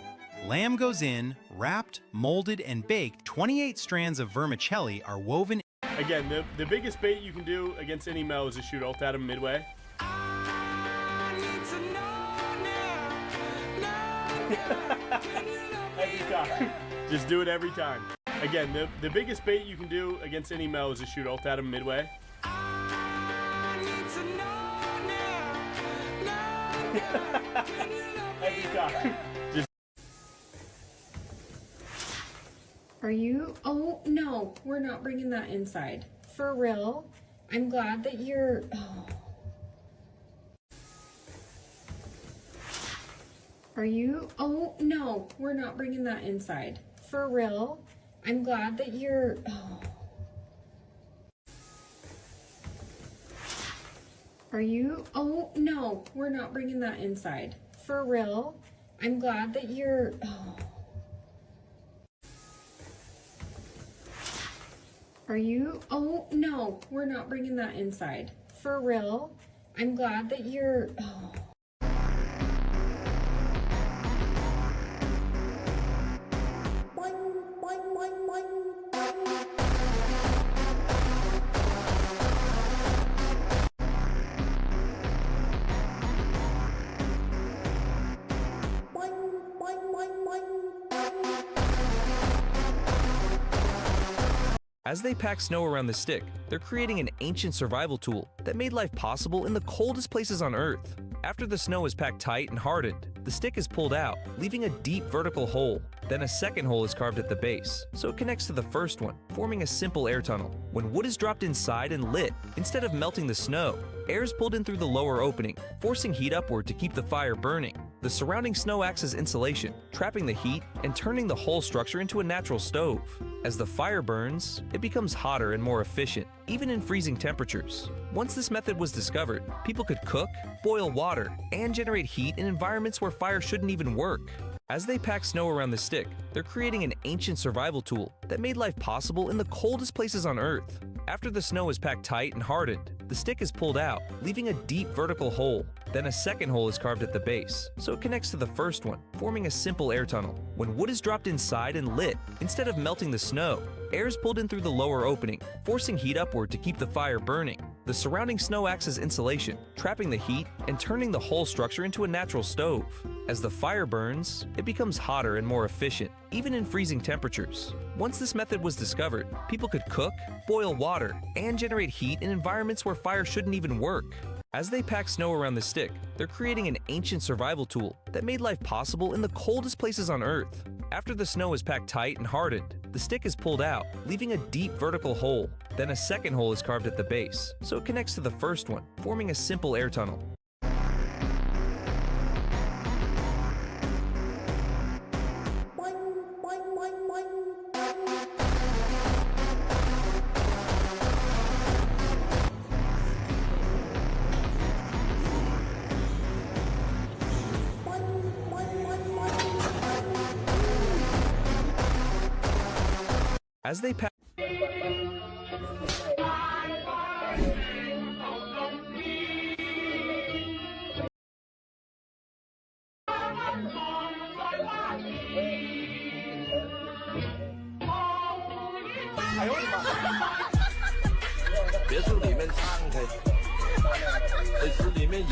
Lamb goes in, wrapped, molded, and baked. 28 strands of vermicelli are woven. Again, the biggest bait you can do against any Mel is to shoot ult at him midway. Every time. Just do it every time. Again, the biggest bait you can do against any Mel is to shoot ult at him midway. Every time. Just. Are you? Oh, no, we're not bringing that inside. For real? I'm glad that you're... Oh. Are you? Oh, no, we're not bringing that inside. For real? I'm glad that you're... Oh. Are you? Oh, no, we're not bringing that inside. For real? I'm glad that you're... Oh. Are you? Oh, no, we're not bringing that inside. For real? I'm glad that you're... Oh. As they pack snow around the stick, they're creating an ancient survival tool that made life possible in the coldest places on Earth. After the snow is packed tight and hardened, the stick is pulled out, leaving a deep vertical hole. Then a second hole is carved at the base, so it connects to the first one, forming a simple air tunnel. When wood is dropped inside and lit, instead of melting the snow, air is pulled in through the lower opening, forcing heat upward to keep the fire burning. The surrounding snow acts as insulation, trapping the heat and turning the whole structure into a natural stove. As the fire burns, it becomes hotter and more efficient, even in freezing temperatures. Once this method was discovered, people could cook, boil water, and generate heat in environments where fire shouldn't even work. As they pack snow around the stick, they're creating an ancient survival tool that made life possible in the coldest places on Earth. After the snow is packed tight and hardened, the stick is pulled out, leaving a deep vertical hole. Then a second hole is carved at the base, so it connects to the first one, forming a simple air tunnel. When wood is dropped inside and lit, instead of melting the snow, air is pulled in through the lower opening, forcing heat upward to keep the fire burning. The surrounding snow acts as insulation, trapping the heat and turning the whole structure into a natural stove. As the fire burns, it becomes hotter and more efficient, even in freezing temperatures. Once this method was discovered, people could cook, boil water, and generate heat in environments where fire shouldn't even work. As they pack snow around the stick, they're creating an ancient survival tool that made life possible in the coldest places on Earth. After the snow is packed tight and hardened, the stick is pulled out, leaving a deep vertical hole. Then a second hole is carved at the base, so it connects to the first one, forming a simple air tunnel. As they pack别墅里面敞开，在市里面饮。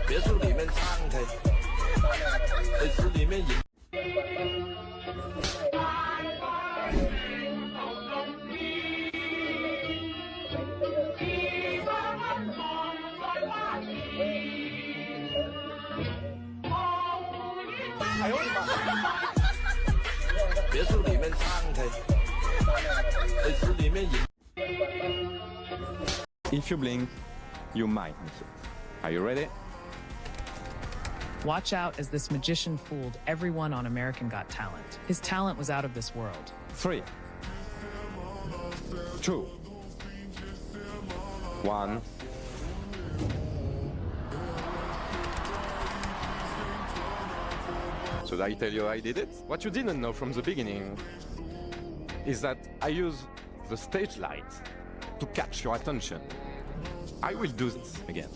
别墅里面敞开，在市里面饮。别墅里面敞开，在市里面饮。If you blink, you might miss it. Are you ready? Watch out as this magician fooled everyone on American Got Talent. His talent was out of this world. 3, 2, 1. Should I tell you I did it? What you didn't know from the beginning is that I use the stage light to catch your attention. I will do this again.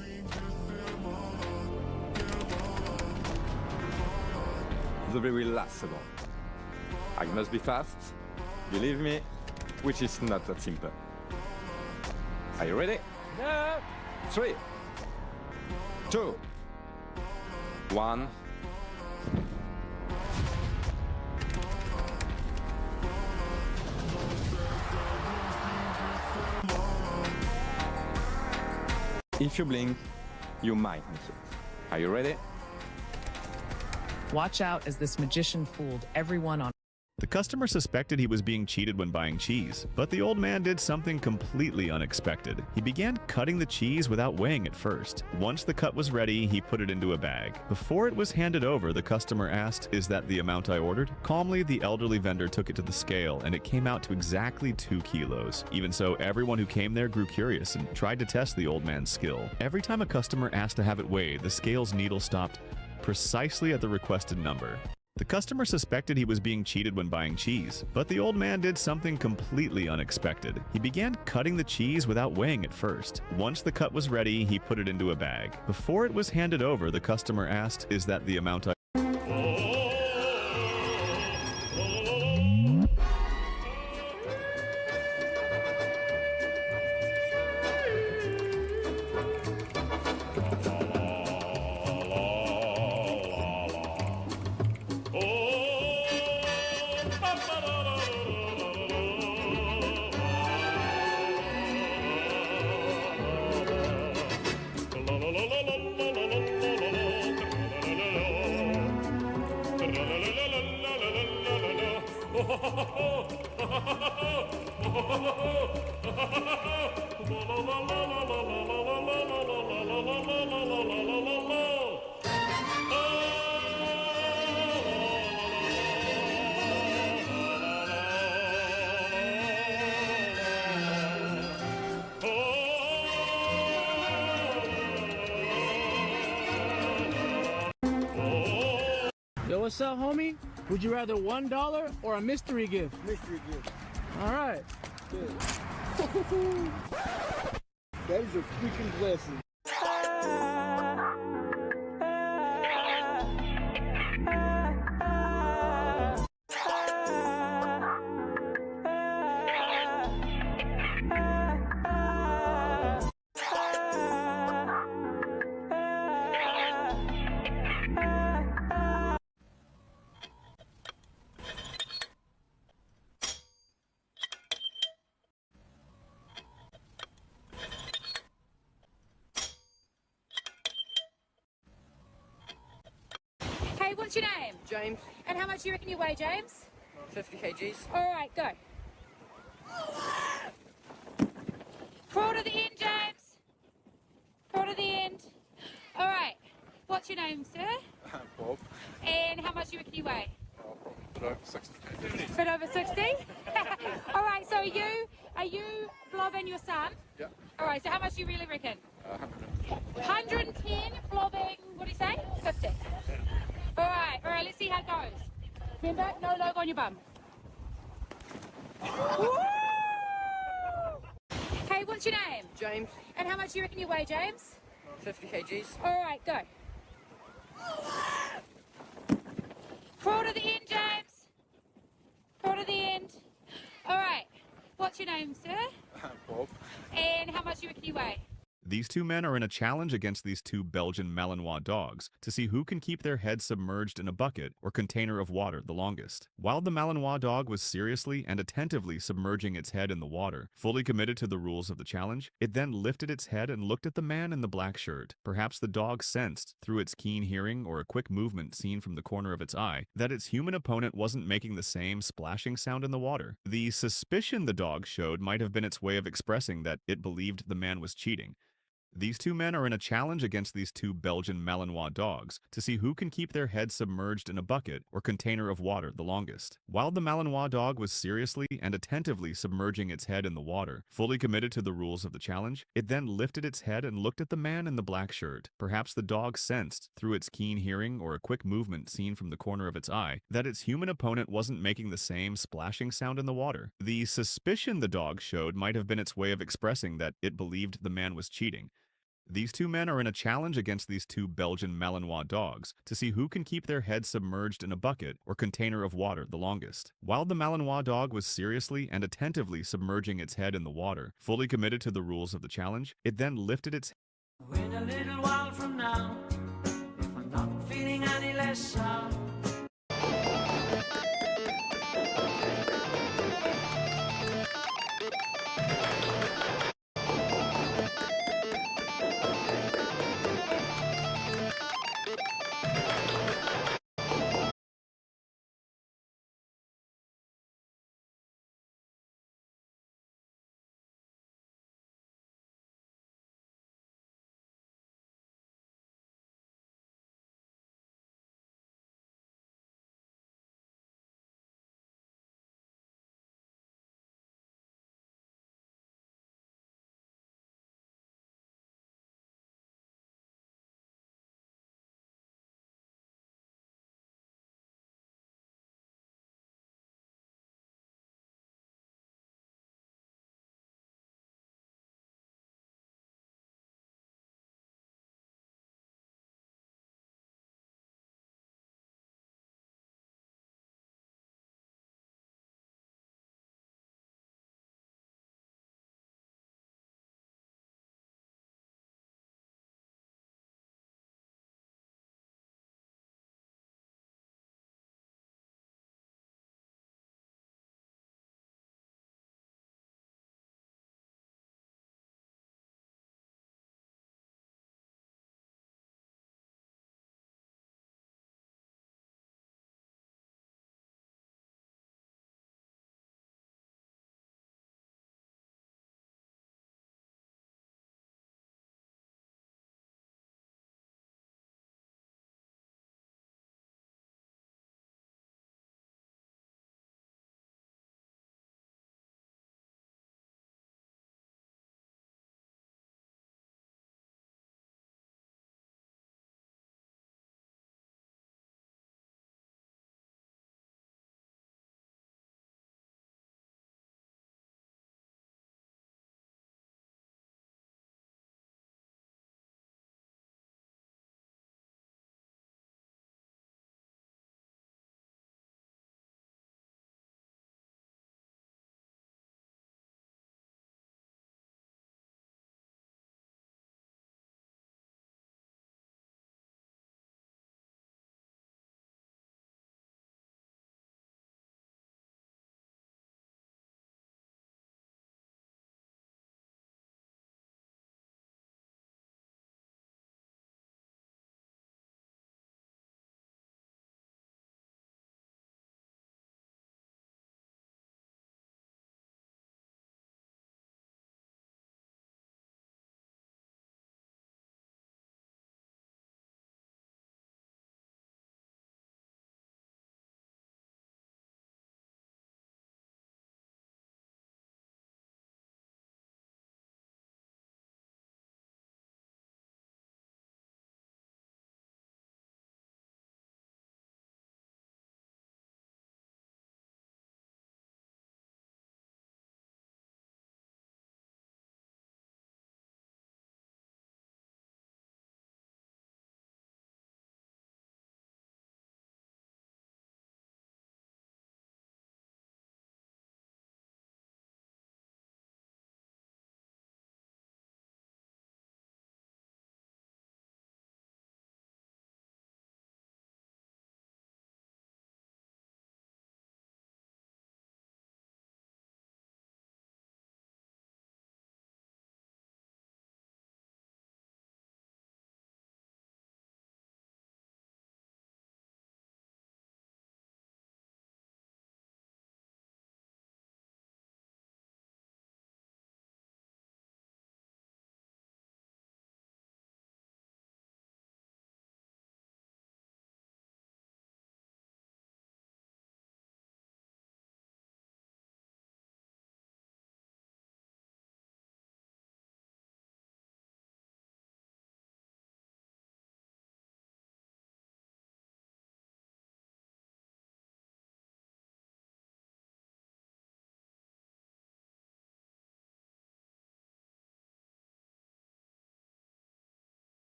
The very last second. I must be fast, believe me, which is not that simple. Are you ready? No. 3, 2, 1. If you blink, you might miss it. Are you ready? Watch out as this magician fooled everyone on. The customer suspected he was being cheated when buying cheese, but the old man did something completely unexpected. He began cutting the cheese without weighing it first. Once the cut was ready, he put it into a bag. Before it was handed over, the customer asked, "Is that the amount I ordered?" Calmly, the elderly vendor took it to the scale, and it came out to exactly 2 kilos. Even so, everyone who came there grew curious and tried to test the old man's skill. Every time a customer asked to have it weighed, the scale's needle stopped precisely at the requested number. The customer suspected he was being cheated when buying cheese, but the old man did something completely unexpected. He began cutting the cheese without weighing it first. Once the cut was ready, he put it into a bag. Before it was handed over, the customer asked, "Is that the amount I..." Yo, what's up, homie? Would you rather $1 or a mystery gift? Mystery gift. All right. Good. That is a freaking blessing. Hey, what's your name? James. And how much do you reckon you weigh, James? 50 kgs. All right, go. Crawl to the end, James. Crawl to the end. All right. What's your name, sir? Bob. And how much do you reckon you weigh? Bit over 60 kgs. Bit over 60? All right, so are you Blob and your son? Yeah. All right, so how much do you really reckon? 100. 110, blobbing, what do you say? 50. All right, let's see how it goes. Remember, no logo on your bum. Hey, what's your name? James. And how much do you reckon you weigh, James? 50 kgs. All right, go. Crawl to the end, James. Crawl to the end. All right, what's your name, sir? Bob. And how much do you reckon you weigh? These two men are in a challenge against these two Belgian Malinois dogs to see who can keep their head submerged in a bucket or container of water the longest. While the Malinois dog was seriously and attentively submerging its head in the water, fully committed to the rules of the challenge, it then lifted its head and looked at the man in the black shirt. Perhaps the dog sensed, through its keen hearing or a quick movement seen from the corner of its eye, that its human opponent wasn't making the same splashing sound in the water. The suspicion the dog showed might have been its way of expressing that it believed the man was cheating. These two men are in a challenge against these two Belgian Malinois dogs to see who can keep their head submerged in a bucket or container of water the longest. While the Malinois dog was seriously and attentively submerging its head in the water, fully committed to the rules of the challenge, it then lifted its head and looked at the man in the black shirt. Perhaps the dog sensed, through its keen hearing or a quick movement seen from the corner of its eye, that its human opponent wasn't making the same splashing sound in the water. The suspicion the dog showed might have been its way of expressing that it believed the man was cheating. These two men are in a challenge against these two Belgian Malinois dogs to see who can keep their head submerged in a bucket or container of water the longest. While the Malinois dog was seriously and attentively submerging its head in the water, fully committed to the rules of the challenge, it then lifted its Wait a little while from now, if I'm not feeling any less sour.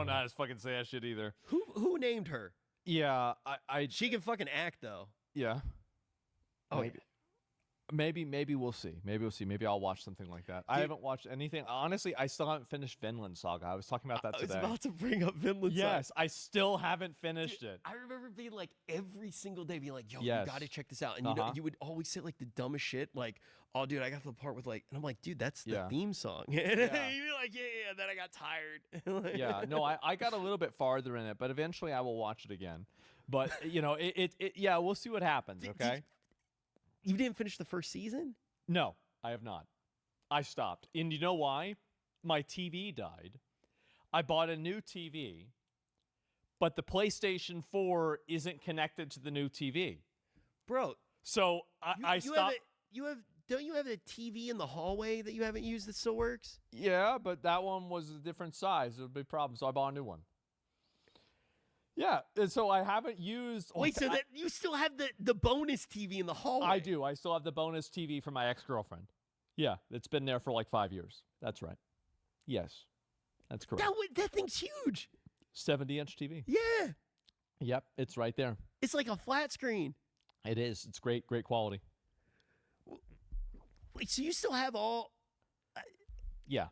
don't know how to fucking say that shit either. Who named her? Yeah, She can fucking act though. Yeah. Oh, maybe we'll see. Maybe I'll watch something like that. Dude, I haven't watched anything. Honestly, I still haven't finished Vinland Saga. I was talking about that today. I was about to bring up Vinland Saga. Yes, I still haven't finished it. I remember being like every single day being like, yo, yes. you gotta check this out. And you would always say like the dumbest shit. Like, oh dude, I got to the part with like, and I'm like, dude, that's the theme song. And you'd be like, yeah, then I got tired. Yeah, no, I got a little bit farther in it, but eventually I will watch it again. But yeah, we'll see what happens, okay? You didn't finish the first season? No, I have not. I stopped. And you know why? My TV died. I bought a new TV, but the PlayStation 4 isn't connected to the new TV. Bro. So I stopped. Don't you have a TV in the hallway that you haven't used that still works? Yeah, but that one was a different size. It was a big problem, so I bought a new one. Yeah, and so I haven't used... Wait, so that you still have the bonus TV in the hallway? I do. I still have the bonus TV from my ex-girlfriend. Yeah, it's been there for like 5 years. That's right. Yes, that's correct. That thing's huge. 70-inch TV. Yeah. Yep, it's right there. It's like a flat screen. It is. It's great quality. Wait, so you still have all... Yeah.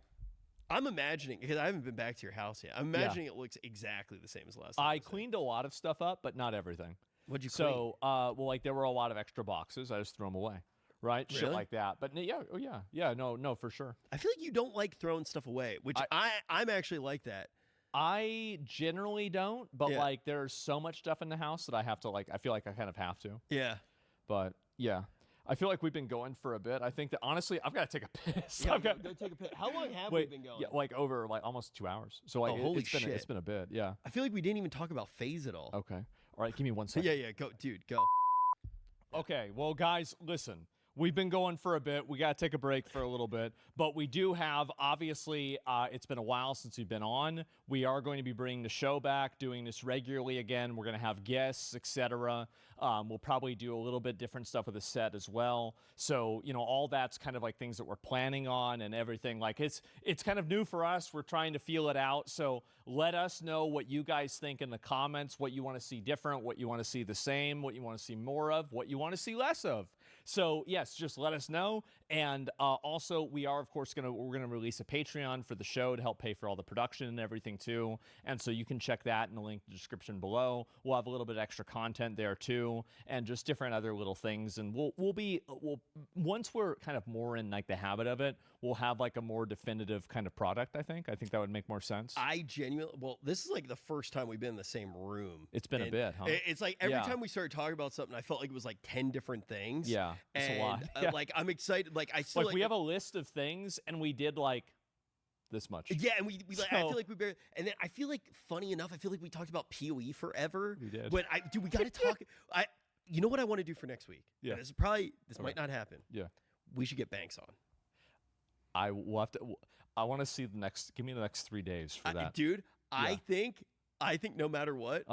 I'm imagining, because I haven't been back to your house yet, I'm imagining it looks exactly the same as last time. I cleaned a lot of stuff up, but not everything. What'd you clean? So, well, like there were a lot of extra boxes. I just threw them away, right? Really? Shit like that. But yeah, no, for sure. I feel like you don't like throwing stuff away, which I'm actually like that. I generally don't, but like there's so much stuff in the house that I have to I feel like I kind of have to. Yeah. But yeah. I feel like we've been going for a bit. I think that honestly, I've got to take a piss. Yeah, go take a piss. How long have we been going? Yeah, like over almost 2 hours. So holy shit. It's been a bit. Yeah. I feel like we didn't even talk about phase at all. Okay. All right. Give me 1 second. Yeah. Go, dude. Go. Okay. Well, guys, listen. We've been going for a bit. We got to take a break for a little bit, but we do have, obviously, it's been a while since we've been on. We are going to be bringing the show back, doing this regularly again. We're going to have guests, etc. We'll probably do a little bit different stuff with the set as well. So, all that's kind of like things that we're planning on and everything. Like it's kind of new for us. We're trying to feel it out. So let us know what you guys think in the comments, what you want to see different, what you want to see the same, what you want to see more of, what you want to see less of. So yes, just let us know. And also we are, of course, we're gonna release a Patreon for the show to help pay for all the production and everything too. And so you can check that in the link in the description below. We'll have a little bit of extra content there too, and just different other little things. And we'll once we're kind of more in like the habit of it, we'll have like a more definitive kind of product. I think that would make more sense. This is like the first time we've been in the same room. It's been a bit, huh? It's like every time we started talking about something, I felt like it was like 10 different things. Yeah. It's a lot. Like I'm excited. Like I still we have a list of things, and we did like this much. Yeah, and we I feel like we barely. And then I feel like, funny enough, I feel like we talked about PoE forever. We did. But we got to talk. You know what I want to do for next week? Yeah. And this might not happen. Yeah. We should get Banks on. I will have to. I want to see the next. Give me the next 3 days for that, dude. Yeah. I think no matter what,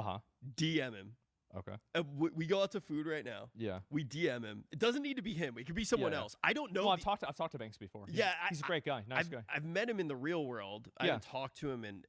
DM him. Okay. We go out to food right now. Yeah. We DM him. It doesn't need to be him. It could be someone else. I don't know. Well, I've talked to Banks before. He's a great guy. Nice guy. I've met him in the real world. I haven't talked to him, and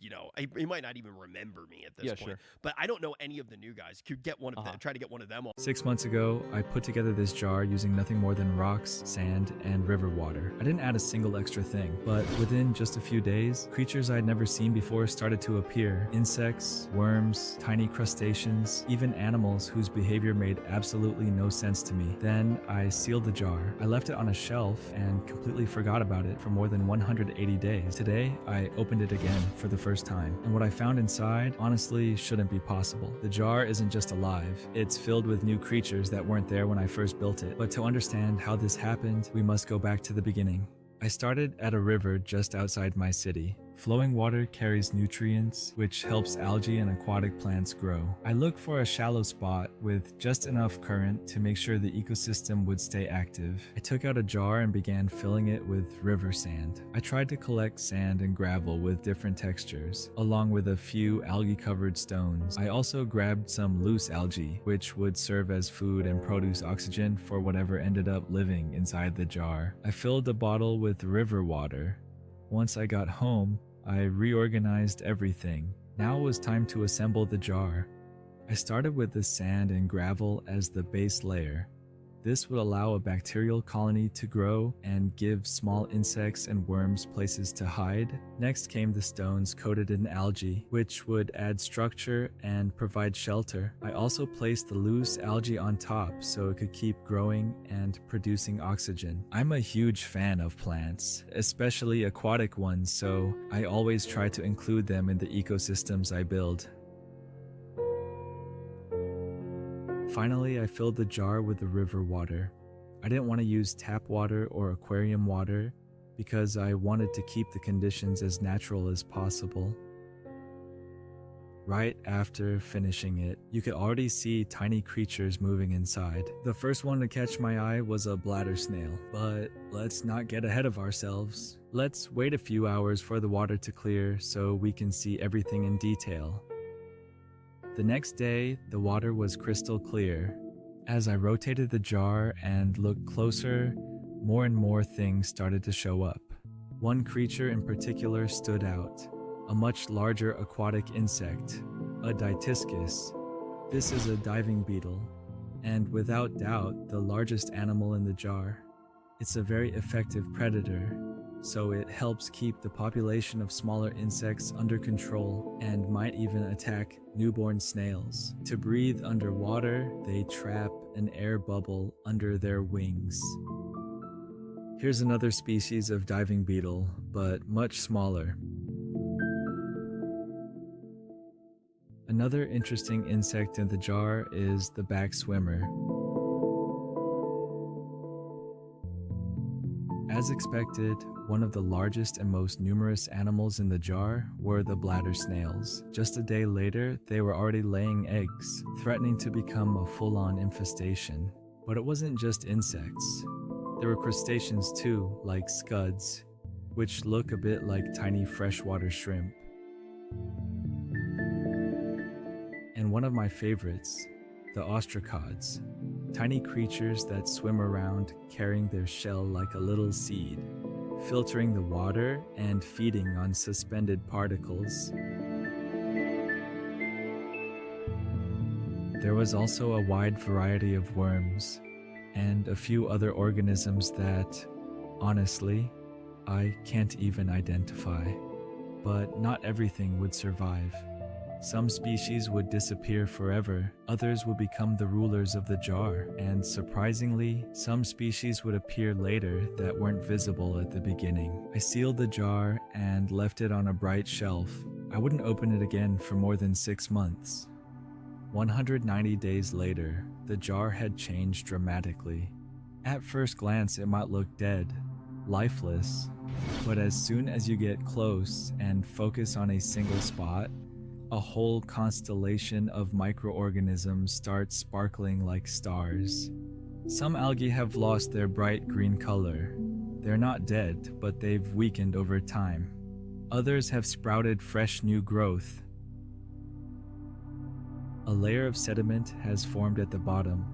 he might not even remember me at this point. Sure. But I don't know any of the new guys. Could get one of them. Try to get one of them on. 6 months ago, I put together this jar using nothing more than rocks, sand, and river water. I didn't add a single extra thing, but within just a few days, creatures I'd never seen before started to appear. Insects, worms, tiny crustaceans, even animals whose behavior made absolutely no sense to me. Then I sealed the jar. I left it on a shelf and completely forgot about it for more than 180 days. Today, I opened it again for the first time, and what I found inside honestly shouldn't be possible. The jar isn't just alive, it's filled with new creatures that weren't there when I first built it. But to understand how this happened, we must go back to the beginning. I started at a river just outside my city. Flowing water carries nutrients, which helps algae and aquatic plants grow. I looked for a shallow spot with just enough current to make sure the ecosystem would stay active. I took out a jar and began filling it with river sand. I tried to collect sand and gravel with different textures, along with a few algae-covered stones. I also grabbed some loose algae, which would serve as food and produce oxygen for whatever ended up living inside the jar. I filled the bottle with river water. Once I got home, I reorganized everything. Now it was time to assemble the jar. I started with the sand and gravel as the base layer. This would allow a bacterial colony to grow and give small insects and worms places to hide. Next came the stones coated in algae, which would add structure and provide shelter. I also placed the loose algae on top so it could keep growing and producing oxygen. I'm a huge fan of plants, especially aquatic ones, so I always try to include them in the ecosystems I build. Finally, I filled the jar with the river water. I didn't want to use tap water or aquarium water because I wanted to keep the conditions as natural as possible. Right after finishing it, you could already see tiny creatures moving inside. The first one to catch my eye was a bladder snail, but let's not get ahead of ourselves. Let's wait a few hours for the water to clear so we can see everything in detail. The next day, the water was crystal clear. As I rotated the jar and looked closer, more and more things started to show up. One creature in particular stood out, a much larger aquatic insect, a Dytiscus. This is a diving beetle, and without doubt, the largest animal in the jar. It's a very effective predator, so it helps keep the population of smaller insects under control and might even attack newborn snails. To breathe underwater, they trap an air bubble under their wings. Here's another species of diving beetle, but much smaller. Another interesting insect in the jar is the back swimmer. As expected, one of the largest and most numerous animals in the jar were the bladder snails. Just a day later, they were already laying eggs, threatening to become a full-on infestation. But it wasn't just insects. There were crustaceans too, like scuds, which look a bit like tiny freshwater shrimp. And one of my favorites, the ostracods. Tiny creatures that swim around carrying their shell like a little seed, filtering the water and feeding on suspended particles. There was also a wide variety of worms and a few other organisms that, honestly, I can't even identify. But not everything would survive. Some species would disappear forever, others would become the rulers of the jar, and surprisingly, some species would appear later that weren't visible at the beginning. I sealed the jar and left it on a bright shelf. I wouldn't open it again for more than 6 months. 190 days later, the jar had changed dramatically. At first glance, it might look dead, lifeless, but as soon as you get close and focus on a single spot, a whole constellation of microorganisms starts sparkling like stars. Some algae have lost their bright green color. They're not dead, but they've weakened over time. Others have sprouted fresh new growth. A layer of sediment has formed at the bottom.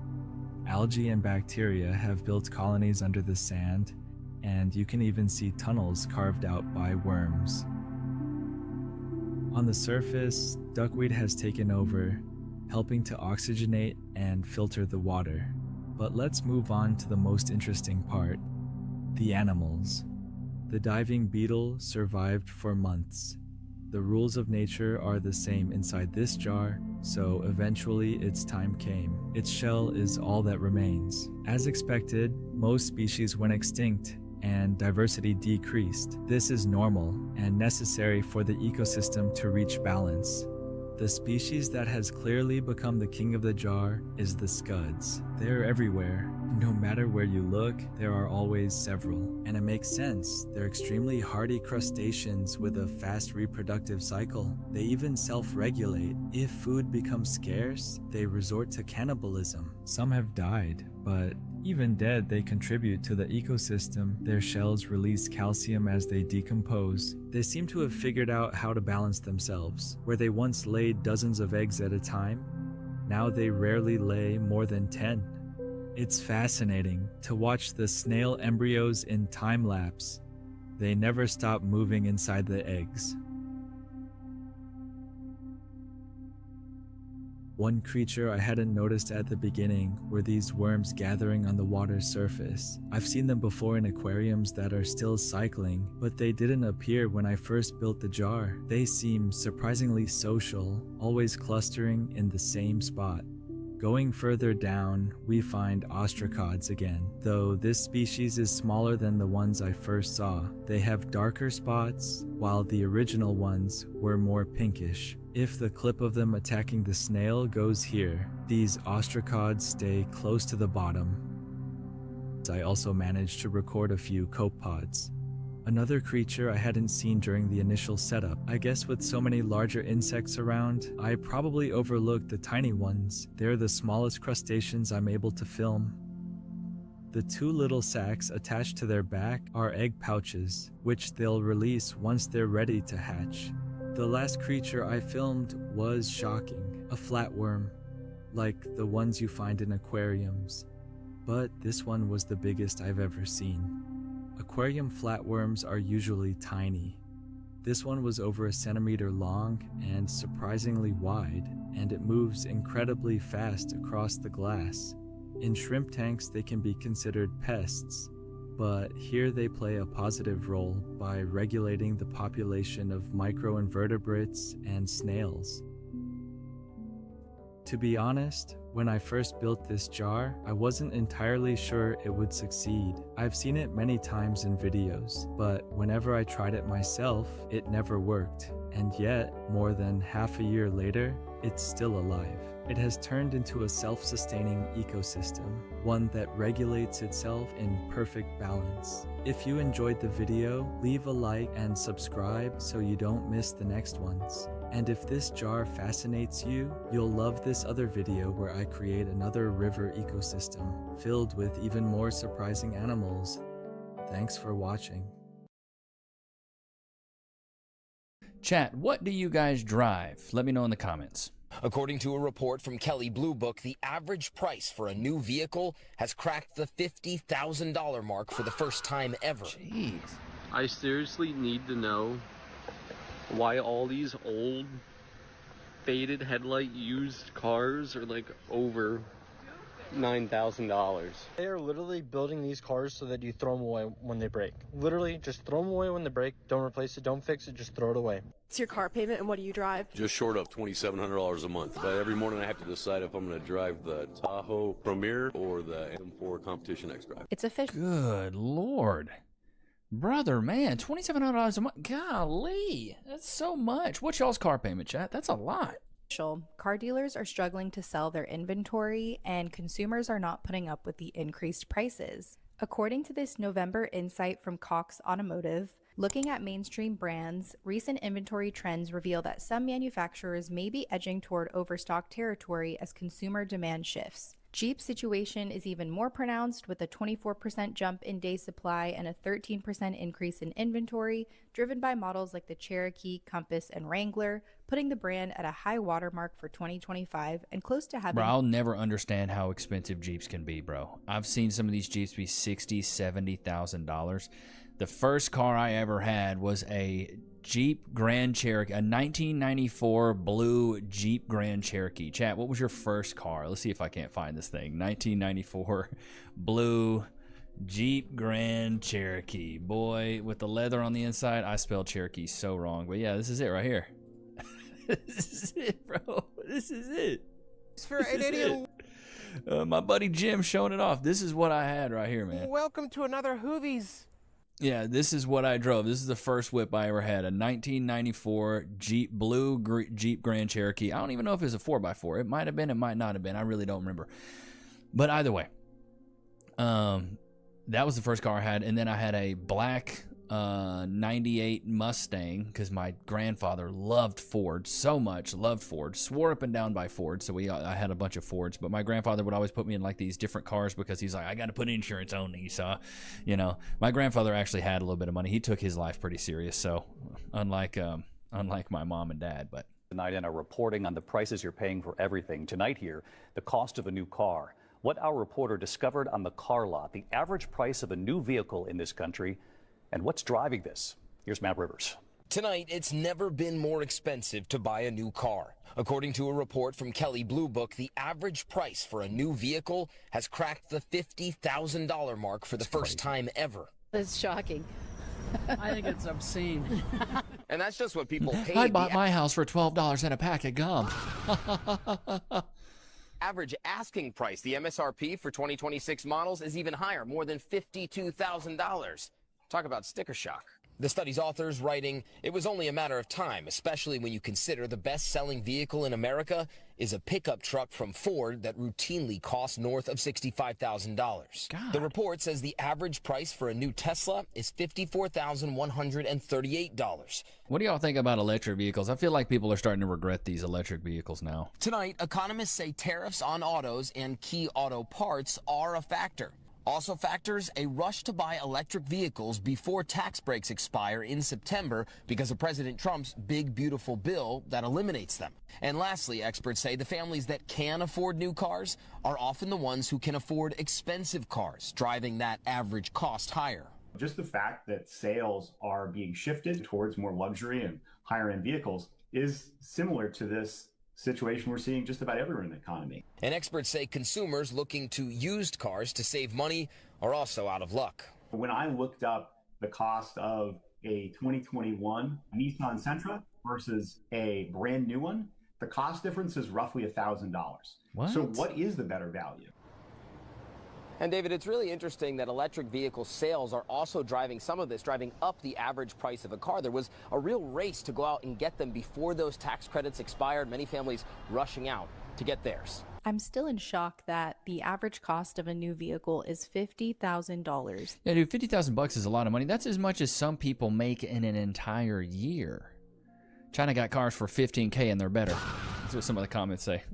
Algae and bacteria have built colonies under the sand, and you can even see tunnels carved out by worms. On the surface, duckweed has taken over, helping to oxygenate and filter the water. But let's move on to the most interesting part, the animals. The diving beetle survived for months. The rules of nature are the same inside this jar, so eventually its time came. Its shell is all that remains. As expected, most species went extinct, and diversity decreased. This is normal and necessary for the ecosystem to reach balance. The species that has clearly become the king of the jar is the scuds. They're everywhere. No matter where you look, there are always several. And it makes sense. They're extremely hardy crustaceans with a fast reproductive cycle. They even self-regulate. If food becomes scarce, they resort to cannibalism. Some have died, but even dead, they contribute to the ecosystem. Their shells release calcium as they decompose. They seem to have figured out how to balance themselves. Where they once laid dozens of eggs at a time, now they rarely lay more than 10. It's fascinating to watch the snail embryos in time lapse. They never stop moving inside the eggs. One creature I hadn't noticed at the beginning were these worms gathering on the water's surface. I've seen them before in aquariums that are still cycling, but they didn't appear when I first built the jar. They seem surprisingly social, always clustering in the same spot. Going further down, we find ostracods again, though this species is smaller than the ones I first saw. They have darker spots, while the original ones were more pinkish. If the clip of them attacking the snail goes here, these ostracods stay close to the bottom. I also managed to record a few copepods. Another creature I hadn't seen during the initial setup. I guess with so many larger insects around, I probably overlooked the tiny ones. They're the smallest crustaceans I'm able to film. The two little sacs attached to their back are egg pouches, which they'll release once they're ready to hatch. The last creature I filmed was shocking, a flatworm, like the ones you find in aquariums. But this one was the biggest I've ever seen. Aquarium flatworms are usually tiny. This one was over 1 centimeter long and surprisingly wide, and it moves incredibly fast across the glass. In shrimp tanks, they can be considered pests, but here they play a positive role by regulating the population of microinvertebrates and snails. To be honest, when I first built this jar, I wasn't entirely sure it would succeed. I've seen it many times in videos, but whenever I tried it myself, it never worked. And yet, more than half a year later, it's still alive. It has turned into a self-sustaining ecosystem, one that regulates itself in perfect balance. If you enjoyed the video, leave a like and subscribe so you don't miss the next ones. And if this jar fascinates you, you'll love this other video where I create another river ecosystem filled with even more surprising animals. Thanks for watching. Chat, what do you guys drive? Let me know in the comments. According to a report from Kelley Blue Book, the average price for a new vehicle has cracked the $50,000 mark for the first time ever. Jeez. I seriously need to know why all these old, faded headlight used cars are like over $9,000. They are literally building these cars so that you throw them away when they break. Literally, just throw them away when they break. Don't replace it, don't fix it, just throw it away. What's your car payment and what do you drive? Just short of $2,700 a month. But every morning I have to decide if I'm going to drive the Tahoe Premier or the M4 Competition X Drive. It's official. Good Lord. Brother, man, $2,700 a month. Golly, that's so much. What's y'all's car payment, chat? That's a lot. Car dealers are struggling to sell their inventory and consumers are not putting up with the increased prices. According to this November insight from Cox Automotive, looking at mainstream brands, recent inventory trends reveal that some manufacturers may be edging toward overstock territory as consumer demand shifts. Jeep's situation is even more pronounced with a 24% jump in day supply and a 13% increase in inventory, driven by models like the Cherokee, Compass, and Wrangler, putting the brand at a high watermark for 2025 and close to having... Bro, I'll never understand how expensive Jeeps can be, bro. I've seen some of these Jeeps be $60,000, $70,000. The first car I ever had was a Jeep Grand Cherokee, a 1994 blue Jeep Grand Cherokee. Chat, what was your first car? Let's see if I can't find this thing. 1994 blue Jeep Grand Cherokee. Boy, with the leather on the inside. I spelled Cherokee so wrong. But yeah, this is it right here. This is it, bro. This is it. It's for an idiot. My buddy Jim showing it off. This is what I had right here, man. Welcome to another Hoovies. Yeah, this is what I drove. This is the first whip I ever had, a 1994 Jeep Grand Cherokee. I don't even know if it was a 4x4. It might have been, it might not have been. I really don't remember. But either way, that was the first car I had. And then I had a black 98 Mustang because my grandfather loved Ford so much, loved Ford, swore up and down by Ford. So I had a bunch of Fords, but my grandfather would always put me in like these different cars because he's like, I got to put insurance on these. So, you know, my grandfather actually had a little bit of money. He took his life pretty serious. So unlike my mom and dad, but tonight in our reporting on the prices you're paying for everything. Tonight here, the cost of a new car. What our reporter discovered on the car lot, the average price of a new vehicle in this country And what's driving this? Here's Matt Rivers. Tonight, it's never been more expensive to buy a new car. According to a report from Kelley Blue Book, the average price for a new vehicle has cracked the $50,000 mark for the first time ever. It's shocking. I think it's obscene. And that's just what people paid. I bought my house for $12 and a pack of gum. Average asking price, the MSRP for 2026 models, is even higher, more than $52,000. Talk about sticker shock. The study's authors writing, it was only a matter of time, especially when you consider the best-selling vehicle in America is a pickup truck from Ford that routinely costs north of $65,000. The report says the average price for a new Tesla is $54,138. What do y'all think about electric vehicles? I feel like people are starting to regret these electric vehicles now. Tonight, economists say tariffs on autos and key auto parts are a factor. Also factors a rush to buy electric vehicles before tax breaks expire in September because of President Trump's big, beautiful bill that eliminates them. And lastly, experts say the families that can afford new cars are often the ones who can afford expensive cars, driving that average cost higher. Just the fact that sales are being shifted towards more luxury and higher end vehicles is similar to this situation we're seeing just about everywhere in the economy. And experts say consumers looking to used cars to save money are also out of luck. When I looked up the cost of a 2021 Nissan Sentra versus a brand new one, the cost difference is roughly $1,000. So what is the better value? And David, it's really interesting that electric vehicle sales are also driving some of this, driving up the average price of a car. There was a real race to go out and get them before those tax credits expired, many families rushing out to get theirs. I'm still in shock that the average cost of a new vehicle is $50,000. Yeah, dude, $50,000 is a lot of money. That's as much as some people make in an entire year. China got cars for $15K and they're better. That's what some of the comments say.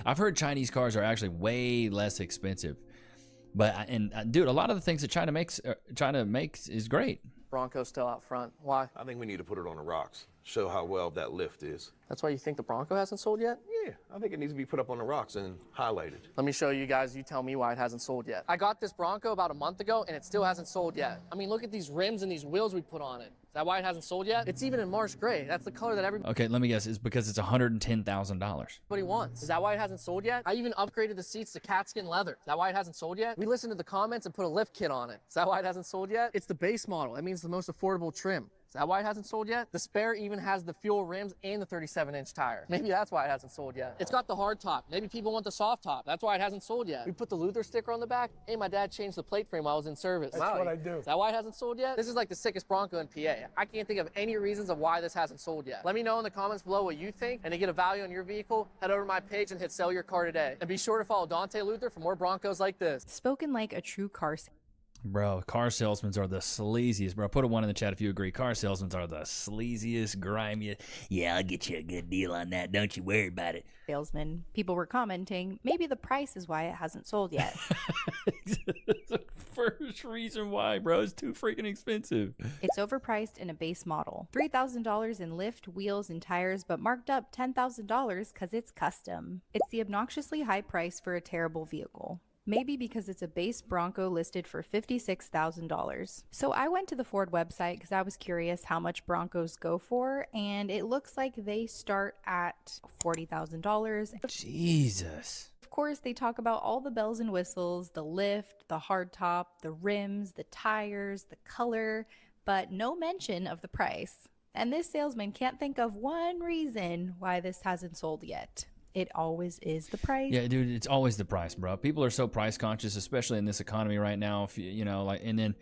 I've heard Chinese cars are actually way less expensive, but dude, a lot of the things that China makes is great. Bronco's still out front. Why? I think we need to put it on the rocks, show how well that lift is. That's why you think the Bronco hasn't sold yet? Yeah, I think it needs to be put up on the rocks and highlighted. Let me show you guys. You tell me why it hasn't sold yet. I got this Bronco about a month ago, and it still hasn't sold yet. I mean, look at these rims and these wheels we put on it. Is that why it hasn't sold yet? It's even in Marsh Gray. That's the color that everybody Okay, let me guess. It's because it's $110,000. wants. Is that why it hasn't sold yet? I even upgraded the seats to catskin leather. Is that why it hasn't sold yet? We listened to the comments and put a lift kit on it. Is that why it hasn't sold yet? It's the base model. That means the most affordable trim. Is that why it hasn't sold yet? The Spare even has the fuel rims and the 37-inch tire. Maybe that's why it hasn't sold yet. It's got the hard top. Maybe people want the soft top. That's why it hasn't sold yet. We put the Luther sticker on the back. Hey, my dad changed the plate frame while I was in service. That's what I do. Is that why it hasn't sold yet? This is like the sickest Bronco in PA. I can't think of any reasons of why this hasn't sold yet. Let me know in the comments below what you think, and to get a value on your vehicle, head over to my page and hit sell your car today. And be sure to follow Dante Luther for more Broncos like this. Spoken like a true car Bro, car salesmen are the sleaziest. Bro, put a 1 in the chat if you agree. Car salesmen are the sleaziest, grimiest. Yeah, I'll get you a good deal on that. Don't you worry about it. salesman. People were commenting, maybe the price is why it hasn't sold yet. The first reason why, bro, it's too freaking expensive. It's overpriced in a base model. $3,000 in lift, wheels, and tires, but marked up $10,000 because it's custom. It's the obnoxiously high price for a terrible vehicle. Maybe because it's a base Bronco listed for $56,000. So I went to the Ford website because I was curious how much Broncos go for, and it looks like they start at $40,000. Jesus. Of course, they talk about all the bells and whistles, the lift, the hardtop, the rims, the tires, the color, but no mention of the price. And this salesman can't think of one reason why this hasn't sold yet. It always is the price. Yeah, dude, it's always the price, bro. People are so price conscious, especially in this economy right now. If you know, like, and then,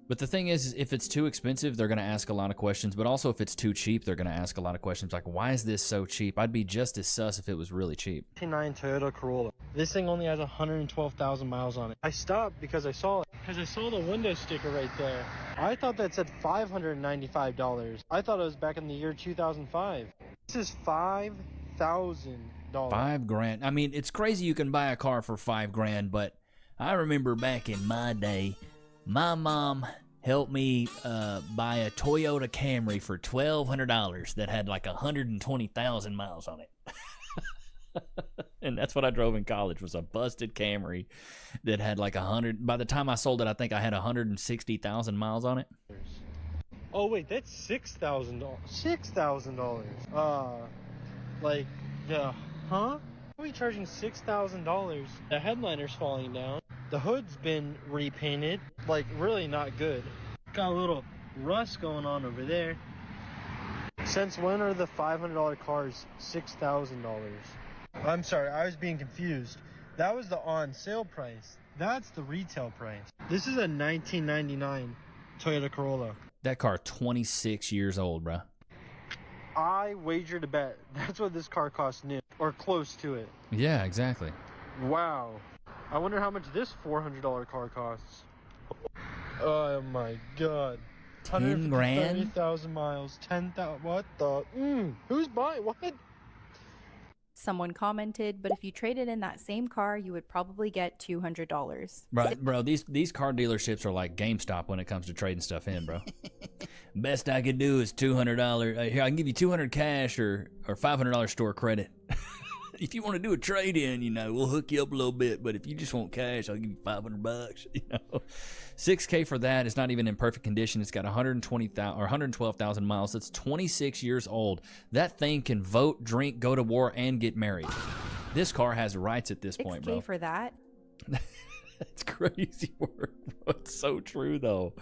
but the thing is, if it's too expensive, they're gonna ask a lot of questions. But also, if it's too cheap, they're gonna ask a lot of questions. Like, why is this so cheap? I'd be just as sus if it was really cheap. 1999 Toyota Corolla. This thing only has 112,000 miles on it. I stopped because I saw it. Because I saw the window sticker right there. I thought that said $595. I thought it was back in the year 2005. This is $5,000. $5,000. I mean, it's crazy you can buy a car for $5,000, but I remember back in my day, my mom helped me buy a Toyota Camry for $1,200 that had like 120,000 miles on it. And that's what I drove in college, was a busted Camry that had like 100. By the time I sold it, I think I had 160,000 miles on it. Oh wait, that's $6,000. $6,000. Like the huh? Why are we charging $6,000? The headliner's falling down. The hood's been repainted. Like really not good. Got a little rust going on over there. Since when are the $500 cars $6,000? I'm sorry, I was being confused. That was the on sale price. That's the retail price. This is a 1999 Toyota Corolla. That car 26 years old, bro. I wagered a bet. That's what this car costs new, or close to it. Yeah, exactly. Wow. I wonder how much this $400 car costs. Oh my god. 10 grand? 30,000 miles. 10,000. What the? Who's buying? What? Someone commented, but if you traded in that same car, you would probably get $200. Bro, these car dealerships are like GameStop when it comes to trading stuff in, bro. Best I could do is $200. Here, I can give you $200 cash or $500 store credit. If you want to do a trade-in, we'll hook you up a little bit. But if you just want cash, I'll give you $500. $6K for that. It's not even in perfect condition. It's got 112,000 miles. It's 26 years old. That thing can vote, drink, go to war, and get married. This car has rights at this point, bro. $6K for that? That's crazy work, bro. It's so true, though.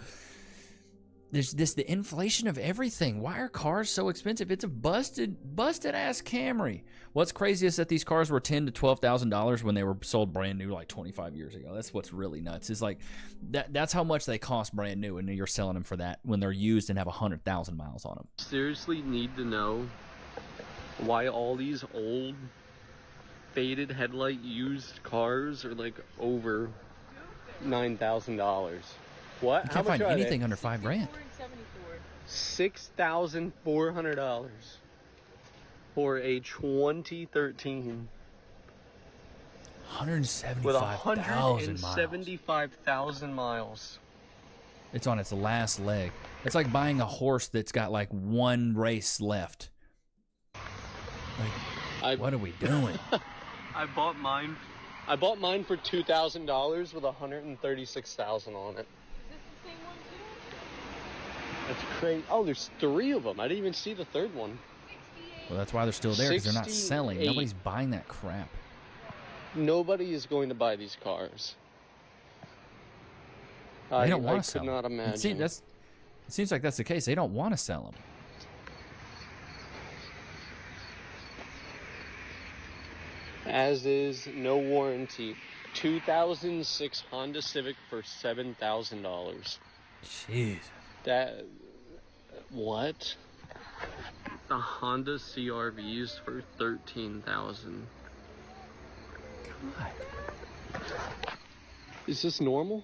There's the inflation of everything. Why are cars so expensive? It's a busted ass Camry. What's crazy is that these cars were $10,000 to $12,000 when they were sold brand new like 25 years ago. That's what's really nuts. It's like that's how much they cost brand new, and you're selling them for that when they're used and have 100,000 miles on them. Seriously need to know why all these old faded headlight used cars are like over $9,000. What? You can't find anything under $5 grand. $6,400 for a 2013 with 175,000 miles. It's on its last leg. It's like buying a horse that's got like one race left. Like, what are we doing? I bought mine for $2,000 with 136,000 on it. That's crazy. Oh, there's 3 of them. I didn't even see the third one. Well, that's why they're still there, because they're not selling. Nobody's buying that crap. Nobody is going to buy these cars. They don't want to sell them. I could not imagine. It seems like that's the case. They don't want to sell them. As is no warranty. 2006 Honda Civic for $7,000. Jesus. What? The Honda CR-Vs for $13,000. God. Is this normal?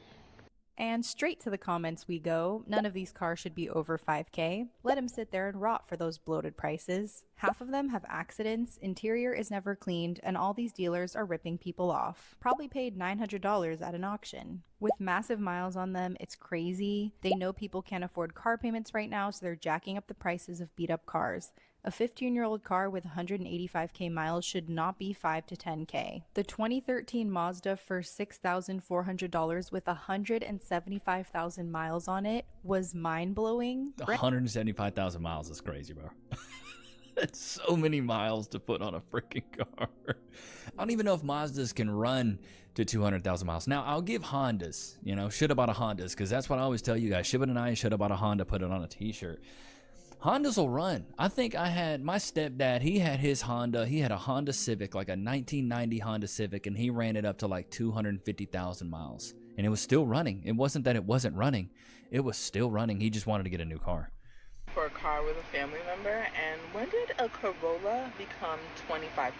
And straight to the comments we go. None of these cars should be over $5K. Let them sit there and rot for those bloated prices. Half of them have accidents, interior is never cleaned, and all these dealers are ripping people off. Probably paid $900 at an auction. With massive miles on them, it's crazy. They know people can't afford car payments right now, so they're jacking up the prices of beat up cars. A 15-year-old car with 185K miles should not be $5 to $10K. The 2013 Mazda for $6,400 with 175,000 miles on it was mind-blowing. 175,000 miles is crazy, bro. That's so many miles to put on a freaking car. I don't even know if Mazdas can run to 200,000 miles. Now, I'll give Hondas, should have bought a Hondas, because that's what I always tell you guys. Shiba and I should have bought a Honda, put it on a t-shirt. Hondas will run. I think I had my stepdad, he had his Honda. He had a Honda Civic, like a 1990 Honda Civic, and he ran it up to like 250,000 miles. And it was still running. It wasn't that it wasn't running. It was still running. He just wanted to get a new car. For a car with a family member, and when did a Corolla become $25,000?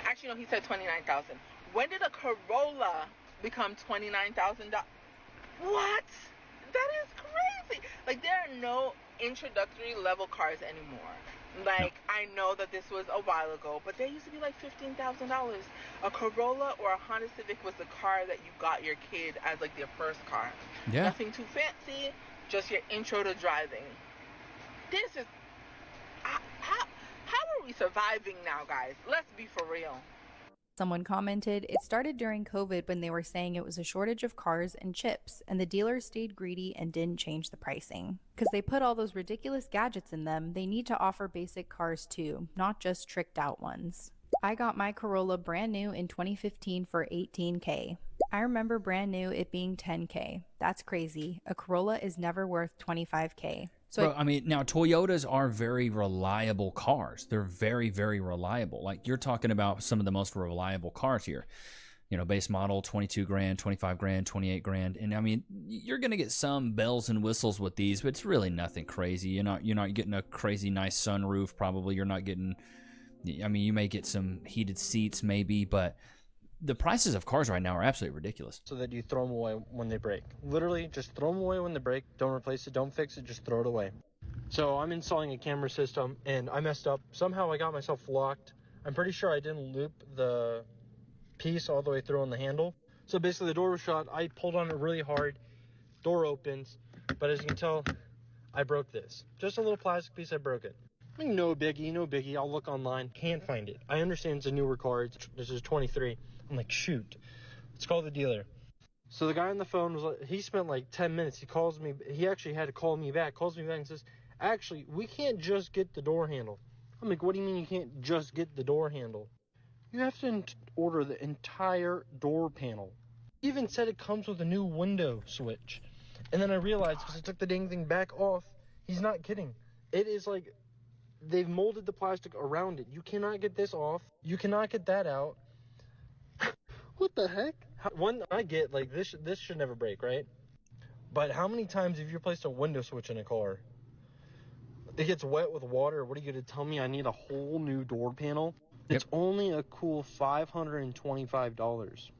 Actually, no, he said $29,000. When did a Corolla become $29,000? What? That is crazy. Like, there are no introductory level cars anymore. Like, I know that this was a while ago, but they used to be like $15,000. A Corolla or a Honda Civic was the car that you got your kid as like their first car. Yeah. Nothing too fancy, just your intro to driving. This is how are we surviving now, guys? Let's be for real. Someone commented, it started during COVID when they were saying it was a shortage of cars and chips, and the dealers stayed greedy and didn't change the pricing. Because they put all those ridiculous gadgets in them, they need to offer basic cars too, not just tricked out ones. I got my Corolla brand new in 2015 for $18K. I remember brand new it being $10K. That's crazy. A Corolla is never worth $25K. So Bro, I mean, now Toyotas are very reliable cars. They're very, very reliable. Like, you're talking about some of the most reliable cars here. You know, base model, 22 grand, 25 grand, 28 grand. And I mean, you're going to get some bells and whistles with these, but it's really nothing crazy. You're not getting a crazy nice sunroof probably. You're not getting, I mean, you may get some heated seats maybe, but the prices of cars right now are absolutely ridiculous. So that you throw them away when they break. Literally, just throw them away when they break. Don't replace it. Don't fix it. Just throw it away. So I'm installing a camera system, and I messed up. Somehow I got myself locked. I'm pretty sure I didn't loop the piece all the way through on the handle. So basically, the door was shut. I pulled on it really hard. Door opens. But as you can tell, I broke this. Just a little plastic piece, I broke it. I mean, no biggie, no biggie. I'll look online. Can't find it. I understand it's a newer car. This is 23. I'm like, shoot. Let's call the dealer. So the guy on the phone was like, he spent like 10 minutes. He calls me. He actually had to call me back. Calls me back and says, actually, we can't just get the door handle. I'm like, what do you mean you can't just get the door handle? You have to order the entire door panel. He even said it comes with a new window switch. And then I realized, because I took the dang thing back off, he's not kidding. It is like, they've molded the plastic around it. You cannot get this off. You cannot get that out. What the heck? One, I get, like, this should never break, right? But how many times have you placed a window switch in a car? It gets wet with water. What are you going to tell me? I need a whole new door panel? Yep. It's only a cool $525.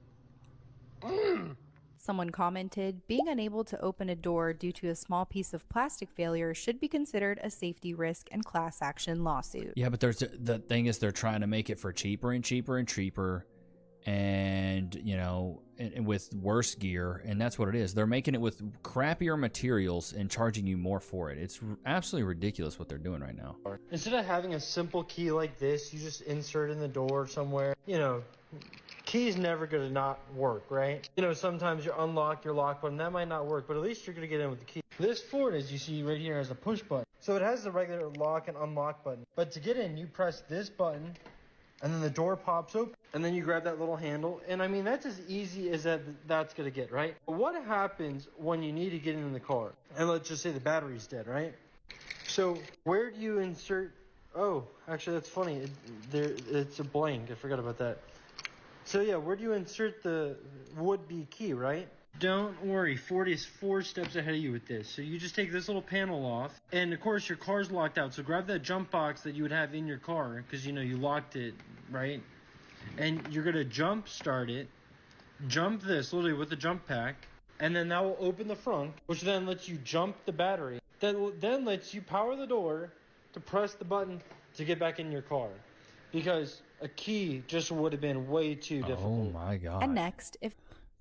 Someone commented, being unable to open a door due to a small piece of plastic failure should be considered a safety risk and class action lawsuit. Yeah, but the thing is, they're trying to make it for cheaper and cheaper and cheaper, and, you know, and with worse gear, and that's what it is. They're making it with crappier materials and charging you more for it. It's absolutely ridiculous what they're doing right now. Instead of having a simple key like this, you just insert in the door somewhere. You know, key's never going to not work, right? You know, sometimes you unlock your lock button. That might not work, but at least you're going to get in with the key. This Ford, as you see right here, has a push button. So it has the regular lock and unlock button. But to get in, you press this button, and then the door pops open, and then you grab that little handle. And I mean, that's as easy as that's going to get, right? But what happens when you need to get in the car? And let's just say the battery's dead, right? So where do you insert? Oh, actually, that's funny. It's a blank. I forgot about that. So yeah, where do you insert the would-be key, right? Don't worry, Ford is 4 steps ahead of you with this. So you just take this little panel off, and of course your car's locked out. So grab that jump box that you would have in your car, because you know you locked it, right? And you're gonna jump start it, jump this literally with the jump pack, and then that will open the front, which then lets you jump the battery. That then lets you power the door to press the button to get back in your car, because a key just would have been way too difficult. Oh my god! And next,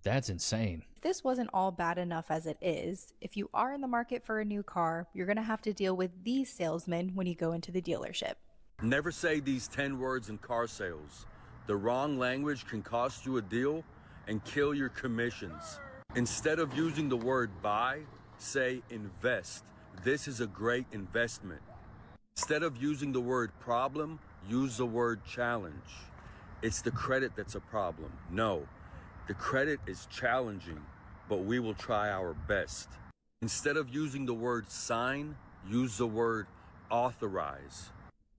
that's insane. If this wasn't all bad enough as it is, if you are in the market for a new car, you're going to have to deal with these salesmen when you go into the dealership. Never say these 10 words in car sales. The wrong language can cost you a deal and kill your commissions. Instead of using the word buy, say invest. This is a great investment. Instead of using the word problem, use the word challenge. It's the credit that's a problem. No. The credit is challenging, but we will try our best. Instead of using the word sign, use the word authorize.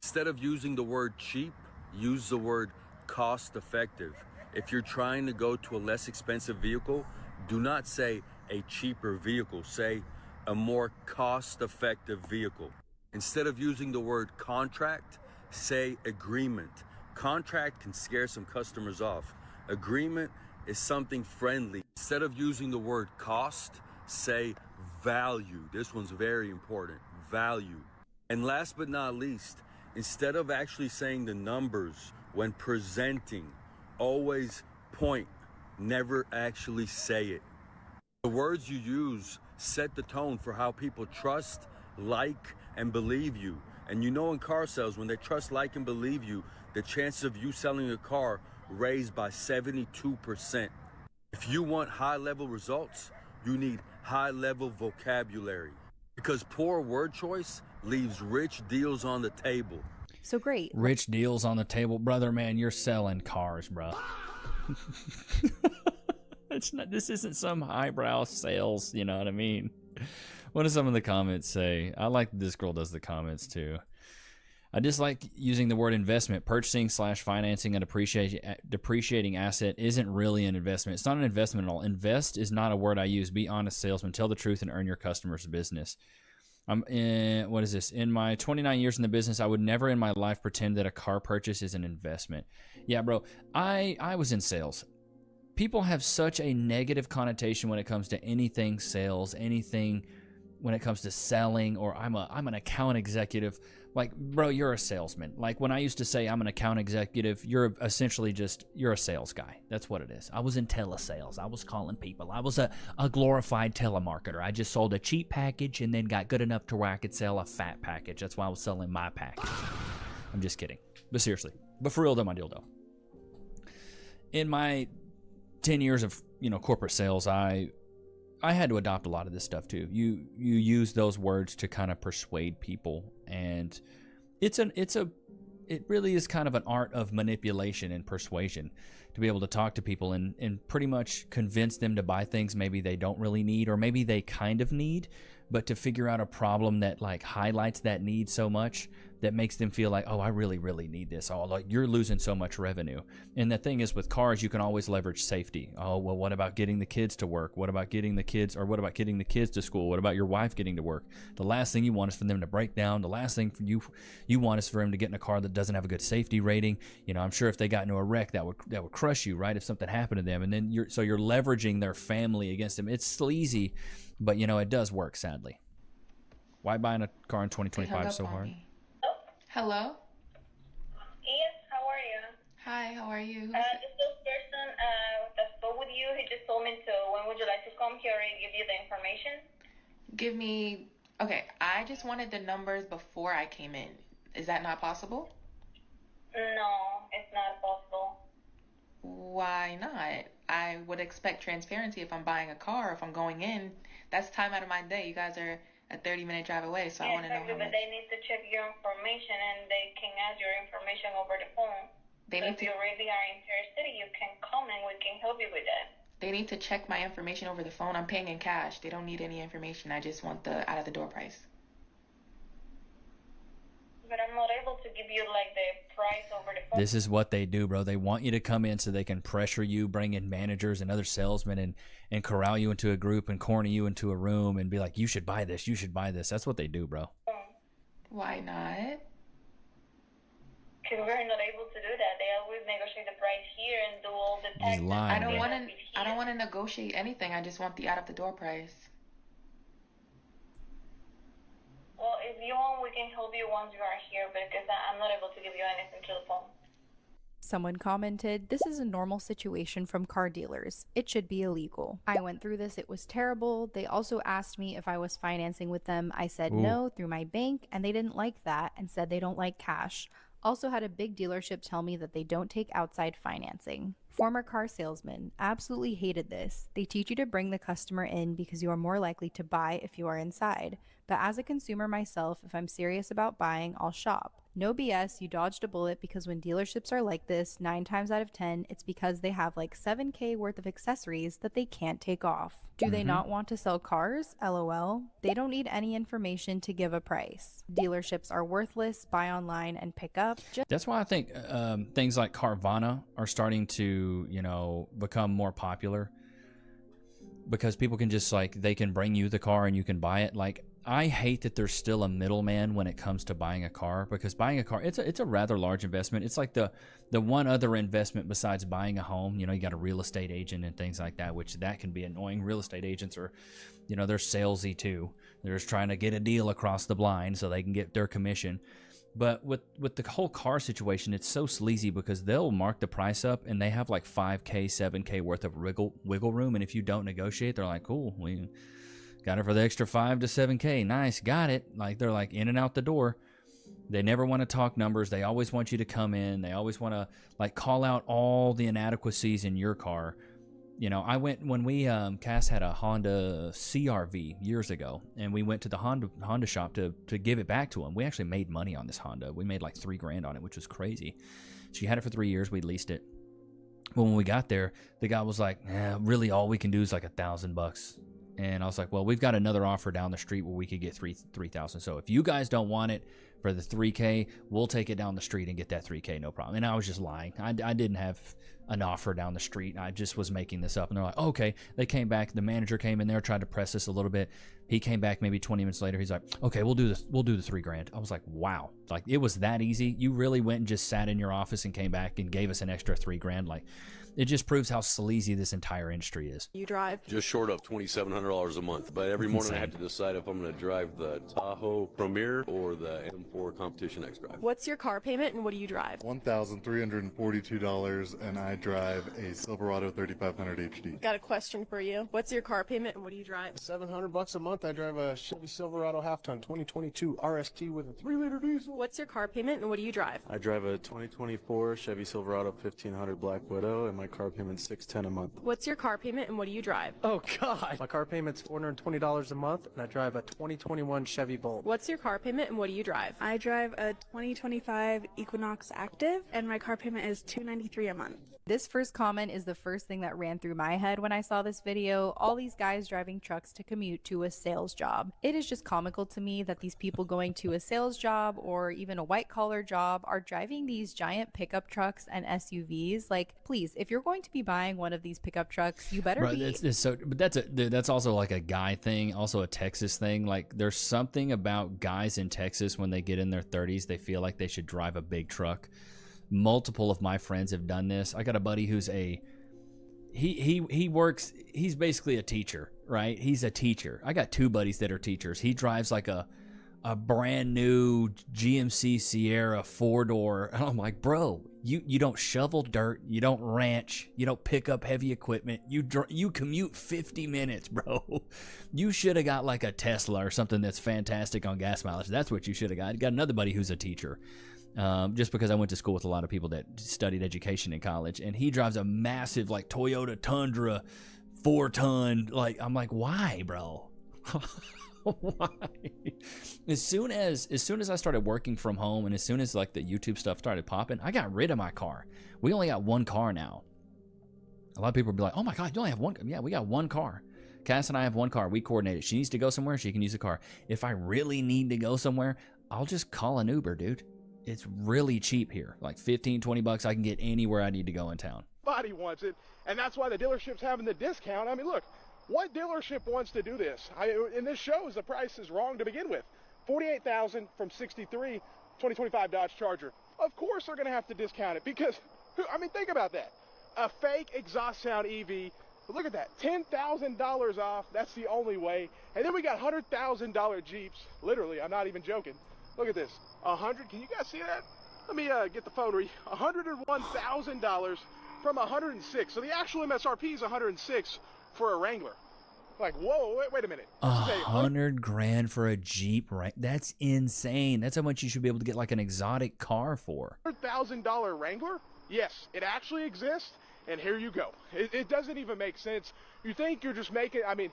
Instead of using the word cheap, use the word cost effective. If you're trying to go to a less expensive vehicle, do not say a cheaper vehicle, say a more cost effective vehicle. Instead of using the word contract, say agreement. Contract can scare some customers off. Agreement is something friendly. Instead of using the word cost, say value. This one's very important, value. And last but not least, instead of actually saying the numbers when presenting, always point, never actually say it. The words you use set the tone for how people trust, like, and believe you. And you know in car sales, when they trust, like, and believe you, the chances of you selling a car raised by 72%. If you want high-level results, you need high-level vocabulary. Because poor word choice leaves rich deals on the table. So great. Rich deals on the table. Brother, man, you're selling cars, bro. This isn't some highbrow sales, you know what I mean? What do some of the comments say? I like this girl does the comments too. I dislike using the word investment. Purchasing / financing a depreciating asset isn't really an investment. It's not an investment at all. Invest is not a word I use. Be honest, salesman. Tell the truth and earn your customers' business. What is this? In my 29 years in the business, I would never in my life pretend that a car purchase is an investment. Yeah, bro. I was in sales. People have such a negative connotation when it comes to anything sales, anything when it comes to selling, or I'm an account executive. Like, bro, you're a salesman. Like, when I used to say I'm an account executive, you're essentially you're a sales guy. That's what it is. I was in telesales. I was calling people. I was a glorified telemarketer. I just sold a cheap package and then got good enough to where I could sell a fat package. That's why I was selling my package. I'm just kidding. But seriously. But for real though, my deal though. In my 10 years of, corporate sales, I had to adopt a lot of this stuff too. You use those words to kind of persuade people, and it really is kind of an art of manipulation and persuasion to be able to talk to people and pretty much convince them to buy things maybe they don't really need, or maybe they kind of need, but to figure out a problem that like highlights that need so much that makes them feel like, oh, I really, really need this. Oh, like you're losing so much revenue. And the thing is, with cars, you can always leverage safety. Oh, well, what about getting the kids to work? What about getting the kids to school? What about your wife getting to work? The last thing you want is for them to break down. The last thing for you want is for them to get in a car that doesn't have a good safety rating. I'm sure if they got into a wreck, that would crush you, right? If something happened to them, and then you're leveraging their family against them. It's sleazy, but it does work. Sadly, why buying a car in 2025 so hard? Hello? Yes, how are you? Hi, how are you? This person that spoke with you, he just told me when would you like to come here and give you the information? Okay, I just wanted the numbers before I came in. Is that not possible? No, it's not possible. Why not? I would expect transparency if I'm buying a car, if I'm going in. That's time out of my day. You guys are a 30-minute drive away, so I want to know how much. But they need to check your information, and they can ask your information over the phone. If you really are interested, you can come and we can help you with that. They need to check my information over the phone. I'm paying in cash. They don't need any information. I just want the out-of-the-door price. But I'm not able to give you like the price over the phone. This is what they do, bro. They want you to come in so they can pressure you, bring in managers and other salesmen, and corral you into a group and corner you into a room and be like, you should buy this, you should buy this. That's what they do, bro. Why not? Because we're not able to do that. They always negotiate the price here and do all the taxes. He's lying, I don't want to negotiate anything. I just want the out-of-the-door price. Well, if you want, we can help you once you are here, because I'm not able to give you anything to the phone. Someone commented, "This is a normal situation from car dealers. It should be illegal. I went through this. It was terrible. They also asked me if I was financing with them. I said no through my bank, and they didn't like that and said they don't like cash. Also had a big dealership tell me that they don't take outside financing. Former car salesman, absolutely hated this. They teach you to bring the customer in because you are more likely to buy if you are inside. But as a consumer myself, if I'm serious about buying, I'll shop. No BS, you dodged a bullet, because when dealerships are like this, 9 times out of 10, it's because they have like $7,000 worth of accessories that they can't take off. Do they not want to sell cars? LOL. They don't need any information to give a price. Dealerships are worthless. Buy online and pick up. That's why I think things like Carvana are starting to, become more popular, because people can just they can bring you the car and you can buy it. Like, I hate that there's still a middleman when it comes to buying a car, because buying a car, it's a rather large investment. It's like the one other investment besides buying a home. You got a real estate agent and things like that, which that can be annoying. Real estate agents are, they're salesy too. They're just trying to get a deal across the line so they can get their commission. But with the whole car situation, it's so sleazy, because they'll mark the price up and they have like $5,000, $7,000 worth of wiggle room. And if you don't negotiate, they're like, cool, we got it for the extra $5,000 to $7,000. Nice, got it. Like, they're like in and out the door. They never want to talk numbers. They always want you to come in. They always want to like call out all the inadequacies in your car. You know, I went when we Cass had a Honda CRV years ago, and we went to the Honda shop to give it back to him. We actually made money on this Honda. We made like $3,000 on it, which was crazy. She had it for 3 years. We leased it. But when we got there, the guy was like, really all we can do is like $1,000. And I was like, well, we've got another offer down the street where we could get 3,000. So if you guys don't want it for the $3K, we'll take it down the street and get that $3K, no problem. And I was just lying. I didn't have an offer down the street. I just was making this up. And they're like, okay. They came back. The manager came in there, tried to press this a little bit. He came back maybe 20 minutes later. He's like, okay, we'll do this. We'll do the $3,000. I was like, wow. Like, it was that easy. You really went and just sat in your office and came back and gave us an extra $3,000. Like, it just proves how sleazy this entire industry is. You drive? Just short of $2,700 a month. But every morning I have to decide if I'm going to drive the Tahoe Premier or the M4 Competition X Drive. What's your car payment and what do you drive? $1,342, and I drive a Silverado 3500 HD. Got a question for you. What's your car payment and what do you drive? $700 a month. I drive a Chevy Silverado half-ton 2022 RST with a 3-liter diesel. What's your car payment and what do you drive? I drive a 2024 Chevy Silverado 1500 Black Widow, and my car payment's $610 a month. What's your car payment and what do you drive? Oh, God. My car payment's $420 a month, and I drive a 2021 Chevy Bolt. What's your car payment and what do you drive? I drive a 2025 Equinox Active, and my car payment is $293 a month. This first comment is the first thing that ran through my head when I saw this video. All these guys driving trucks to commute to a sales job. It is just comical to me that these people going to a sales job or even a white collar job are driving these giant pickup trucks and SUVs. Like, please, if you're going to be buying one of these pickup trucks, you better be. But that's also like a guy thing, also a Texas thing. Like, there's something about guys in Texas when they get in their 30s, they feel like they should drive a big truck. Multiple of my friends have done this. I got a buddy who's he works, he's basically a teacher, right? He's a teacher. I got two buddies that are teachers. He drives like a brand new GMC Sierra 4-door. And I'm like, bro, you don't shovel dirt, you don't ranch, you don't pick up heavy equipment. You commute 50 minutes, bro. You should have got like a Tesla or something that's fantastic on gas mileage. That's what you should have got. Got another buddy who's a teacher. Just because I went to school with a lot of people that studied education in college, and he drives a massive like Toyota Tundra 4-ton. Like, I'm like, why, bro? Why? As soon as I started working from home, and as soon as like the YouTube stuff started popping, I got rid of my car. We only got one car now. A lot of people would be like, oh my God, you only have one? Yeah, we got one car. Cass and I have one car. We coordinated. She needs to go somewhere, she can use the car. If I really need to go somewhere, I'll just call an Uber, dude. It's really cheap here. Like $15-20, I can get anywhere I need to go in town. Nobody wants it, and that's why the dealership's having the discount. I mean, look, what dealership wants to do this? And this shows the price is wrong to begin with. $48,000 from 63, 2025 Dodge Charger. Of course they're going to have to discount it because, I mean, think about that. A fake exhaust sound EV. Look at that, $10,000 off. That's the only way. And then we got $100,000 Jeeps. Literally, I'm not even joking. Look at this. 100. Can you guys see that? Let me get the phone read. $101,000 from 106. So the actual MSRP is 106 for a Wrangler. Like, whoa, wait a minute. $100,000 for a Jeep, right? That's insane. That's how much you should be able to get like an exotic car for. $100,000 Wrangler? Yes, it actually exists. And here you go. It doesn't even make sense. You think you're just making, I mean,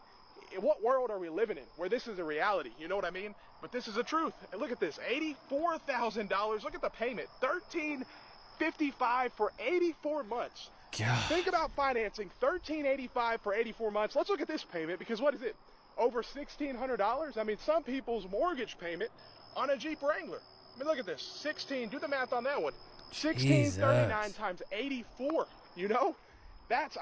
what world are we living in where this is a reality? You know what I mean? But this is the truth. And look at this, $84,000. Look at the payment, $1,355 for 84 months. God. Think about financing, $1,385 for 84 months. Let's look at this payment because what is it? Over $1,600? I mean, some people's mortgage payment on a Jeep Wrangler. I mean, look at this, do the math on that one. $1,639 times 84. You know, that's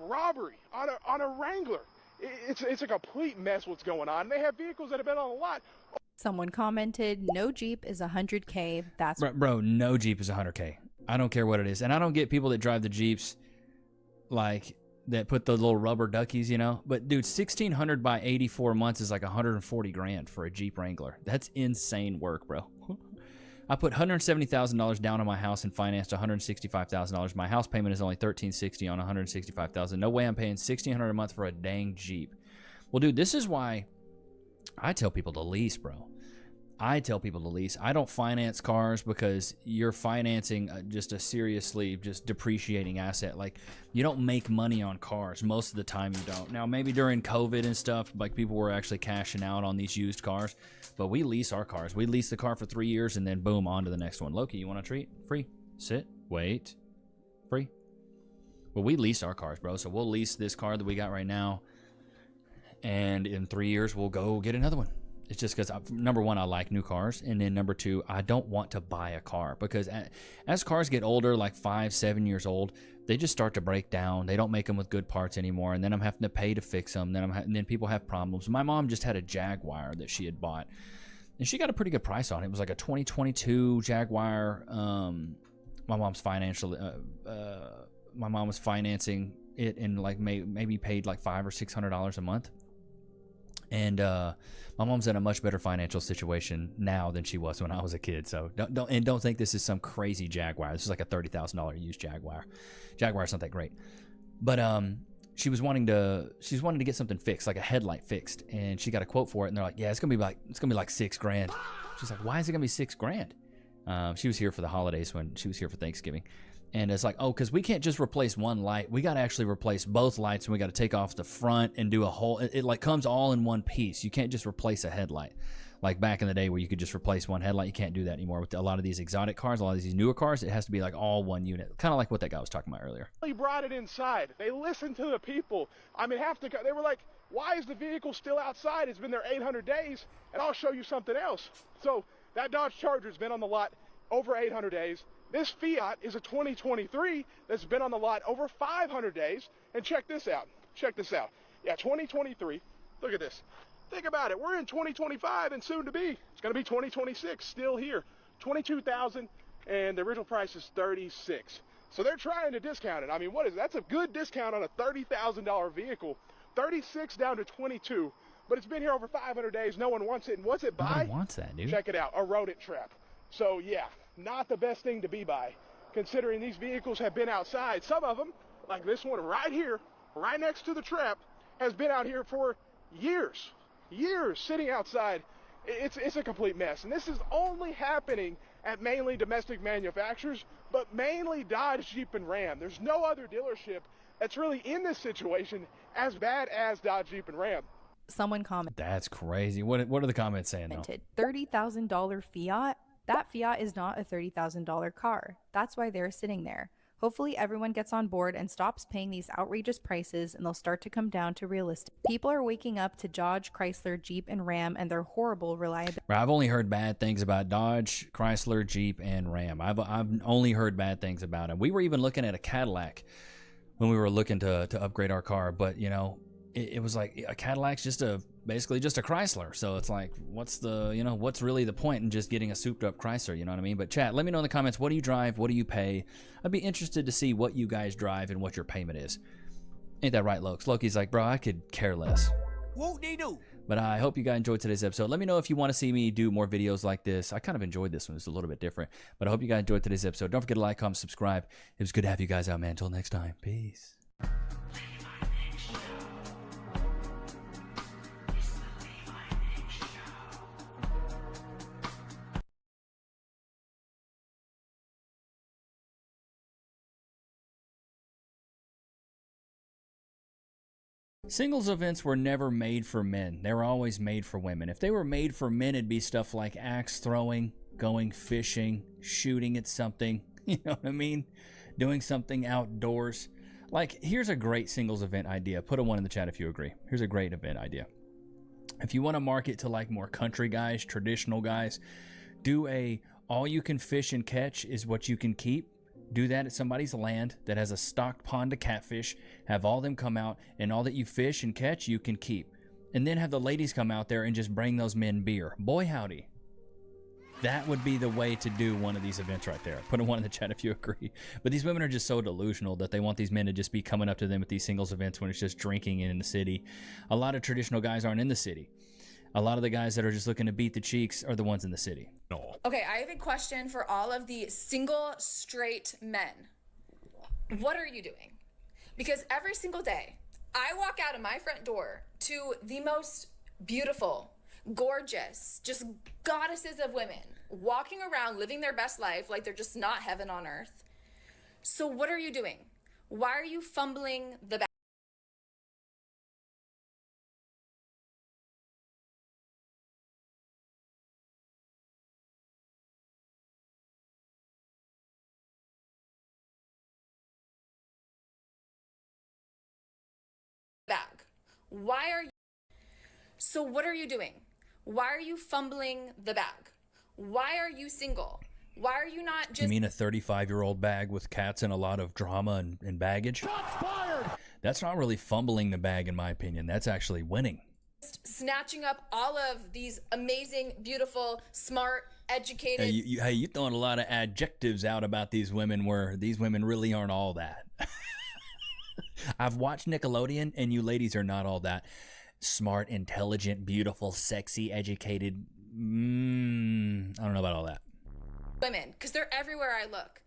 robbery on a Wrangler. It's a complete mess what's going on. They have vehicles that have been on the lot. Someone commented, no Jeep is $100K. That's bro, no Jeep is $100K. I don't care what it is. And I don't get people that drive the Jeeps like that put the little rubber duckies, you know. But dude, $1,600 by 84 months is like $140,000 for a Jeep Wrangler. That's insane work, bro. I put $170,000 down on my house and financed $165,000. My house payment is only $1,360 on $165,000. No way I'm paying $1,600 a month for a dang Jeep. Well, dude, this is why I tell people to lease, bro. I tell people to lease. I don't finance cars because you're financing just a seriously just depreciating asset. Like, you don't make money on cars. Most of the time you don't. Now, maybe during COVID and stuff, like, people were actually cashing out on these used cars, but we lease our cars. We lease the car for 3 years and then boom, on to the next one. Loki, you want a treat? Free. Sit. Wait. Free. Well, we lease our cars, bro. So we'll lease this car that we got right now, and in 3 years, we'll go get another one. It's just because, number one, I like new cars, and then number two, I don't want to buy a car because as cars get older, like 5, 7 years old, they just start to break down. They don't make them with good parts anymore, and then I'm having to pay to fix them. And then people have problems. My mom just had a Jaguar that she had bought, and she got a pretty good price on it. It was like a 2022 Jaguar. My mom's my mom was financing it and like maybe paid like $500 or $600 a month. And my mom's in a much better financial situation now than she was when I was a kid. So don't think this is some crazy Jaguar. This is like a $30,000 used Jaguar. Jaguar's not that great, but she was wanting to get something fixed, like a headlight fixed, and she got a quote for it. And they're like, yeah, it's gonna be like $6,000. She's like, why is it gonna be $6,000? She was here for the holidays when she was here for Thanksgiving. And it's like, oh, because we can't just replace one light. We got to actually replace both lights, and we got to take off the front and do a whole. It like comes all in one piece. You can't just replace a headlight. Like back in the day where you could just replace one headlight, you can't do that anymore. With a lot of these exotic cars, a lot of these newer cars, it has to be like all one unit. Kind of like what that guy was talking about earlier. They brought it inside. They listened to the people. I mean, they were like, why is the vehicle still outside? It's been there 800 days, and I'll show you something else. So that Dodge Charger's been on the lot over 800 days. This Fiat is a 2023 that's been on the lot over 500 days. And check this out. Check this out. Yeah, 2023. Look at this. Think about it. We're in 2025 and soon to be. It's going to be 2026 still here. 22,000 and the original price is 36. So they're trying to discount it. I mean, what is that's a good discount on a $30,000 vehicle. 36 down to 22. But it's been here over 500 days. No one wants it. And what's it by? Nobody wants that, dude. Check it out. A rodent trap. So yeah, not the best thing to be by, considering these vehicles have been outside. Some of them, like this one right here, right next to the trap, has been out here for years sitting outside. It's a complete mess. And this is only happening at mainly domestic manufacturers, but mainly Dodge, Jeep, and Ram. There's no other dealership that's really in this situation as bad as Dodge, Jeep, and Ram. Someone commented. That's crazy. What are the comments saying though? $30,000 Fiat? That Fiat is not a $30,000 car. That's why they're sitting there. Hopefully everyone gets on board and stops paying these outrageous prices, and they'll start to come down to realistic. People are waking up to Dodge, Chrysler, Jeep, and Ram and their horrible reliability. I've only heard bad things about Dodge, Chrysler, Jeep, and Ram. I've only heard bad things about them. We were even looking at a Cadillac when we were looking to upgrade our car, but you know, it was like a Cadillac's basically just a Chrysler. So it's like, what's really the point in just getting a souped up Chrysler? You know what I mean? But chat, let me know in the comments, what do you drive? What do you pay? I'd be interested to see what you guys drive and what your payment is. Ain't that right, Lokes? Loki's like, bro, I could care less. Whoop-de-doo. But I hope you guys enjoyed today's episode. Let me know if you want to see me do more videos like this. I kind of enjoyed this one. It's a little bit different. But I hope you guys enjoyed today's episode. Don't forget to like, comment, subscribe. It was good to have you guys out, man. Until next time. Peace. Singles events were never made for men. They were always made for women. If they were made for men, it'd be stuff like axe throwing, going fishing, shooting at something, you know what I mean? Doing something outdoors. Like, here's a great singles event idea. Put a 1 in the chat if you agree. Here's a great event idea. If you want to market to like more country guys, traditional guys, do a all you can fish and catch is what you can keep. Do that at somebody's land that has a stocked pond of catfish. Have all them come out, and all that you fish and catch, you can keep. And then have the ladies come out there and just bring those men beer. Boy, howdy. That would be the way to do one of these events right there. Put a 1 in the chat if you agree. But these women are just so delusional that they want these men to just be coming up to them at these singles events when it's just drinking in the city. A lot of traditional guys aren't in the city. A lot of the guys that are just looking to beat the cheeks are the ones in the city. No. Okay, I have a question for all of the single straight men. What are you doing? Because every single day, I walk out of my front door to the most beautiful, gorgeous, just goddesses of women, walking around living their best life like they're just not heaven on earth. So what are you doing? Why are you fumbling the bag? Why are you? So what are you doing? Why are you fumbling the bag? Why are you single? Why are you not just... You mean a 35-year-old bag with cats and a lot of drama and baggage? Shots fired! That's not really fumbling the bag, in my opinion. That's actually winning. Snatching up all of these amazing, beautiful, smart, educated... Hey, you're throwing a lot of adjectives out about these women where these women really aren't all that. I've watched Nickelodeon, and you ladies are not all that. Smart, intelligent, beautiful, sexy, educated. I don't know about all that. Women, because they're everywhere I look.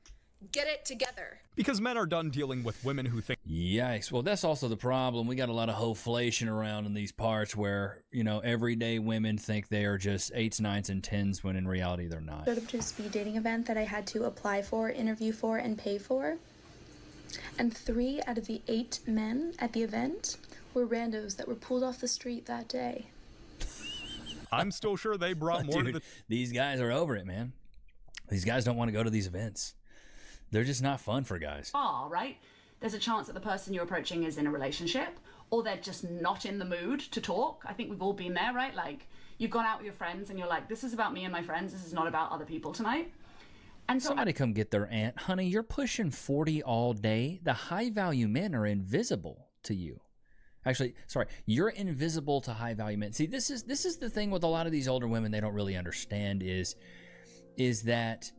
Get it together. Because men are done dealing with women who think... Yikes. Well, that's also the problem. We got a lot of hoflation around in these parts where, you know, everyday women think they are just 8s, 9s, and 10s when in reality they're not. Showed up to a speed dating event that I had to apply for, interview for, and pay for. And 3 out of the 8 men at the event were randos that were pulled off the street that day. I'm still sure they brought more to the... These guys are over it, man. These guys don't want to go to these events. They're just not fun for guys. Right? There's a chance that the person you're approaching is in a relationship, or they're just not in the mood to talk. I think we've all been there, right? Like, you've gone out with your friends and you're like, this is about me and my friends. This is not about other people tonight. And so somebody come get their aunt. Honey, you're pushing 40 all day. The high-value men are invisible to you. Actually, sorry, you're invisible to high-value men. See, this is the thing with a lot of these older women they don't really understand is that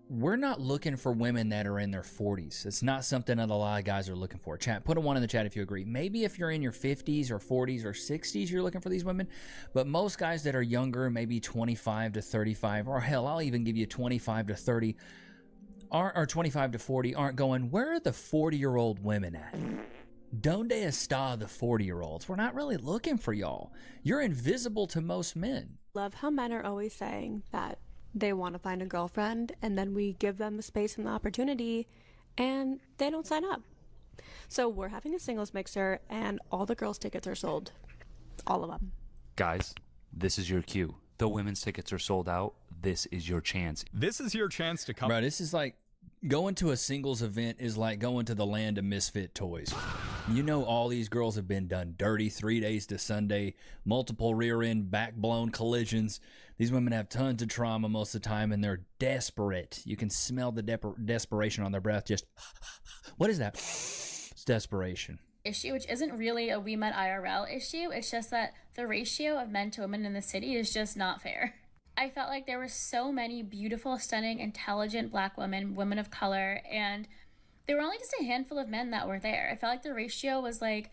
we're not looking for women that are in their 40s. It's not something that a lot of guys are looking for. Chat, put a 1 in the chat if you agree. Maybe if you're in your 50s or 40s or 60s, you're looking for these women. But most guys that are younger, maybe 25 to 35, or hell, I'll even give you 25 to 30, or 25 to 40, aren't going, where are the 40-year-old women at? Donde está the 40-year-olds? We're not really looking for y'all. You're invisible to most men. Love how men are always saying that they want to find a girlfriend, and then we give them the space and the opportunity, and they don't sign up. So we're having a singles mixer, and all the girls' tickets are sold. All of them. Guys, this is your cue. The women's tickets are sold out. This is your chance. This is your chance to come. Bro, this is like going to a singles event is like going to the land of misfit toys. You know all these girls have been done dirty 3 days to Sunday, multiple rear end back blown collisions. These women have tons of trauma most of the time, and they're desperate. You can smell the desperation on their breath. Just, what is that? It's desperation. Issue, which isn't really a We Met IRL issue. It's just that the ratio of men to women in the city is just not fair. I felt like there were so many beautiful, stunning, intelligent Black women, women of color, and there were only just a handful of men that were there. I felt like the ratio was like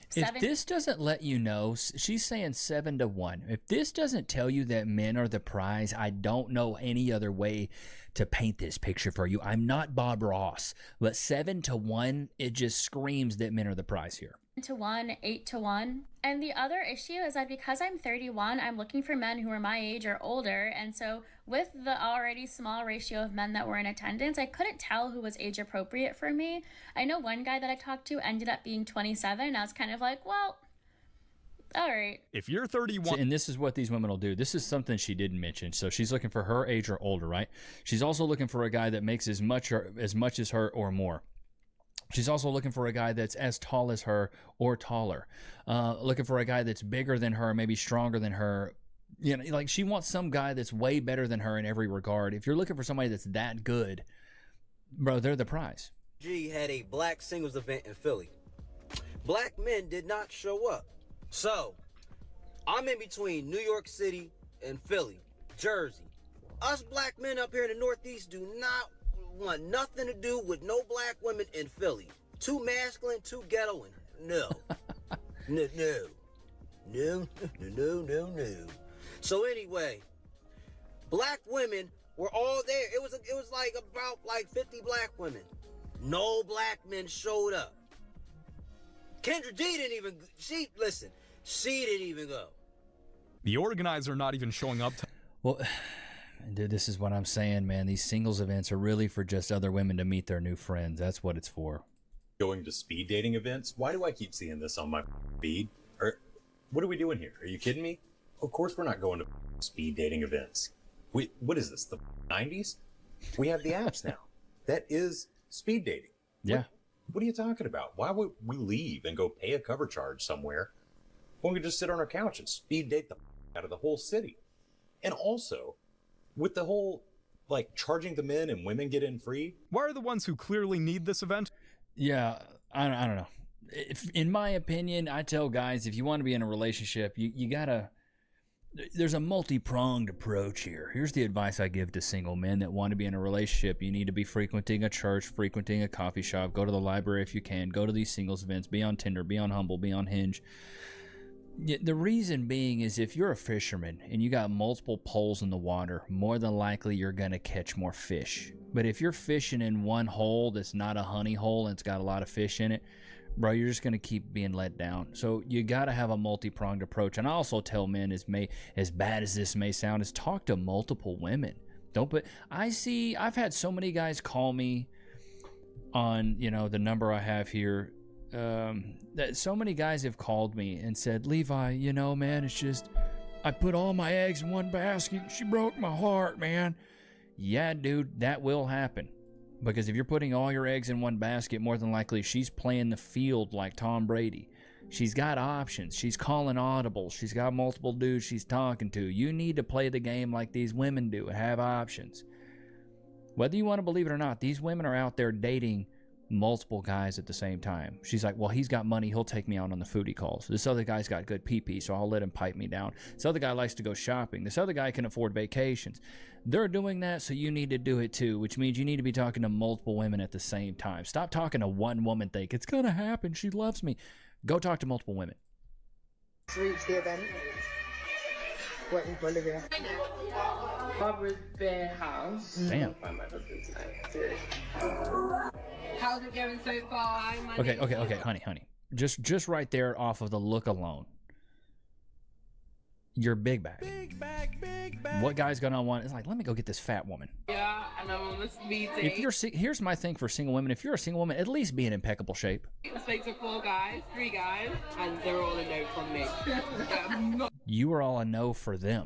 7. If this doesn't let you know, she's saying 7 to 1. If this doesn't tell you that men are the prize, I don't know any other way to paint this picture for you. I'm not Bob Ross, but 7 to 1, it just screams that men are the prize here. To 1, 8 to 1. And the other issue is that because I'm 31, I'm looking for men who are my age or older. And so with the already small ratio of men that were in attendance, I couldn't tell who was age appropriate for me. I know one guy that I talked to ended up being 27. I was kind of like, well, all right. If you're 31. And this is what these women will do. This is something she didn't mention. So she's looking for her age or older, right? She's also looking for a guy that makes as much as her or more. She's also looking for a guy that's as tall as her or taller. Looking for a guy that's bigger than her, maybe stronger than her. You know, like she wants some guy that's way better than her in every regard. If you're looking for somebody that's that good, bro, they're the prize. G had a Black singles event in Philly. Black men did not show up. So, I'm in between New York City and Philly, Jersey. Us Black men up here in the Northeast do not want nothing to do with no Black women in Philly. Too masculine, too ghetto, and no. No. So anyway, Black women were all there. It was like about 50 Black women. No Black men showed up. Kendra G didn't even, she didn't even go. The organizer not even showing up to... Well, dude, this is what I'm saying, man. These singles events are really for just other women to meet their new friends. That's what it's for. Going to speed dating events? Why do I keep seeing this on my feed? Or what are we doing here? Are you kidding me? Of course we're not going to speed dating events. What is this, the 90s? We have the apps now. That is speed dating. Yeah. What are you talking about? Why would we leave and go pay a cover charge somewhere when we could just sit on our couch and speed date the out of the whole city? And also, with the whole, like, charging the men and women get in free. Why are the ones who clearly need this event? Yeah, I don't know. In my opinion, I tell guys, if you want to be in a relationship, you gotta... There's a multi-pronged approach here. Here's the advice I give to single men that want to be in a relationship. You need to be frequenting a church, frequenting a coffee shop, go to the library if you can, go to these singles events, be on Tinder, be on Humble, be on Hinge. The reason being is if you're a fisherman and you got multiple poles in the water, more than likely you're going to catch more fish. But if you're fishing in one hole that's not a honey hole and it's got a lot of fish in it, bro, you're just going to keep being let down. So you got to have a multi-pronged approach. And I also tell men, as bad as this may sound, is talk to multiple women. I've had so many guys call me on, the number I have here. That so many guys have called me and said, Levi, man, it's just, I put all my eggs in one basket. She broke my heart, man. Yeah, dude, that will happen. Because if you're putting all your eggs in one basket, more than likely she's playing the field like Tom Brady. She's got options. She's calling audibles. She's got multiple dudes she's talking to. You need to play the game like these women do and have options. Whether you want to believe it or not, these women are out there dating multiple guys at the same time. She's like, well, he's got money. He'll take me out on the foodie calls. This other guy's got good pee-pee, so I'll let him pipe me down. This other guy likes to go shopping. This other guy can afford vacations. They're doing that, so you need to do it too, which means you need to be talking to multiple women at the same time. Stop talking to one woman, think it's gonna happen, she loves me. Go talk to multiple women. Reach the event. Waiting for Olivia. Barbara's Bear House. Damn. How's it going so far? Okay, honey. Just right there off of the look alone. You're big bag. Big bag. What guy's gonna want? It's like, let me go get this fat woman. Yeah, and I'm on the speed date. If you're here's my thing for single women. If you're a single woman, at least be in impeccable shape. I spoke to 3 guys, and they're all a no from me. I'm not You were all a no for them.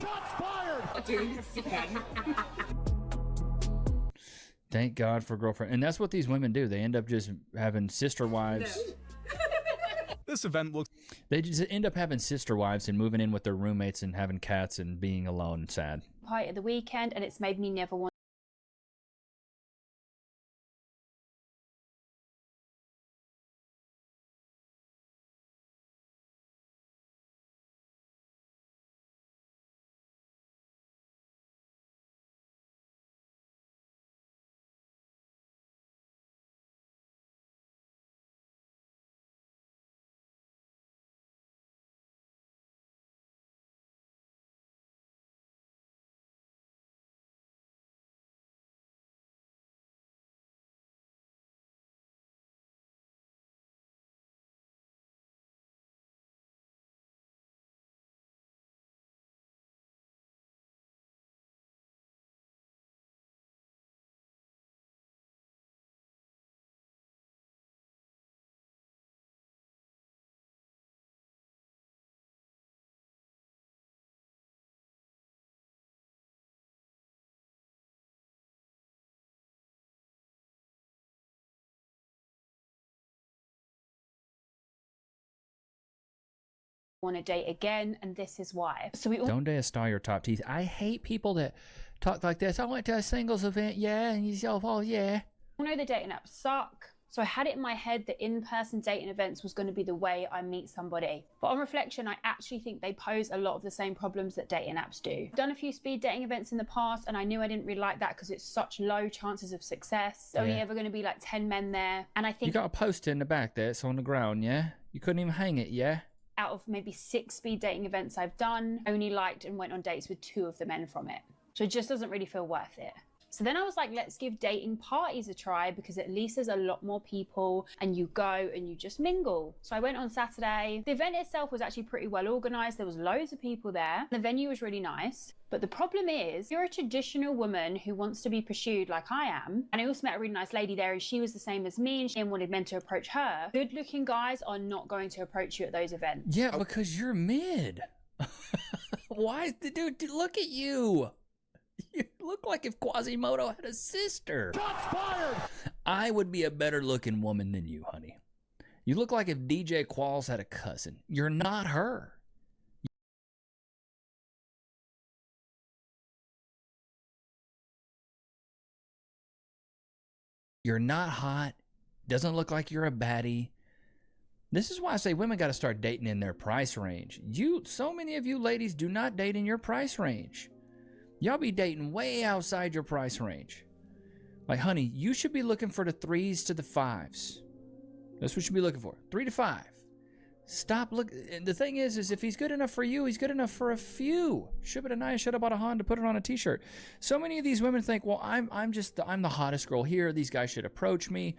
doing this again. Thank God for girlfriend. And that's what these women do. They end up just having sister wives. No. This event looks... They just end up having sister wives and moving in with their roommates and having cats and being alone and sad. Party at the weekend, and it's made me never want to date again, and this is why. So we all Don't dare star your top teeth. I hate people that talk like this. I went to a singles event, yeah, and you say, oh, yeah. know the dating apps suck. So I had it in my head that in-person dating events was going to be the way I meet somebody. But on reflection, I actually think they pose a lot of the same problems that dating apps do. I've done a few speed dating events in the past, and I knew I didn't really like that because it's such low chances of success. There's only ever going to be like 10 men there. And I think You got a poster in the back there. It's on the ground, yeah? You couldn't even hang it, yeah? out of maybe 6 speed dating events I've done, I only liked and went on dates with 2 of the men from it. So it just doesn't really feel worth it. So then I was like, let's give dating parties a try, because at least there's a lot more people and you go and you just mingle. So I went on Saturday. The event itself was actually pretty well organized. There was loads of people there. The venue was really nice. But the problem is, you're a traditional woman who wants to be pursued like I am. And I also met a really nice lady there, and she was the same as me, and she wanted men to approach her. Good looking guys are not going to approach you at those events. Yeah, because you're mid. Why? Dude, look at you. You look like if Quasimodo had a sister. Shots fired! I would be a better looking woman than you, honey. You look like if DJ Qualls had a cousin. You're not her. You're not hot. Doesn't look like you're a baddie. This is why I say women got to start dating in their price range. So many of you ladies do not date in your price range. Y'all be dating way outside your price range. Like, honey, you should be looking for the 3s to the 5s. That's what you should be looking for. 3 to 5. Stop look. The thing is if he's good enough for you, he's good enough for a few. Ship it a nice, should have bought a Honda, put it on a t-shirt. So many of these women think, well, I'm the hottest girl here. These guys should approach me.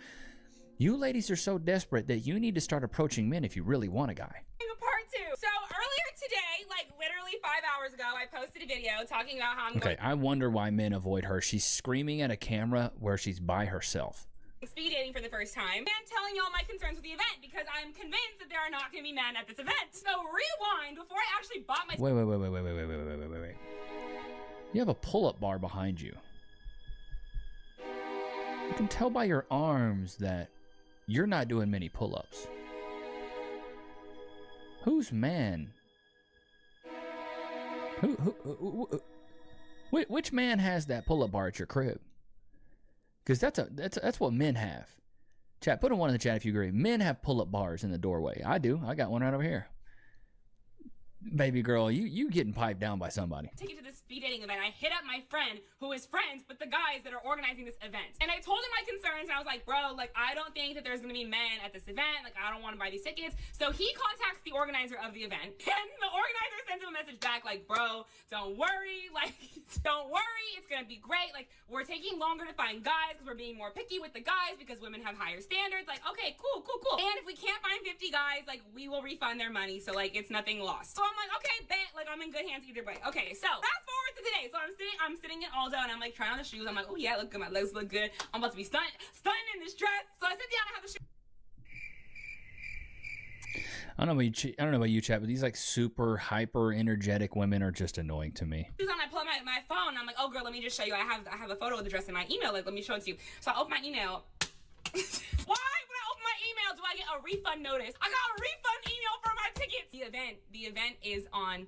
You ladies are so desperate that you need to start approaching men if you really want a guy. Part 2. So earlier today, like literally 5 hours ago, I posted a video talking about how I'm Okay, I wonder why men avoid her. She's screaming at a camera where she's by herself. speed dating for the first time and telling y'all my concerns with the event, because I'm convinced that there are not going to be men at this event. So rewind before I actually bought my. Wait. You have a pull-up bar behind you. I can tell by your arms that you're not doing many pull-ups. Whose man? Which man has that pull-up bar at your crib? Because that's what men have. Chat, put a 1 in the chat if you agree. Men have pull-up bars in the doorway. I do. I got one right over here. Baby girl, you getting piped down by somebody. Take you to this speed dating event. I hit up my friend who is friends with the guys that are organizing this event. And I told him my concerns, and I was like, bro, like, I don't think that there's gonna be men at this event. Like, I don't want to buy these tickets. So he contacts the organizer of the event, and the organizer sends him a message back like, bro, don't worry. Like, don't worry. It's gonna be great. Like, we're taking longer to find guys because we're being more picky with the guys because women have higher standards. Like, okay, cool. And if we can't find 50 guys, like, we will refund their money. So, like, it's nothing lost. So I'm like, okay, bet, like, I'm in good hands either way. Okay, so fast forward to today. So I'm sitting in Aldo, and I'm like trying on the shoes. I'm like, oh yeah, look good, my legs look good. I'm about to be stunning in this dress. So I sit down and have the shoes. I don't know about you, chat, but these like super hyper energetic women are just annoying to me. On, I pull out my phone. And I'm like, oh girl, let me just show you. I have a photo of the dress in my email. Like, let me show it to you. So I open my email. Why, when I open my email, do I get a refund notice? I got a refund email for my tickets. The event is on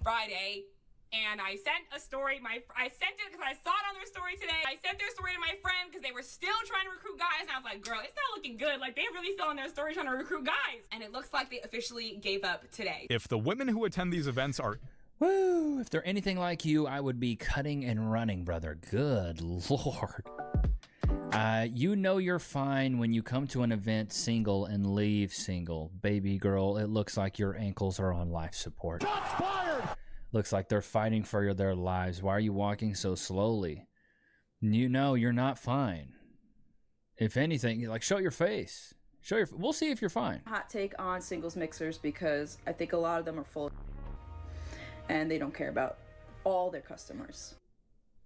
Friday, and I sent a story. I sent it because I saw it on their story today. I sent their story to my friend because they were still trying to recruit guys, and I was like, girl, it's not looking good. Like, they really still on their story trying to recruit guys, and it looks like they officially gave up today. If the women who attend these events are Woo! If they're anything like you, I would be cutting and running, brother. Good Lord. You know you're fine when you come to an event single and leave single. Baby girl, it looks like your ankles are on life support. Shots fired! Looks like they're fighting for their lives. Why are you walking so slowly? You know you're not fine. If anything, like, show your face. We'll see if you're fine. Hot take on singles mixers, because I think a lot of them are full and they don't care about all their customers.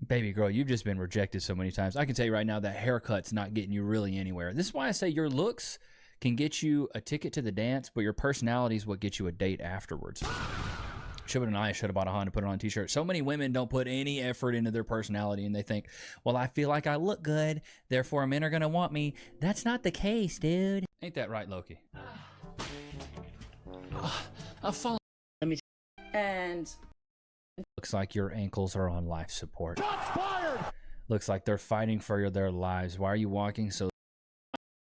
Baby girl, you've just been rejected so many times. I can tell you right now that haircut's not getting you really anywhere. This is why I say your looks can get you a ticket to the dance, but your personality is what gets you a date afterwards. Should have bought a Honda, put it on a t-shirt. So many women don't put any effort into their personality, and they think, well, I feel like I look good, therefore men are going to want me. That's not the case, dude. Ain't that right, Loki? I've fallen. And looks like your ankles are on life support. Shots fired! Looks like they're fighting for their lives. Why are you walking so?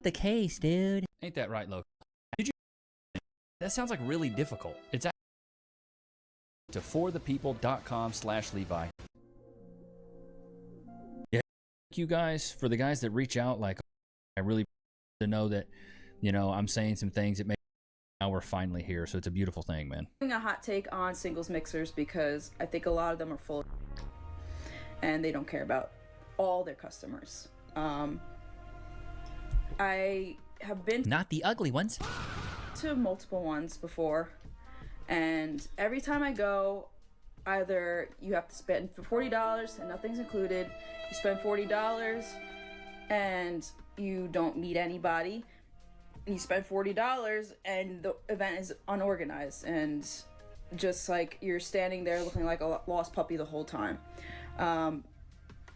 The case, dude. Ain't that right, Loki? That sounds like really difficult. It's to forthepeople.com/Levi. Yeah, thank you guys for the guys that reach out. Like, I really to know that, you know, I'm saying some things that make. Now we're finally here, so it's a beautiful thing, man. A hot take on singles mixers, because I think a lot of them are full and they don't care about all their customers. I have been Not the ugly ones. to multiple ones before, and every time I go, either you have to spend $40 and nothing's included, you spend $40 and you don't meet anybody, you spend $40 and the event is unorganized and just like you're standing there looking like a lost puppy the whole time.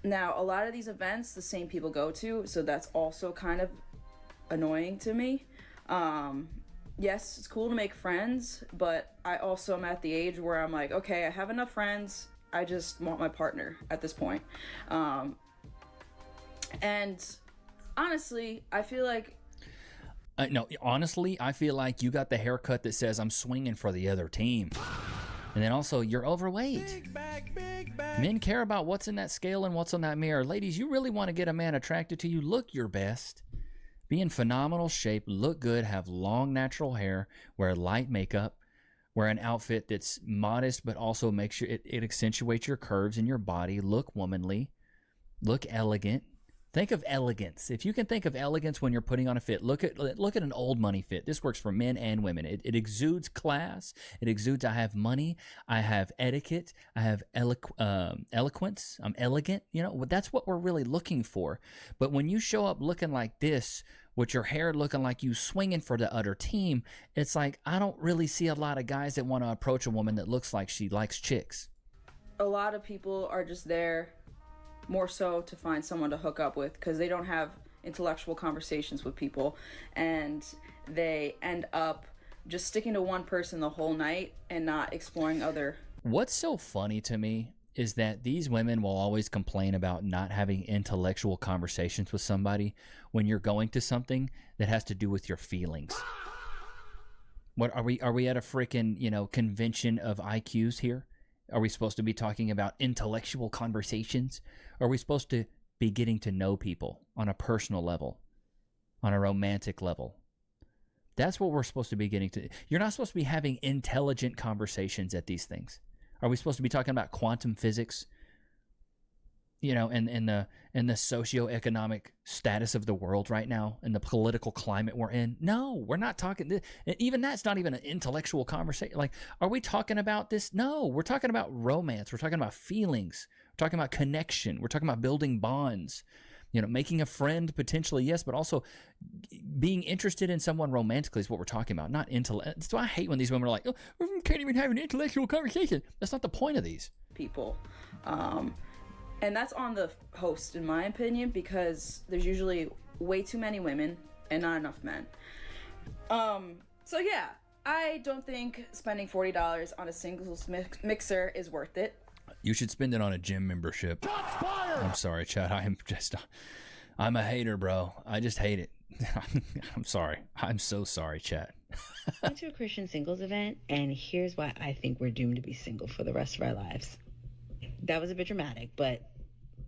Now, a lot of these events the same people go to, so that's also kind of annoying to me. Yes, it's cool to make friends, but I also am at the age where I'm like, okay, I have enough friends, I just want my partner at this point. And honestly, I feel like No, honestly, I feel like you got the haircut that says I'm swinging for the other team. And then also, you're overweight. Men care about what's in that scale and what's on that mirror. Ladies, you really want to get a man attracted to you, look your best. Be in phenomenal shape, look good, have long natural hair, wear light makeup, wear an outfit that's modest but also makes sure it accentuates your curves in your body, look womanly, look elegant. Think of elegance. If you can think of elegance when you're putting on a fit, look at an old money fit. This works for men and women. It exudes class. It exudes, I have money. I have etiquette. I have eloquence. I'm elegant. You know, that's what we're really looking for. But when you show up looking like this, with your hair looking like you swinging for the other team, it's like, I don't really see a lot of guys that want to approach a woman that looks like she likes chicks. a lot of people are just there more so to find someone to hook up with because they don't have intellectual conversations with people, and they end up just sticking to one person the whole night and not exploring other. What's so funny to me is that these women will always complain about not having intellectual conversations with somebody when you're going to something that has to do with your feelings. What are we at a freaking, convention of IQs here? Are we supposed to be talking about intellectual conversations? Or are we supposed to be getting to know people on a personal level, on a romantic level? That's what we're supposed to be getting to. You're not supposed to be having intelligent conversations at these things. Are we supposed to be talking about quantum physics? And the socioeconomic status of the world right now and the political climate we're in? No, we're not talking. Even that's not even an intellectual conversation. Like, are we talking about this? No, we're talking about romance. We're talking about feelings. We're talking about connection. We're talking about building bonds. Making a friend potentially, yes, but also being interested in someone romantically is what we're talking about, not intellect. That's why I hate when these women are like, oh, we can't even have an intellectual conversation. That's not the point of these people. And that's on the host, in my opinion, because there's usually way too many women and not enough men. So yeah, I don't think spending $40 on a singles mixer is worth it. You should spend it on a gym membership. I'm sorry, Chad. I'm a hater, bro. I just hate it. I'm sorry. I'm so sorry, Chad. I went to a Christian singles event, and here's why I think we're doomed to be single for the rest of our lives. That was a bit dramatic, but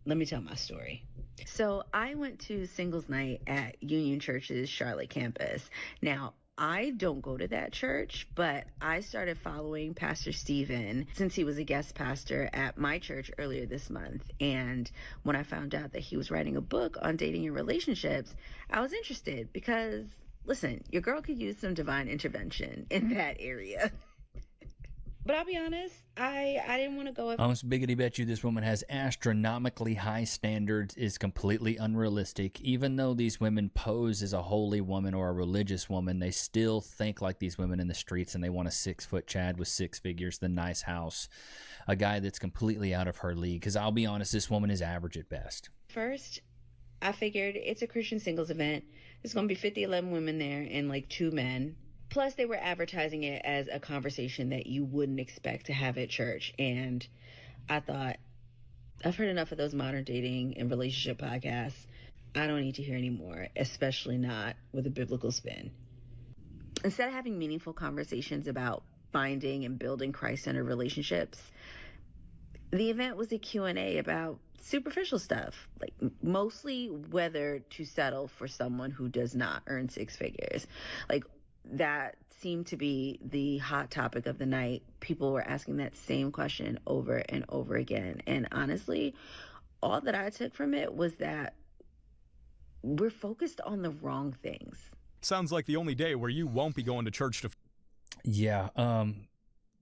let me tell my story. So I went to singles night at Union Church's Charlotte campus. Now, I don't go to that church, but I started following Pastor Stephen since he was a guest pastor at my church earlier this month. And when I found out that he was writing a book on dating and relationships, I was interested because, listen, your girl could use some divine intervention in that area. But I'll be honest, I didn't want to go. I almost biggity bet you this woman has astronomically high standards, is completely unrealistic. Even though these women pose as a holy woman or a religious woman, they still think like these women in the streets, and they want a 6-foot Chad with 6 figures, the nice house, a guy that's completely out of her league. Because I'll be honest, this woman is average at best. First, I figured it's a Christian singles event. There's going to be 11 women there and like 2 men. Plus, they were advertising it as a conversation that you wouldn't expect to have at church. And I thought, I've heard enough of those modern dating and relationship podcasts. I don't need to hear any more, especially not with a biblical spin. Instead of having meaningful conversations about finding and building Christ-centered relationships, the event was a Q&A about superficial stuff, like mostly whether to settle for someone who does not earn 6 figures. Like, that seemed to be the hot topic of the night. People were asking that same question over and over again. And honestly, all that I took from it was that we're focused on the wrong things. Sounds like the only day where you won't be going to church to. Yeah.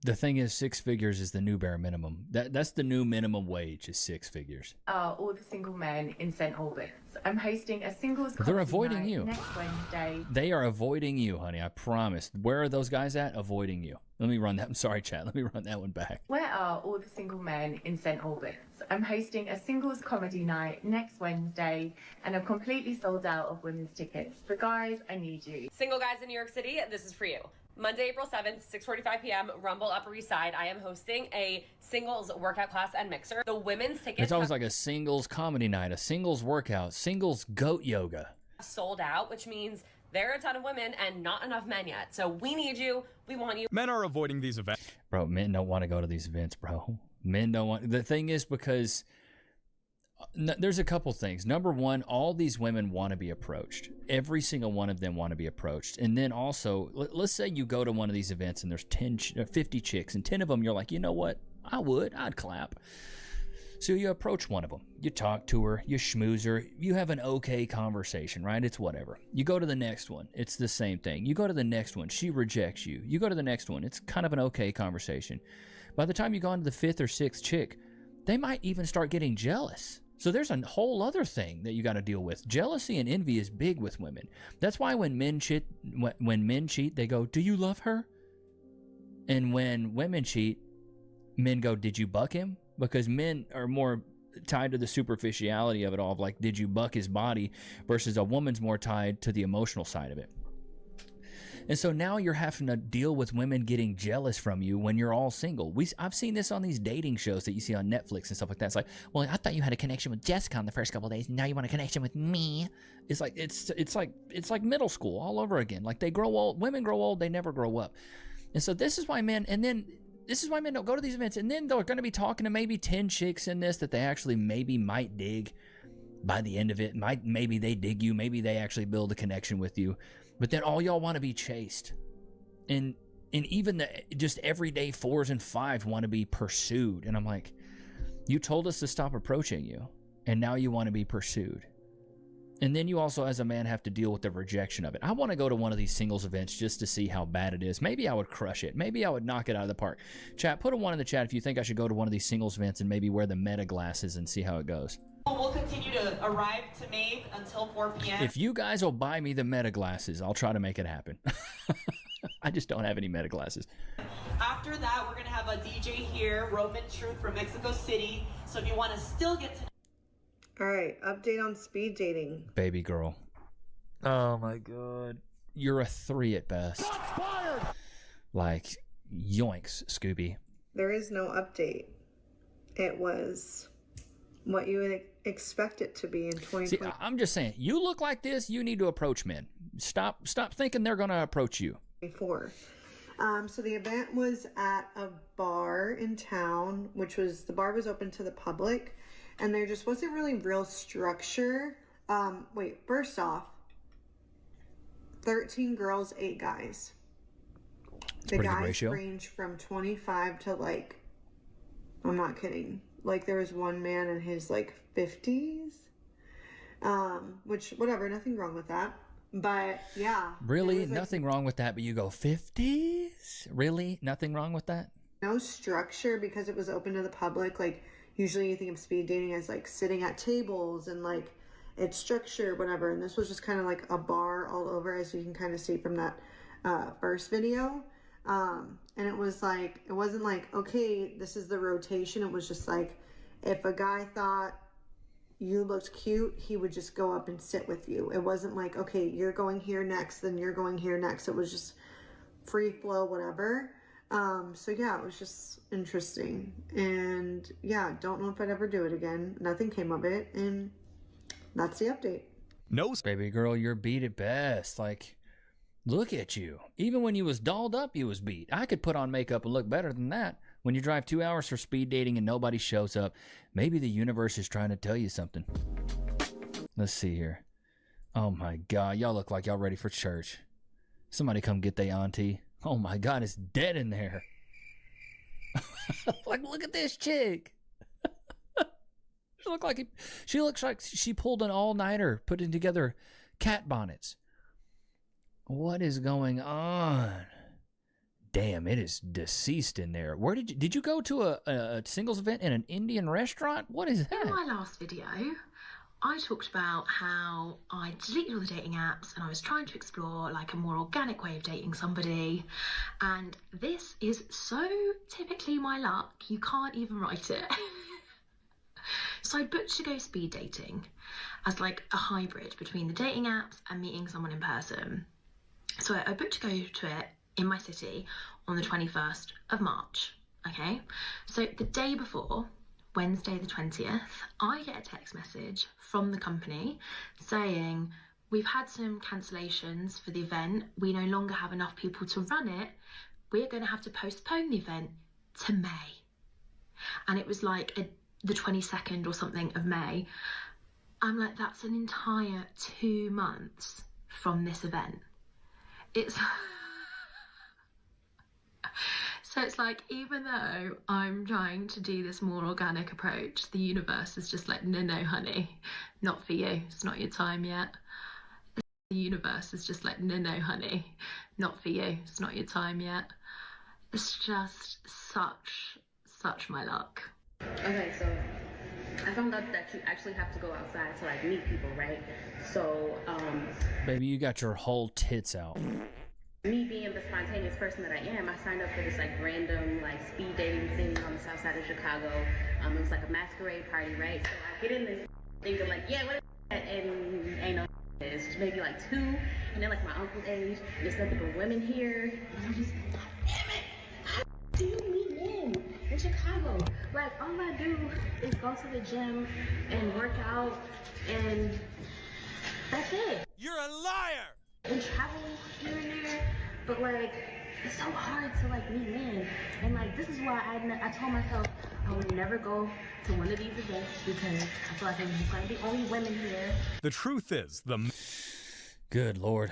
The thing is, 6 figures is the new bare minimum. That's the new minimum wage is 6 figures. All the single men in St. Albans. I'm hosting a singles They're comedy avoiding night you. next Wednesday. They are avoiding you, honey. I promise. Where are those guys at? Avoiding you. Let me run that. I'm sorry, chat. Let me run that one back. Where are all the single men in St. Albans? I'm hosting a singles comedy night next Wednesday, and I'm completely sold out of women's tickets. But guys, I need you. Single guys in New York City, this is for you. Monday, April 7th, 6:45 p.m., Rumble Upper East Side. I am hosting a singles workout class and mixer. The women's tickets It's always like a singles comedy night, a singles workout, singles goat yoga. have sold out, which means there are a ton of women and not enough men yet. So we need you. We want you. Men are avoiding these events. Bro, men don't want to go to these events, bro. Men don't want. The thing is, because there's a couple things. Number one, all these women want to be approached. Every single one of them want to be approached. And then also, let's say you go to one of these events and there's 50 chicks, and 10 of them you're like, you know what? I'd clap. So you approach one of them. You talk to her. You schmooze her. You have an okay conversation, right? It's whatever. You go to the next one. It's the same thing. You go to the next one. She rejects you. You go to the next one. It's kind of an okay conversation. By the time you go on to the 5th or 6th chick, they might even start getting jealous. So there's a whole other thing that you got to deal with. Jealousy and envy is big with women. That's why when men cheat, they go, "Do you love her?" And when women cheat, men go, "Did you buck him?" Because men are more tied to the superficiality of it all, of like, did you buck his body, versus a woman's more tied to the emotional side of it. And so now you're having to deal with women getting jealous from you when you're all single. I've seen this on these dating shows that you see on Netflix and stuff like that. It's like, well, I thought you had a connection with Jessica on the first couple of days, and now you want a connection with me. It's like middle school all over again. Like, they grow old, women grow old, they never grow up. And so this is why men don't go to these events, and then they're going to be talking to maybe 10 chicks in this that they actually maybe might dig. By the end of it, maybe they dig you, maybe they actually build a connection with you. But then all y'all want to be chased. And even the just everyday 4s and 5s want to be pursued. And I'm like, you told us to stop approaching you, and now you want to be pursued. And then you also, as a man, have to deal with the rejection of it. I want to go to one of these singles events just to see how bad it is. Maybe I would crush it. Maybe I would knock it out of the park. Chat, put a 1 in the chat if you think I should go to one of these singles events and maybe wear the meta glasses and see how it goes. We'll continue to arrive to Maeve until 4 p.m. If you guys will buy me the meta glasses, I'll try to make it happen. I just don't have any meta glasses. After that, we're going to have a DJ here, Roman Truth from Mexico City. So if you want to still get to... All right, update on speed dating. Baby girl. Oh my god. You're a 3 at best. Fired! Like, yoinks, Scooby. There is no update. It was what you would expect it to be in 2020. See, I'm just saying, you look like this, you need to approach men. Stop thinking they're going to approach you. Before. So the event was at a bar in town, the bar was open to the public, and there just wasn't really real structure. First off, 13 girls, 8 guys. The guys range from 25 to like, I'm not kidding. Like, there was one man in his like 50s, which whatever, nothing wrong with that. But yeah. Really? Nothing wrong with that, but you go 50s? Really? Nothing wrong with that? No structure because it was open to the public. Like, usually you think of speed dating as like sitting at tables and like it's structured, whatever. And this was just kind of like a bar all over, as you can kind of see from that first video. And it was like, it wasn't like, okay, this is the rotation. It was just like, if a guy thought you looked cute, he would just go up and sit with you. It wasn't like, okay, you're going here next, then you're going here next. It was just free flow, whatever. So yeah, it was just interesting. And yeah, don't know if I'd ever do it again. Nothing came of it. And that's the update. No, baby girl, you're beat at best. Like, look at you. Even when you was dolled up, you was beat. I could put on makeup and look better than that. When you drive 2 hours for speed dating and nobody shows up, maybe the universe is trying to tell you something. Let's see here. Oh my God, y'all look like y'all ready for church. Somebody come get their auntie. Oh my God, it's dead in there. Like, look at this chick. She looks like she pulled an all-nighter putting together cat bonnets. What is going on? Damn, it is deceased in there. Where did you go to a singles event in an Indian restaurant? What is that? In my last video, I talked about how I deleted all the dating apps and I was trying to explore like a more organic way of dating somebody. And this is so typically my luck, you can't even write it. So I booked to go speed dating as like a hybrid between the dating apps and meeting someone in person. So I booked to go to it in my city on the 21st of March, okay? So the day before, Wednesday the 20th, I get a text message from the company saying, we've had some cancellations for the event, we no longer have enough people to run it, we're going to have to postpone the event to May. And it was like the 22nd or something of May. I'm like, that's an entire 2 months from this event. It's so it's like, even though I'm trying to do this more organic approach, the universe is just like, no, honey, not for you. It's not your time yet. The universe is just like, no, honey, not for you. It's not your time yet. It's just such my luck. Okay, so I found out that you actually have to go outside to like meet people, right? So, Baby, you got your whole tits out. me being the spontaneous person that I am, I signed up for this like random like speed dating thing on the south side of Chicago. It was like a masquerade party, right? So I get in this thinking like, yeah, what is that? And ain't no it's just maybe like 2, and then like my uncle's age, and there's nothing but women here. And I'm just like, God damn it! How do you meet men in Chicago? Like all I do is go to the gym and work out, and that's it. You're a liar! And travel here and there, but like it's so hard to like meet men, and like this is why I told myself I would never go to one of these events because I feel like there's just gonna be only women here. The truth is, Good Lord,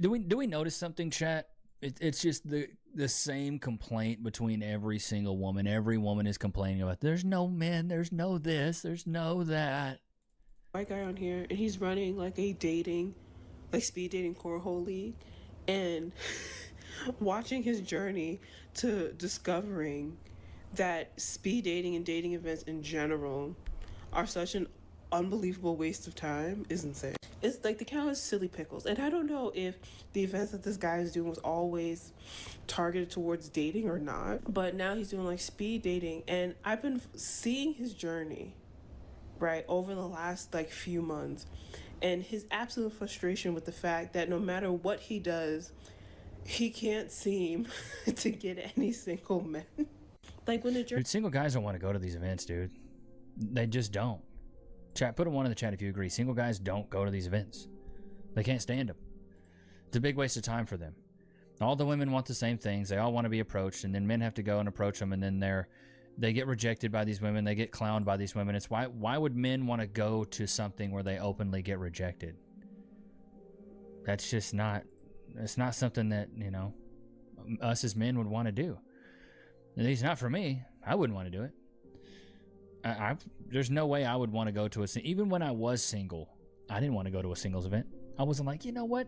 do we notice something, chat? It's just the same complaint between every single woman. Every woman is complaining about there's no men, there's no this, there's no that. White guy on here, and he's running like a speed dating cornhole league, and watching his journey to discovering that speed dating and dating events in general are such an unbelievable waste of time is insane. It's like the count is silly pickles, and I don't know if the events that this guy is doing was always targeted towards dating or not, but now he's doing like speed dating, and I've been seeing his journey right over the last like few months, and his absolute frustration with the fact that no matter what he does, he can't seem to get any single men. Like when the Dude, single guys don't want to go to these events, dude. They just don't. Chat, put a 1 in the chat if you agree. Single guys don't go to these events. They can't stand them. It's a big waste of time for them. All the women want the same things. They all want to be approached, and then men have to go and approach them, and then they get rejected by these women. They get clowned by these women. It's why would men want to go to something where they openly get rejected? That's just not. It's not something that, you know, us as men would want to do. At least not for me. I wouldn't want to do it. There's no way I would want to go to even when I was single, I didn't want to go to a singles event. I wasn't like, you know what?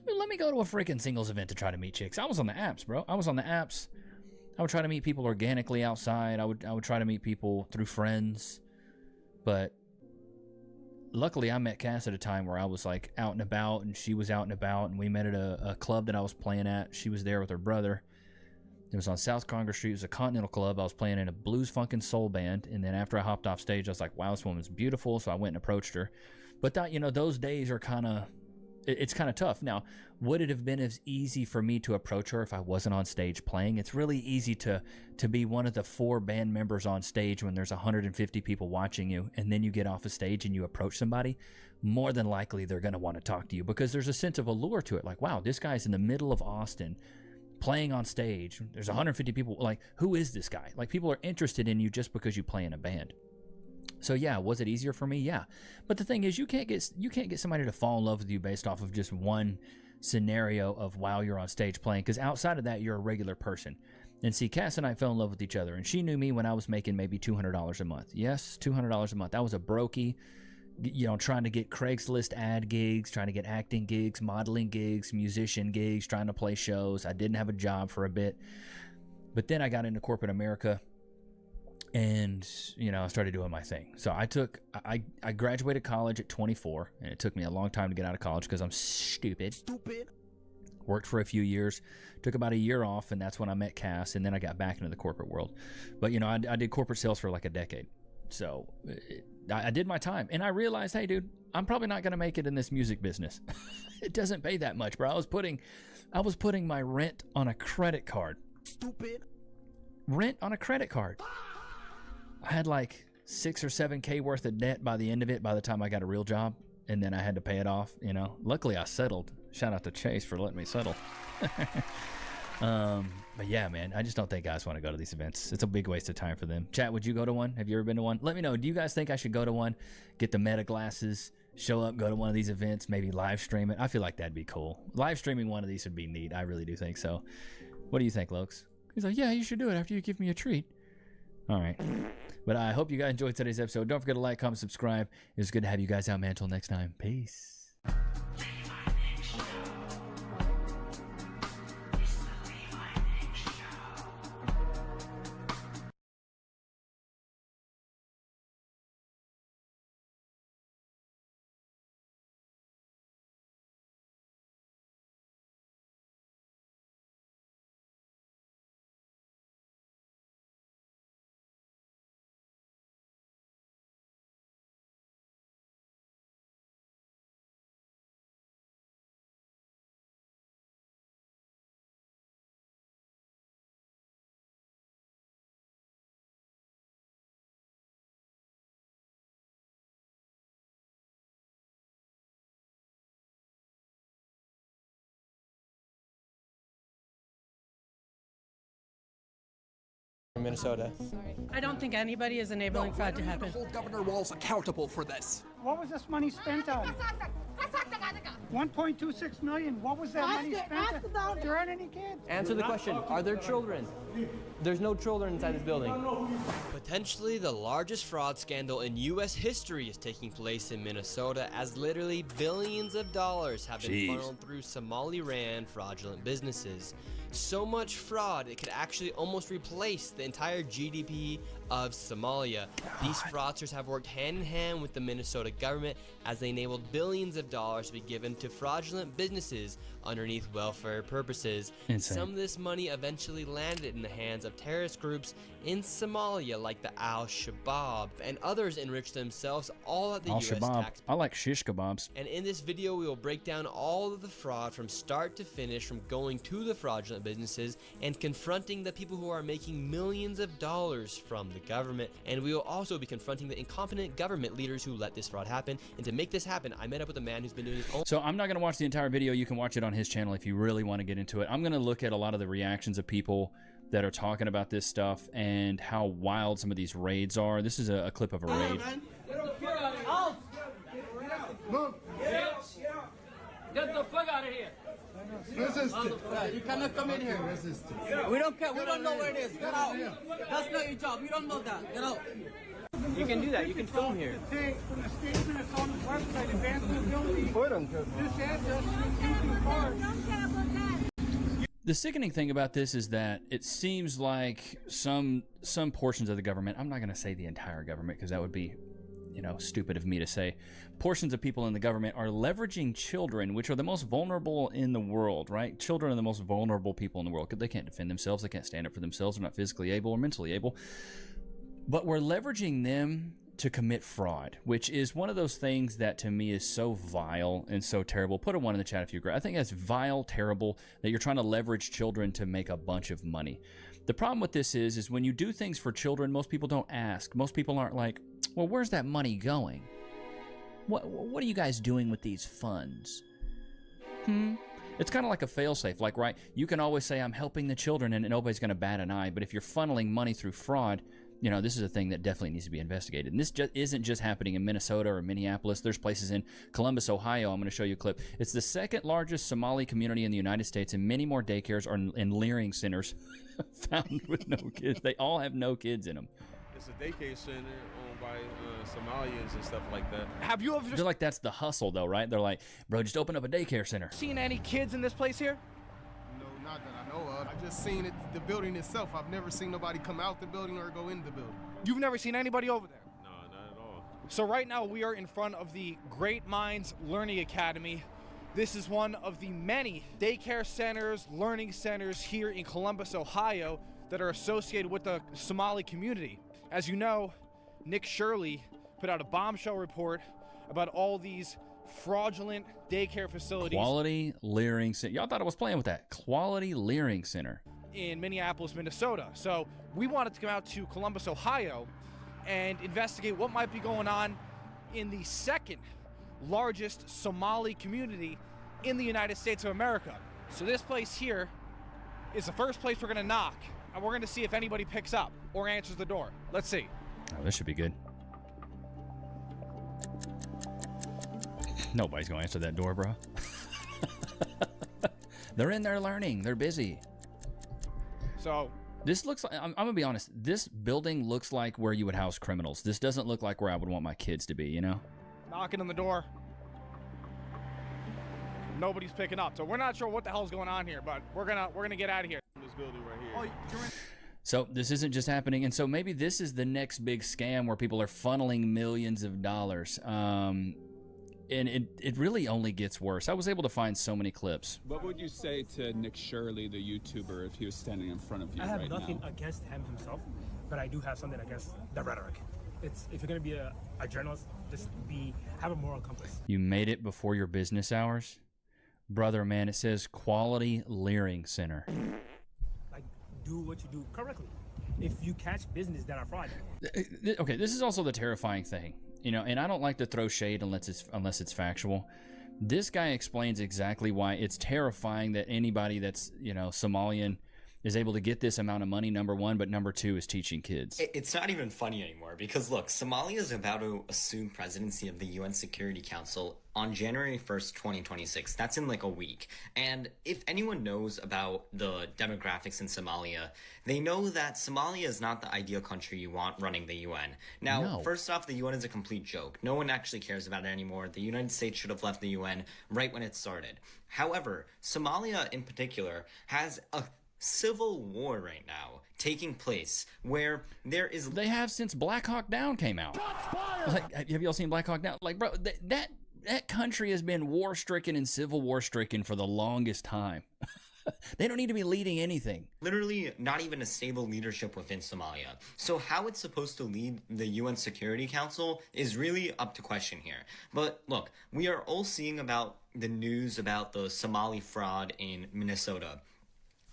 Let me go to a freaking singles event to try to meet chicks. I was on the apps, bro. I was on the apps. I would try to meet people organically outside. I would try to meet people through friends. But luckily I met Cass at a time where I was like out and about, and she was out and about, and we met at a club that I was playing at. She was there with her brother. It was on South Congress Street. It was a Continental Club. I was playing in a blues funkin' soul band, and then after I hopped off stage, I was like, wow, this woman's beautiful, so I went and approached her. But that, you know, those days are kind of, it's kind of tough. Now, would it have been as easy for me to approach her if I wasn't on stage playing? It's really easy to be one of the 4 band members on stage when there's 150 people watching you, and then you get off a stage and you approach somebody. More than likely, they're going to want to talk to you because there's a sense of allure to it. Like, wow, this guy's in the middle of Austin playing on stage. There's 150 people. Like, who is this guy? Like, people are interested in you just because you play in a band. So yeah, was it easier for me? Yeah. But the thing is, you can't get somebody to fall in love with you based off of just one scenario of while you're on stage playing, because outside of that, you're a regular person. And see, Cass and I fell in love with each other, and she knew me when I was making maybe $200 a month. Yes, $200 a month. I was a brokey, you know, trying to get Craigslist ad gigs, trying to get acting gigs, modeling gigs, musician gigs, trying to play shows. I didn't have a job for a bit. But then I got into corporate America, and, you know, I started doing my thing. So I graduated college at 24, and it took me a long time to get out of college because I'm stupid. Worked for a few years, took about a year off, and that's when I met Cass, and then I got back into the corporate world. But, you know, I did corporate sales for like a decade. So I did my time, and I realized, hey, dude, I'm probably not going to make it in this music business. It doesn't pay that much, bro. I was putting my rent on a credit card. Stupid. Rent on a credit card. I had like 6 or 7K worth of debt by the end of it by the time I got a real job, and then I had to pay it off, you know. Luckily, I settled. Shout out to Chase for letting me settle. But yeah, man, I just don't think guys want to go to these events. It's a big waste of time for them. Chat, would you go to one? Have you ever been to one? Let me know. Do you guys think I should go to one? Get the meta glasses, show up, go to one of these events, maybe live stream it. I feel like that'd be cool. Live streaming one of these would be neat. I really do think so. What do you think, Lokes? He's like, yeah, you should do it after you give me a treat. All right. But I hope you guys enjoyed today's episode. Don't forget to like, comment, subscribe. It was good to have you guys out, man. Until next time. Peace. Minnesota. I don't think anybody is enabling fraud to happen. Hold Governor Walz accountable for this. What was this money spent on? 1.26 million. What was that money spent on? There aren't any kids. Answer the question. Are there children? There's no children inside this building. Potentially the largest fraud scandal in U.S. history is taking place in Minnesota, as literally billions of dollars have been funneled through Somali-ran fraudulent businesses. So much fraud, it could actually almost replace the entire GDP of Somalia. These fraudsters have worked hand in hand with the Minnesota government as they enabled billions of dollars to be given to fraudulent businesses underneath welfare purposes. Insane. Some of this money eventually landed in the hands of terrorist groups in Somalia like the Al-Shabaab, and others enriched themselves all at the U.S. tax. I like shish kebabs. And in this video, we will break down all of the fraud from start to finish, from going to the fraudulent businesses and confronting the people who are making millions of dollars from the government. And we will also be confronting the incompetent government leaders who let this fraud happen. And to make this happen, I met up with a man who's been doing his own. So I'm not going to watch the entire video. You can watch it on his channel if you really want to get into it. I'm going to look at a lot of the reactions of people that are talking about this stuff and how wild some of these raids are. This is a clip of a raid. Get the fuck out of here. You cannot come in here. We don't care. We don't know where it is. Get out. That's not your job. You don't know that. Get out. You can do that. You can film here. From the statement that's on the website, advancement building. This address is The sickening thing about this is that it seems like some portions of the government, I'm not going to say the entire government because that would be, you know, stupid of me to say, portions of people in the government are leveraging children, which are the most vulnerable in the world, right? Children are the most vulnerable people in the world because they can't defend themselves, they can't stand up for themselves, they're not physically able or mentally able. But we're leveraging them to commit fraud, which is one of those things that to me is so vile and so terrible. Put a 1 in the chat if you agree. I think that's vile, terrible, that you're trying to leverage children to make a bunch of money. The problem with this is when you do things for children, most people don't ask. Most people aren't like, well, where's that money going? What are you guys doing with these funds? It's kind of like a failsafe. Like, right, you can always say, I'm helping the children, and nobody's going to bat an eye. But if you're funneling money through fraud, you know, this is a thing that definitely needs to be investigated. And this isn't just happening in Minnesota or Minneapolis. There's places in Columbus, Ohio. I'm going to show you a clip. It's the second largest Somali community in the United States, and many more daycares are in Leering centers found with no kids. They all have no kids in them. It's a daycare center owned by Somalians and stuff like that. Have you ever They're like, that's the hustle, though, right? They're like, bro, just open up a daycare center. seen any kids in this place here? No, not that I know of. I just seen it, the building itself. I've never seen nobody come out the building or go in the building. You've never seen anybody over there? No, not at all. So right now we are in front of the Great Minds Learning Academy. This is one of the many daycare centers, learning centers here in Columbus, Ohio that are associated with the Somali community. As you know, Nick Shirley put out a bombshell report about all these fraudulent daycare facilities. Quality Leering Center. Y'all thought I was playing with that. Quality Leering Center. In Minneapolis, Minnesota. So we wanted to come out to Columbus, Ohio and investigate what might be going on in the second largest Somali community in the United States of America. So this place here is the first place we're gonna knock, and we're gonna see if anybody picks up or answers the door. Let's see. Oh, this should be good. Nobody's gonna answer that door, bro. They're in there learning. They're busy. So this looks like, I'm gonna be honest, this building looks like where you would house criminals. This doesn't look like where I would want my kids to be, you know? Knocking on the door. Nobody's picking up. So we're not sure what the hell's going on here, but we're gonna get out of here. This building right here. Oh, you're in. So this isn't just happening, and so maybe this is the next big scam where people are funneling millions of dollars. And it really only gets worse. I was able to find so many clips. What would you say to Nick Shirley, the YouTuber, if he was standing in front of you right now? I have nothing against him himself, but I do have something against the rhetoric. It's, if you're going to be a journalist, just have a moral compass. You made it before your business hours? Brother, man, it says Quality Leering Center. Like, do what you do correctly. If you catch business that are fraudulent. Okay, this is also the terrifying thing. You know, and I don't like to throw shade unless it's factual. This guy explains exactly why it's terrifying that anybody that's, you know, Somalian is able to get this amount of money, number one, but number two is teaching kids. It's not even funny anymore because, look, Somalia is about to assume presidency of the UN Security Council on January 1st, 2026. That's in like a week. And if anyone knows about the demographics in Somalia, they know that Somalia is not the ideal country you want running the UN. Now, First off, the UN is a complete joke. No one actually cares about it anymore. The United States should have left the UN right when it started. However, Somalia in particular has a civil war right now taking place where there is... They have since Black Hawk Down came out. Like, have y'all seen Black Hawk Down? Like, bro, that country has been war-stricken and civil war-stricken for the longest time. They don't need to be leading anything. Literally not even a stable leadership within Somalia. So how it's supposed to lead the UN Security Council is really up to question here. But look, we are all seeing about the news about the Somali fraud in Minnesota.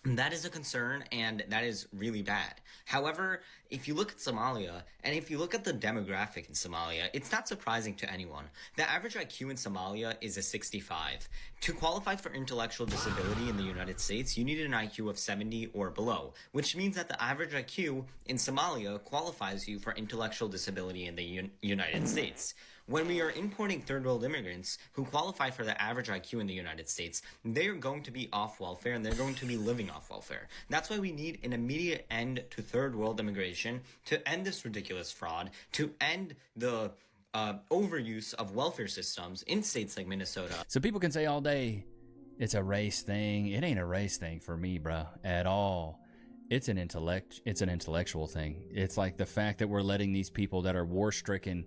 That is a concern, and that is really bad. However, if you look at Somalia, and if you look at the demographic in Somalia, it's not surprising to anyone. The average IQ in Somalia is a 65. To qualify for intellectual disability in the United States, you need an IQ of 70 or below, which means that the average IQ in Somalia qualifies you for intellectual disability in the United States. When we are importing third world immigrants who qualify for the average IQ in the United States, they're going to be off welfare and they're going to be living off welfare. That's why we need an immediate end to third world immigration, to end this ridiculous fraud, to end the overuse of welfare systems in states like Minnesota. So people can say all day, it's a race thing. It ain't a race thing for me, bro, at all. It's an intellectual thing. It's like the fact that we're letting these people that are war-stricken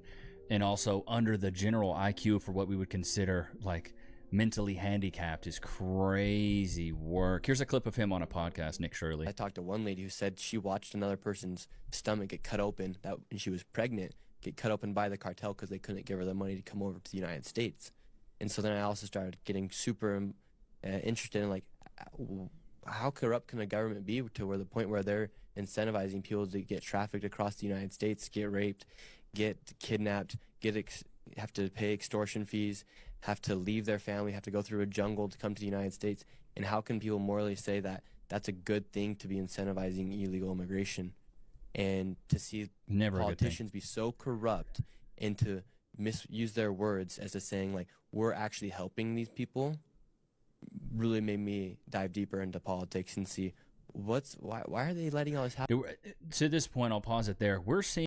and also under the general IQ for what we would consider like mentally handicapped is crazy work. Here's a clip of him on a podcast, Nick Shirley. I talked to one lady who said she watched another person's stomach get cut open when she was pregnant, get cut open by the cartel because they couldn't give her the money to come over to the United States. And so then I also started getting super interested in like, how corrupt can a government be to where the point where they're incentivizing people to get trafficked across the United States, get raped, get kidnapped, have to pay extortion fees, have to leave their family, have to go through a jungle to come to the United States. And how can people morally say that that's a good thing to be incentivizing illegal immigration? and to see politicians be so corrupt and to misuse their words as to saying like we're actually helping these people really made me dive deeper into politics and see why are they letting all this happen. To this point, I'll pause it there. We're seeing